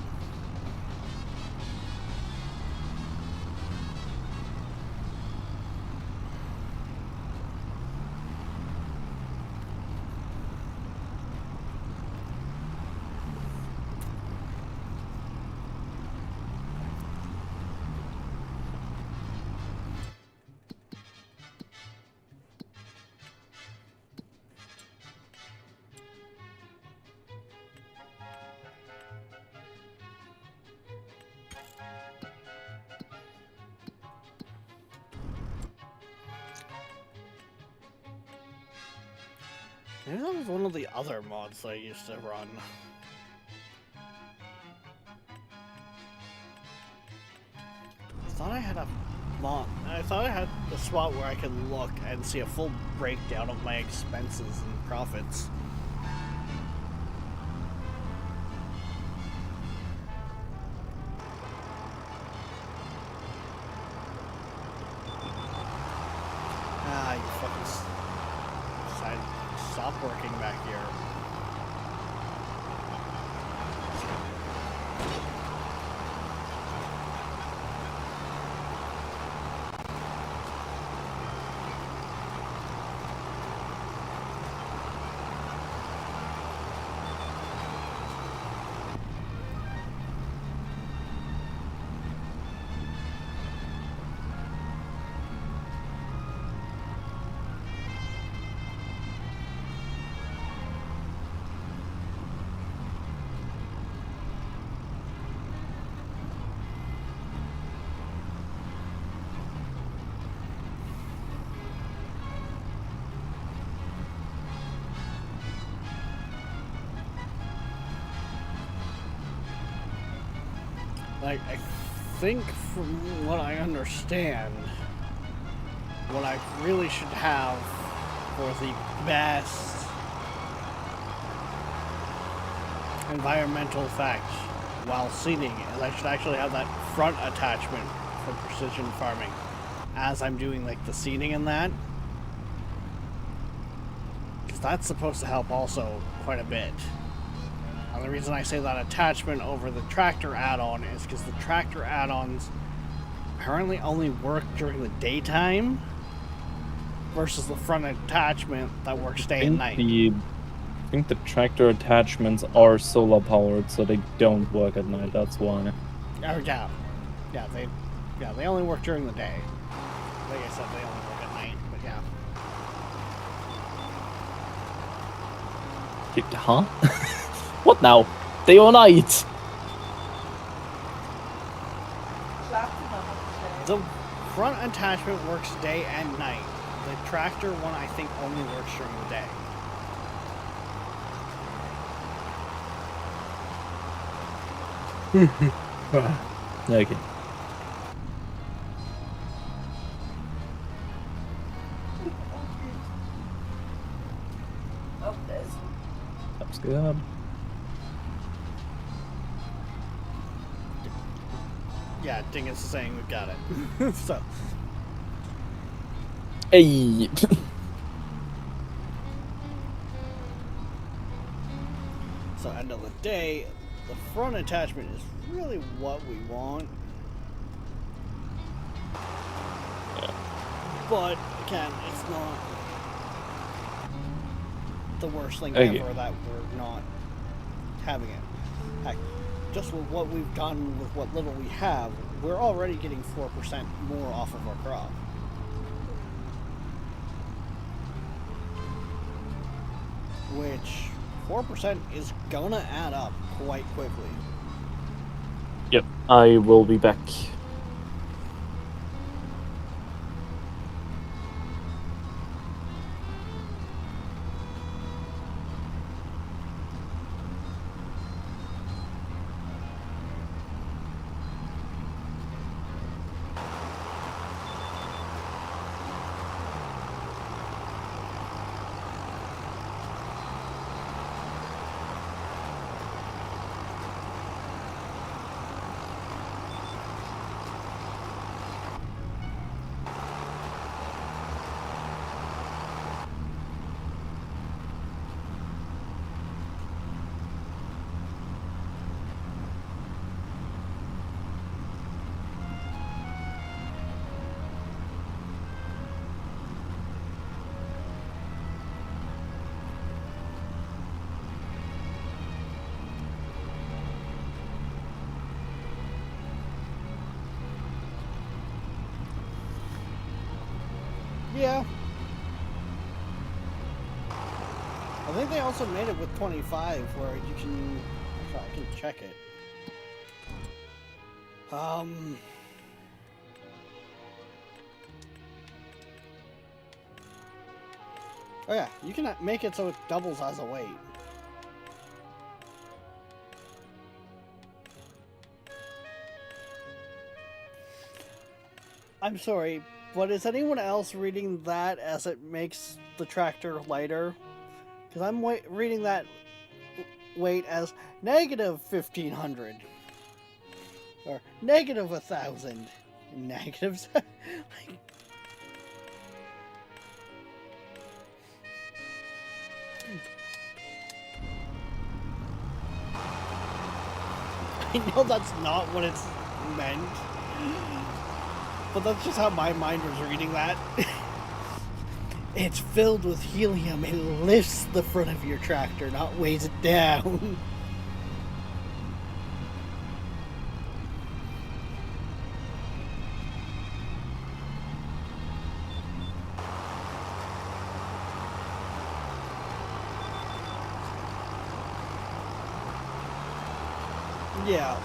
Speaker 2: Maybe that was one of the other mods I used to run. I thought I had a spot where I could look and see a full breakdown of my expenses and profits. Ah, you fucking decided to stop working back here. Like, I think from what I understand, what I really should have for the best environmental effect while seeding is I should actually have that front attachment for precision farming as I'm doing like the seeding and that. Because that's supposed to help also quite a bit. Now, the reason I say that attachment over the tractor add-on is because the tractor add-ons apparently only work during the daytime versus the front attachment that works day and night.
Speaker 3: I think the tractor attachments are solar powered, so they don't work at night. That's why.
Speaker 2: Oh yeah, they only work during the day. Like I said, they only work at night, but yeah.
Speaker 3: Huh? What now? Day or night?
Speaker 5: Schlaft ihr noch auf
Speaker 2: The front attachment works day and night. The tractor one, I think, only works during the day.
Speaker 3: Okay.
Speaker 5: Oh, das.
Speaker 3: That's good.
Speaker 2: Yeah, Dingus is saying we've got it. So,
Speaker 3: Hey.
Speaker 2: so end of the day, the front attachment is really what we want. But again, it's not the worst thing
Speaker 3: Okay.
Speaker 2: ever that we're not having it. Heck, just with what we've done with what little we have, we're already getting 4% more off of our crop. Which 4% is gonna add up quite quickly.
Speaker 3: Yep. I will be back.
Speaker 2: Yeah. I think they also made it with 25 where you can... I can check it. Oh yeah, you can make it so it doubles as a weight. I'm sorry, but is anyone else reading that as it makes the tractor lighter? Because I'm reading that weight as negative 1,500. Or negative 1,000. Negatives? I know that's not what it's meant. But that's just how my mind was reading that. It's filled with helium. It lifts the front of your tractor, not weighs it down. Yeah.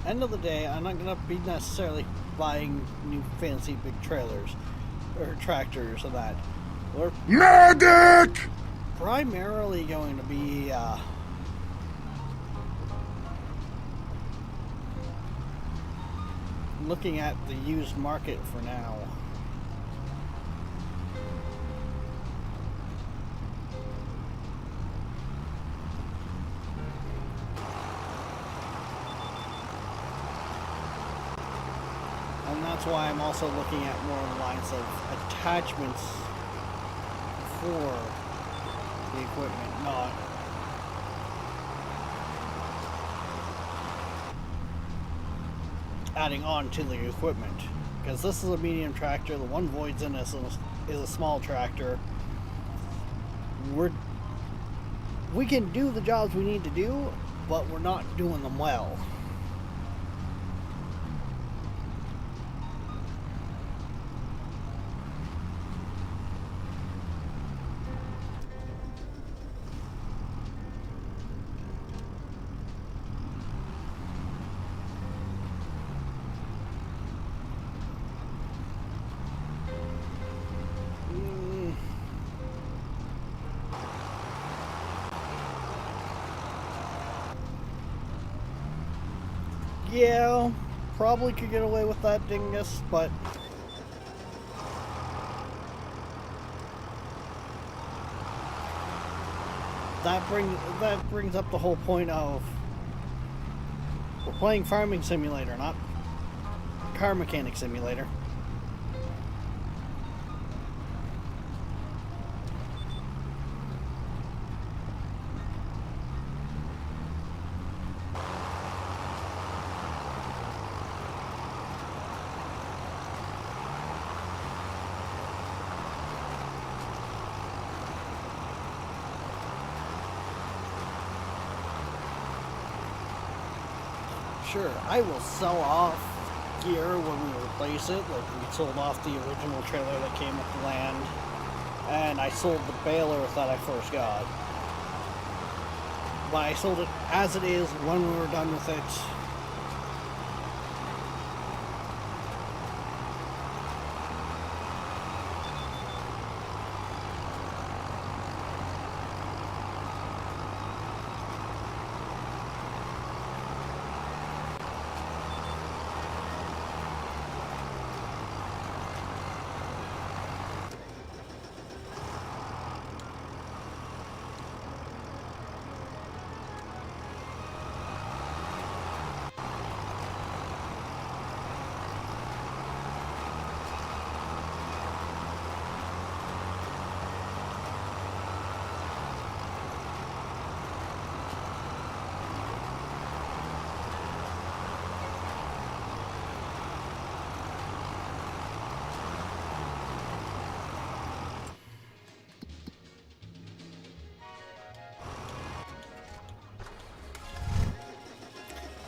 Speaker 2: End of the day, I'm not gonna be necessarily buying new fancy big trailers. or tractors and that. We're
Speaker 1: Medic!
Speaker 2: primarily going to be looking at the used market for now. And that's why I'm also looking at more lines of attachments for the equipment, not adding on to the equipment. Because this is a medium tractor, the one Void's in this is a small tractor. We can do the jobs we need to do, but we're not doing them well. Yeah, probably could get away with that dingus, but that brings up the whole point of we're playing Farming Simulator, not Car Mechanic Simulator. Sure, I will sell off gear when we replace it, like we sold off the original trailer that came with the land, and I sold the baler that I first got. But I sold it as it is when we were done with it.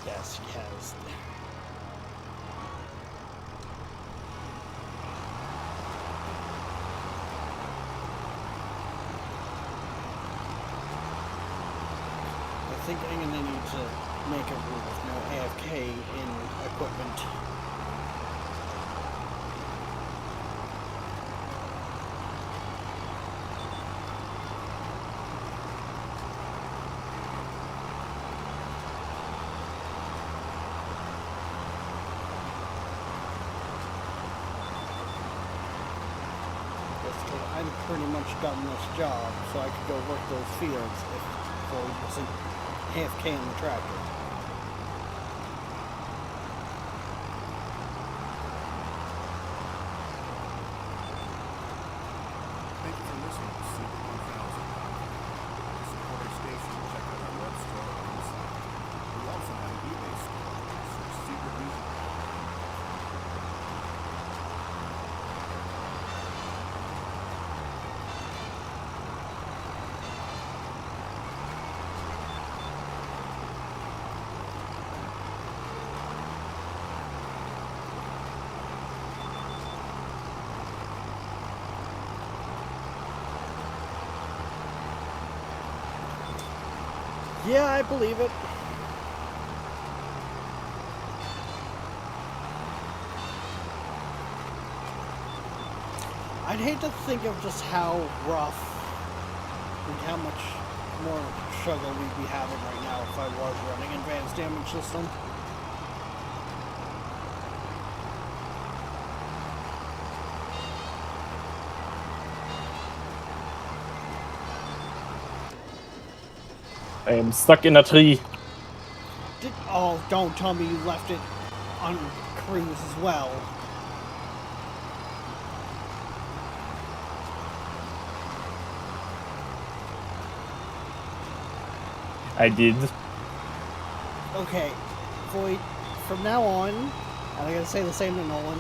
Speaker 2: Yes, he has. I think I'm gonna need to make a rule with no AFK in equipment. I'm pretty much done this job, so I could go work those fields if Void wasn't AFK in the tractor.
Speaker 4: Thank you for listening to Secret 1000. To support our station, check out our web store on the site. We also have an eBay store. Search Secret Music.
Speaker 2: Yeah, I believe it. I'd hate to think of just how rough and how much more struggle we'd be having right now if I was running advanced damage system.
Speaker 3: I am stuck in a tree.
Speaker 2: Oh, don't tell me you left it on cruise as well.
Speaker 3: I did.
Speaker 2: Okay, Void, from now on, and I gotta say the same to Nolan,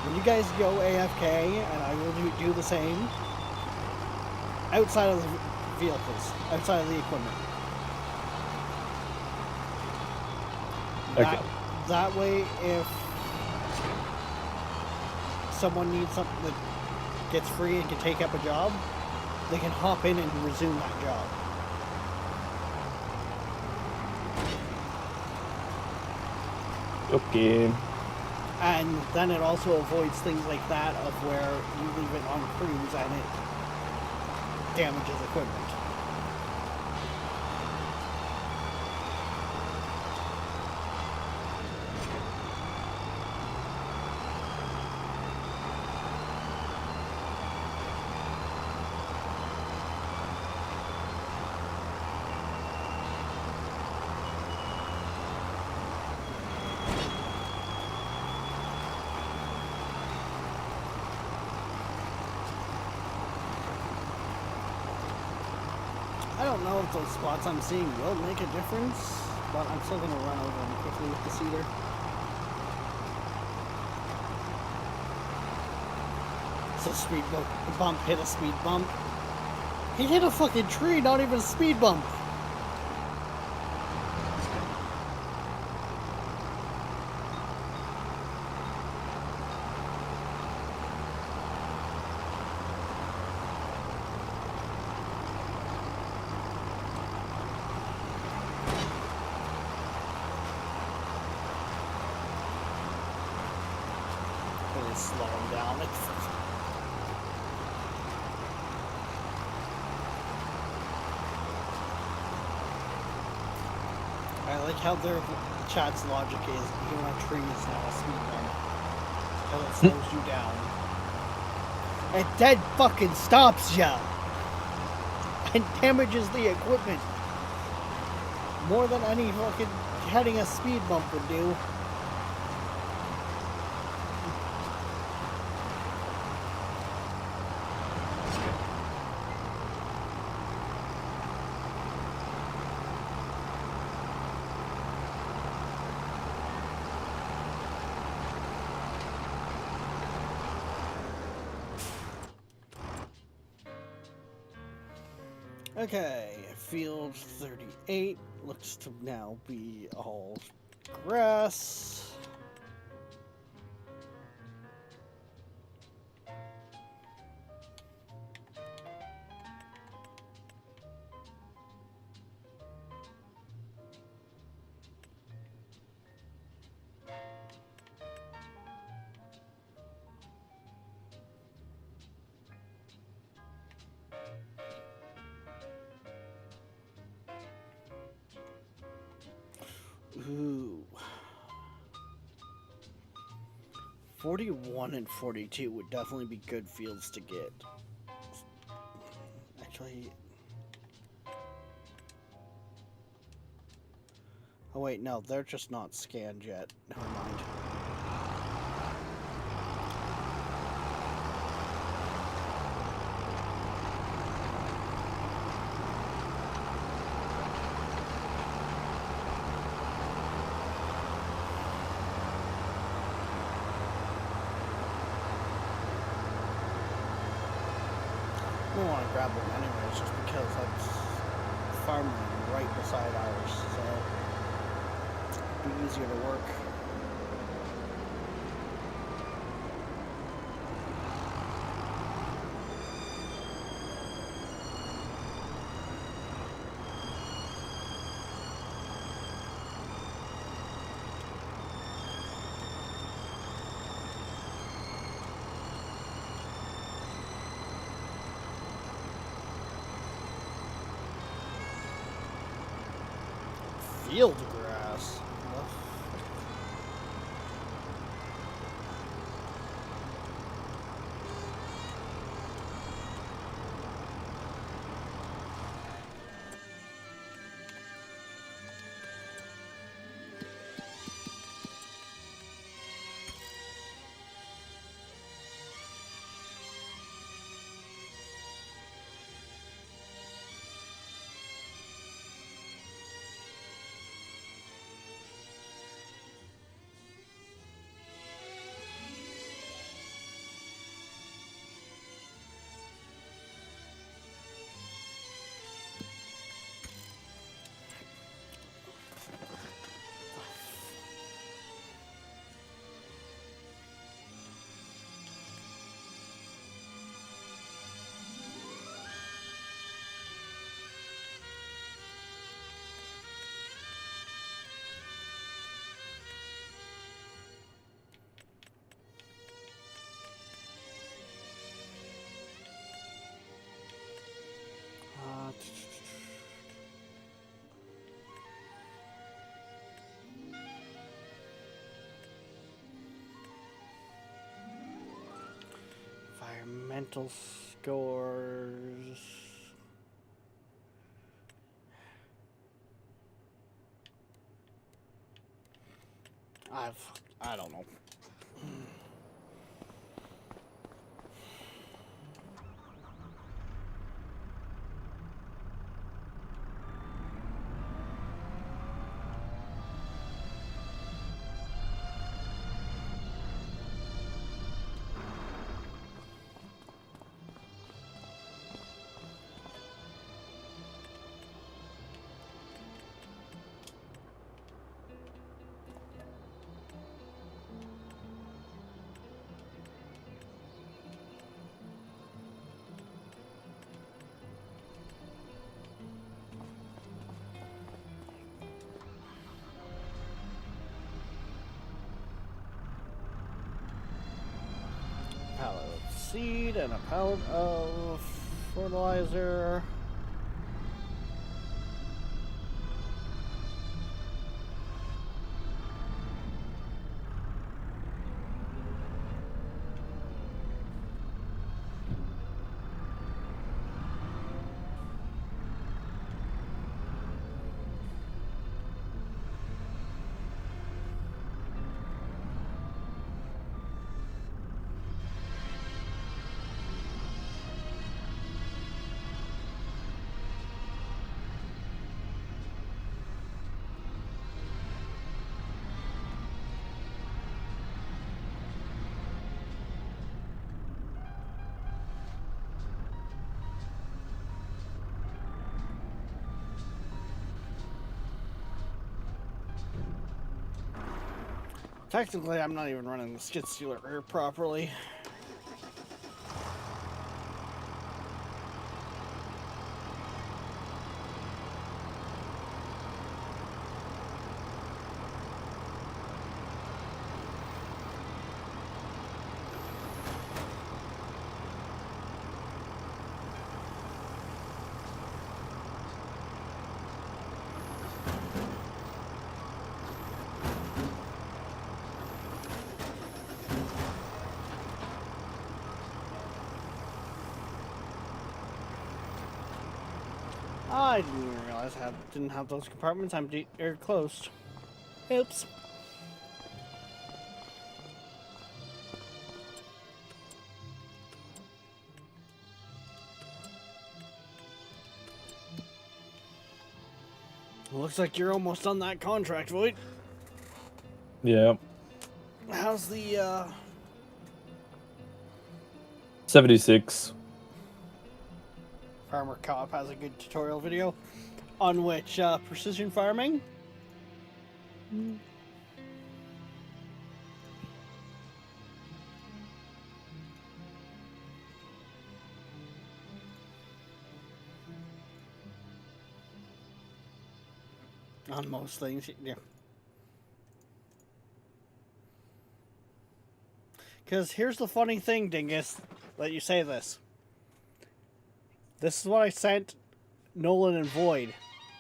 Speaker 2: when you guys go AFK, and I will do the same, outside of the vehicles, outside of the equipment.
Speaker 3: Okay.
Speaker 2: That way, if someone needs something that gets free and can take up a job, they can hop in and resume that job.
Speaker 3: Okay.
Speaker 2: And then it also avoids things like that of where you leave it on cruise and it damages equipment. I don't know if those spots I'm seeing will make a difference, but I'm still gonna run over them quickly with the cedar. So speed bump hit a speed bump. He hit a fucking tree, not even a speed bump. Really slow him down. I like how their chat's logic is even a tree is now a speed bump. Because it slows you down. It dead fucking stops ya! And damages the equipment. More than any fucking hitting a speed bump would do. Okay, field 38 looks to now be all grass. Ooh. 41 and 42 would definitely be good fields to get. Actually... Oh wait, no, they're just not scanned yet. Never mind. I don't want to grab them anyways, just because that's farmland right beside ours, so it'd be easier to work. Field grass. Environmental scores. I don't know. Pallet of seed and a pallet of fertilizer. Technically, I'm not even running the skid stealer here properly. I didn't even realize I didn't have those compartments empty or closed. Oops. Looks like you're almost on that contract, Void.
Speaker 3: Yeah.
Speaker 2: How's the
Speaker 3: 76.
Speaker 2: Farmer Cop has a good tutorial video on which precision farming. On most things, yeah. Because here's the funny thing, Dingus, that you say this. This is what I sent Nolan and Void.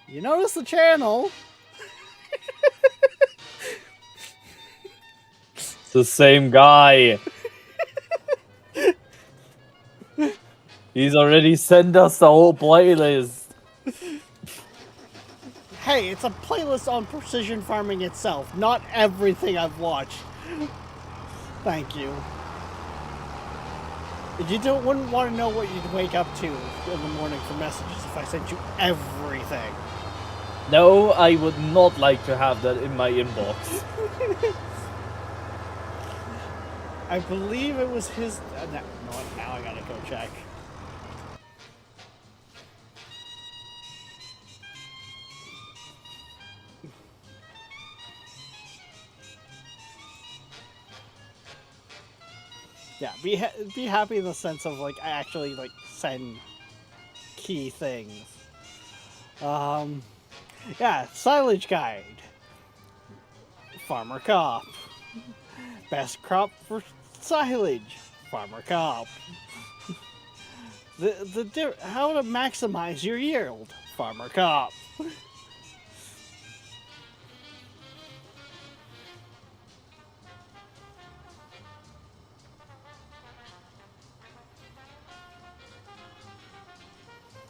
Speaker 2: You notice the channel?
Speaker 3: The same guy. He's already sent us the whole playlist.
Speaker 2: Hey, it's a playlist on precision farming itself, not everything I've watched. Thank you. You wouldn't want to know what you'd wake up to in the morning for messages if I sent you everything.
Speaker 3: No, I would not like to have that in my inbox.
Speaker 2: I believe it was his... no, now I gotta go check. Yeah, be happy in the sense of, like, I actually, like, send key things. Yeah, Silage Guide. Farmer Cop. Best crop for silage. Farmer Cop. How to maximize your yield. Farmer Cop.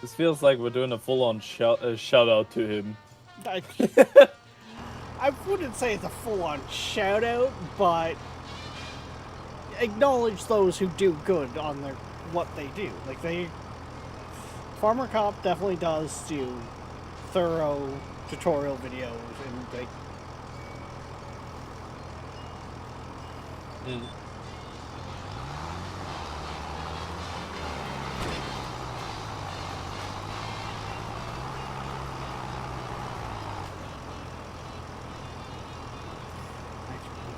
Speaker 3: This feels like we're doing a full-on shout out to him.
Speaker 2: I wouldn't say it's a full-on shout-out, but acknowledge those who do good on what they do. Like, Farmer Cop definitely does do thorough tutorial videos and, like...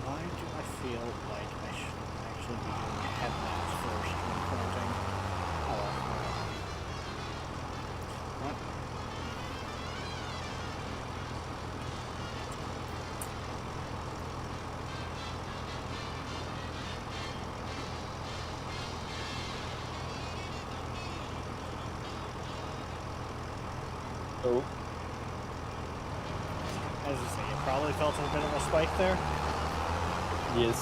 Speaker 2: Why do I feel like I should actually be doing headlamps first when planting? Oh, what?
Speaker 3: Oh.
Speaker 2: As you say, you probably felt a bit of a spike there.
Speaker 3: Yes.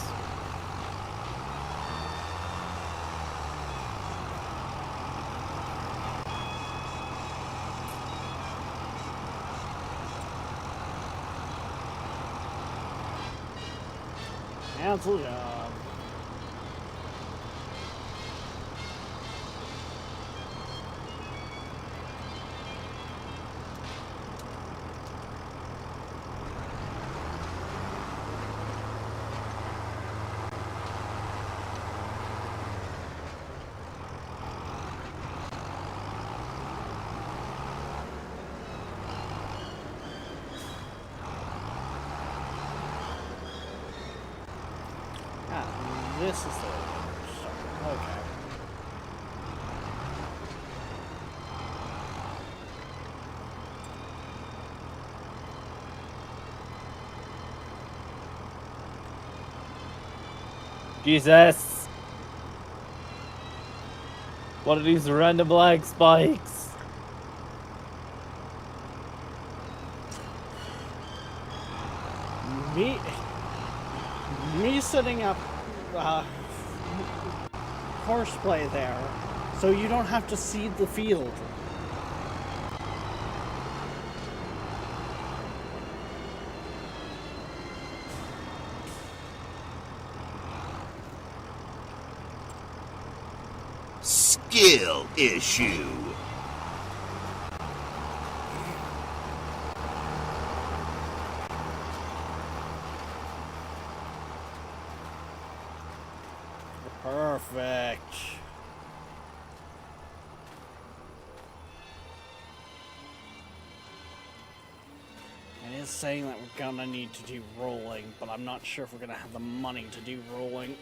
Speaker 2: Cancel job. This is the okay.
Speaker 3: Jesus! What are these random lag spikes?
Speaker 2: Me setting up horseplay there, so you don't have to seed the field.
Speaker 1: Skill issue.
Speaker 2: Perfect. It is saying that we're gonna need to do rolling, but I'm not sure if we're gonna have the money to do rolling.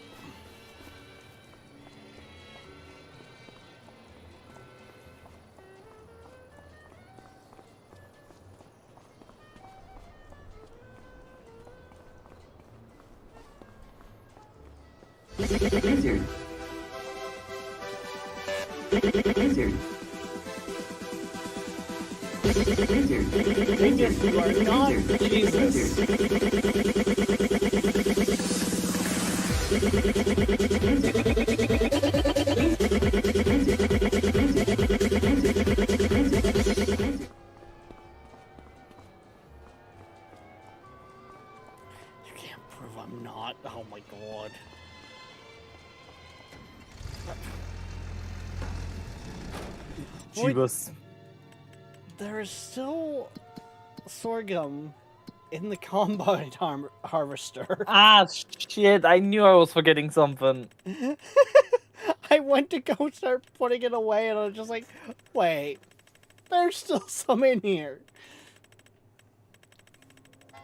Speaker 6: Lizard. Lizard.
Speaker 2: You are not Jesus. You can't prove I'm not. Oh my god. Wait.
Speaker 3: Jeebus.
Speaker 2: There is still sorghum in the combine harvester.
Speaker 3: Ah, shit, I knew I was forgetting something.
Speaker 2: I went to go start putting it away and I was just like, wait, there's still some in here.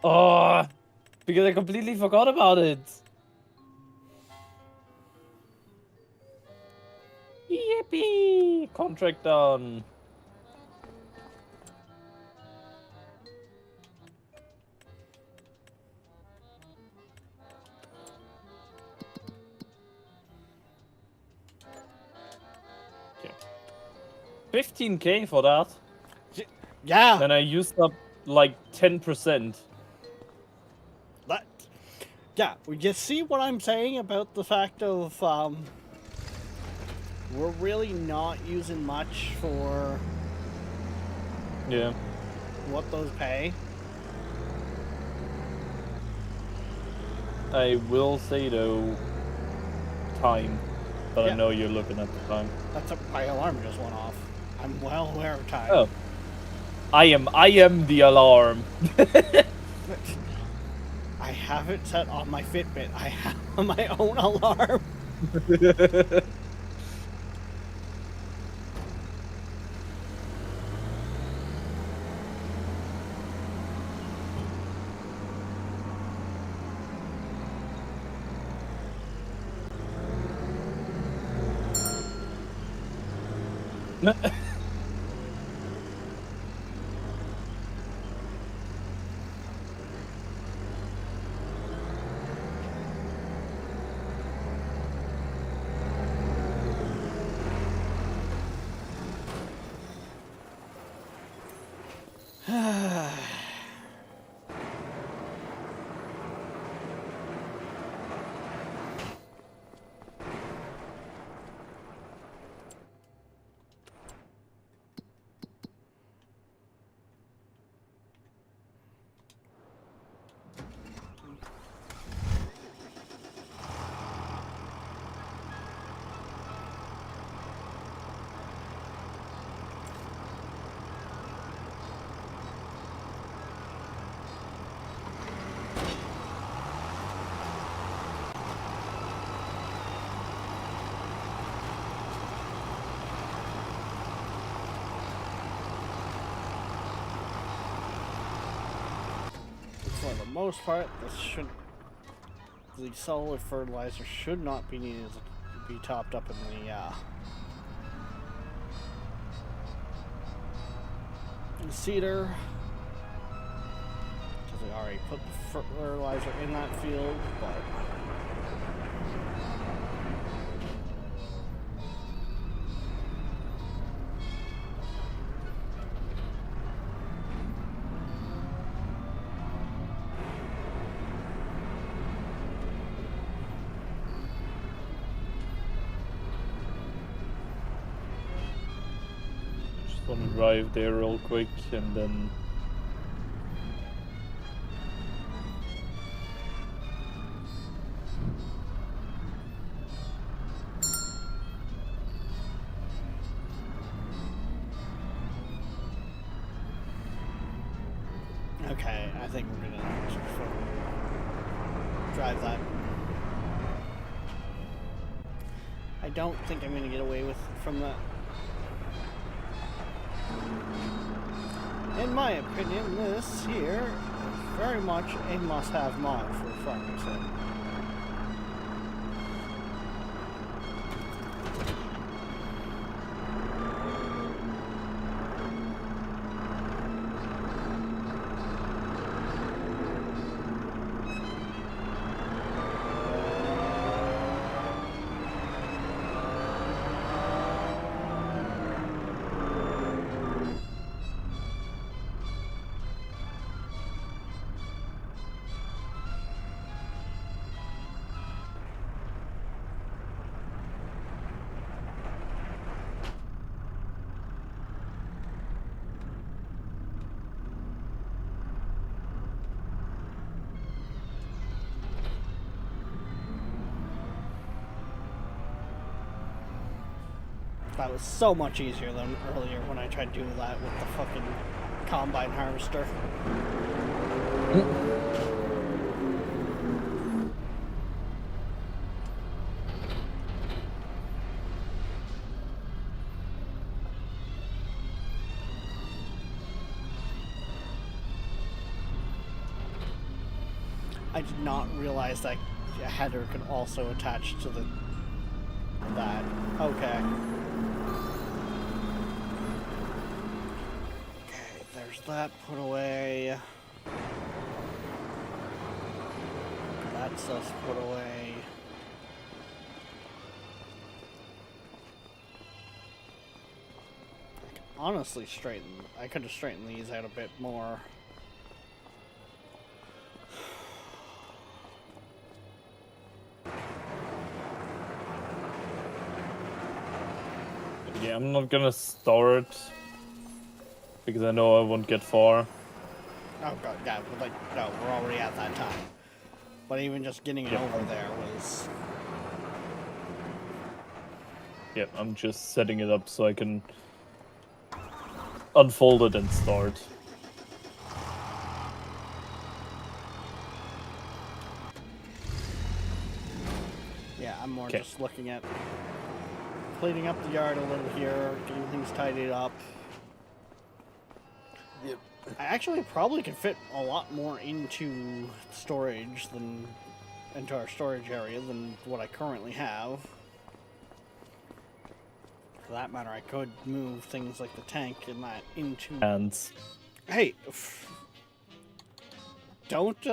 Speaker 3: Oh, because I completely forgot about it. Yippee! Contract done. Okay. 15K for that.
Speaker 2: Yeah,
Speaker 3: Then I used up like 10%.
Speaker 2: that, yeah, we just see what I'm saying about the fact of, we're really not using much for
Speaker 3: Yeah.
Speaker 2: what those pay.
Speaker 3: I will say though, time. But
Speaker 2: Yeah.
Speaker 3: I know you're looking at the time.
Speaker 2: That's my alarm just went off. I'm well aware of time.
Speaker 3: Oh. I am the alarm.
Speaker 2: I have it set on my Fitbit. I have my own alarm. For the most part, the solid fertilizer should not be needed to be topped up in the cedar. Because we already put the fertilizer in that field, but
Speaker 3: Just want to drive there real quick and then.
Speaker 2: okay, I think we're gonna just drive that. I don't think I'm gonna get away from that. In my opinion, this here is very much a must-have mod for Farming Sim. That was so much easier than earlier when I tried to do that with the fucking combine harvester. I did not realize that a header could also attach to that. Okay. Okay, there's that put away. That stuff's put away. Honestly, I could have straightened these out a bit more.
Speaker 3: Yeah, I'm not gonna start because I know I won't get far.
Speaker 2: Oh god, yeah, but like, no, we're already at that time. But even just getting it over there was...
Speaker 3: Yep, I'm just setting it up so I can unfold it and start.
Speaker 2: Yeah, I'm more
Speaker 3: 'Kay.
Speaker 2: just looking at cleaning up the yard a little here, getting things tidied up.
Speaker 1: Yep.
Speaker 2: I actually probably could fit a lot more into storage than into our storage area than what I currently have. For that matter, I could move things like the tank and that into.
Speaker 3: And
Speaker 2: Hey, don't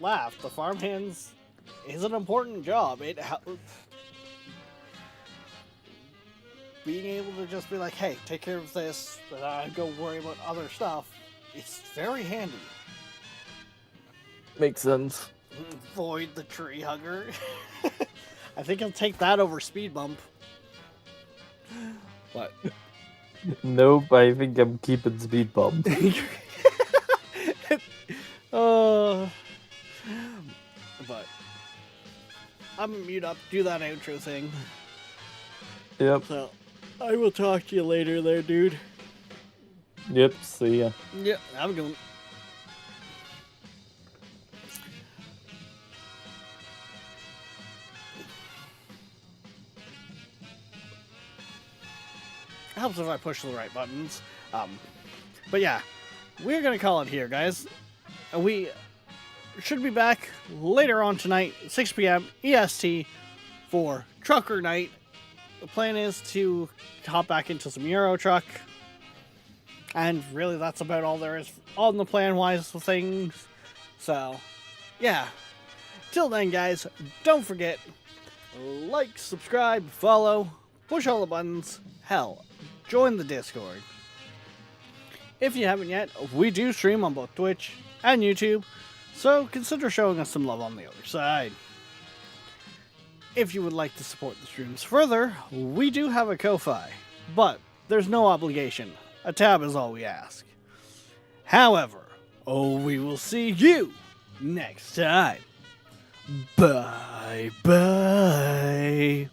Speaker 2: laugh. The farmhands is an important job. Being able to just be like, hey, take care of this, go worry about other stuff, it's very handy.
Speaker 3: makes sense.
Speaker 2: Void the tree hugger. I think I'll take that over speed bump. What?
Speaker 3: Nope, I think I'm keeping speed bump.
Speaker 2: But I'm gonna mute up, do that outro thing.
Speaker 3: Yep.
Speaker 2: So I will talk to you later there, dude.
Speaker 3: Yep, see ya.
Speaker 2: Yep, have a good one. Helps if I push the right buttons. But yeah, we're gonna call it here, guys. We should be back later on tonight, 6 p.m. EST for Trucker Night. The plan is to hop back into some Euro Truck. And really, that's about all there is on the plan-wise of things. So, yeah. Till then, guys, don't forget, like, subscribe, follow, push all the buttons. Hell, join the Discord. If you haven't yet, we do stream on both Twitch and YouTube, so consider showing us some love on the other side. If you would like to support the streams further, we do have a Ko-Fi, but there's no obligation. A tab is all we ask. However, we will see you next time. Bye bye.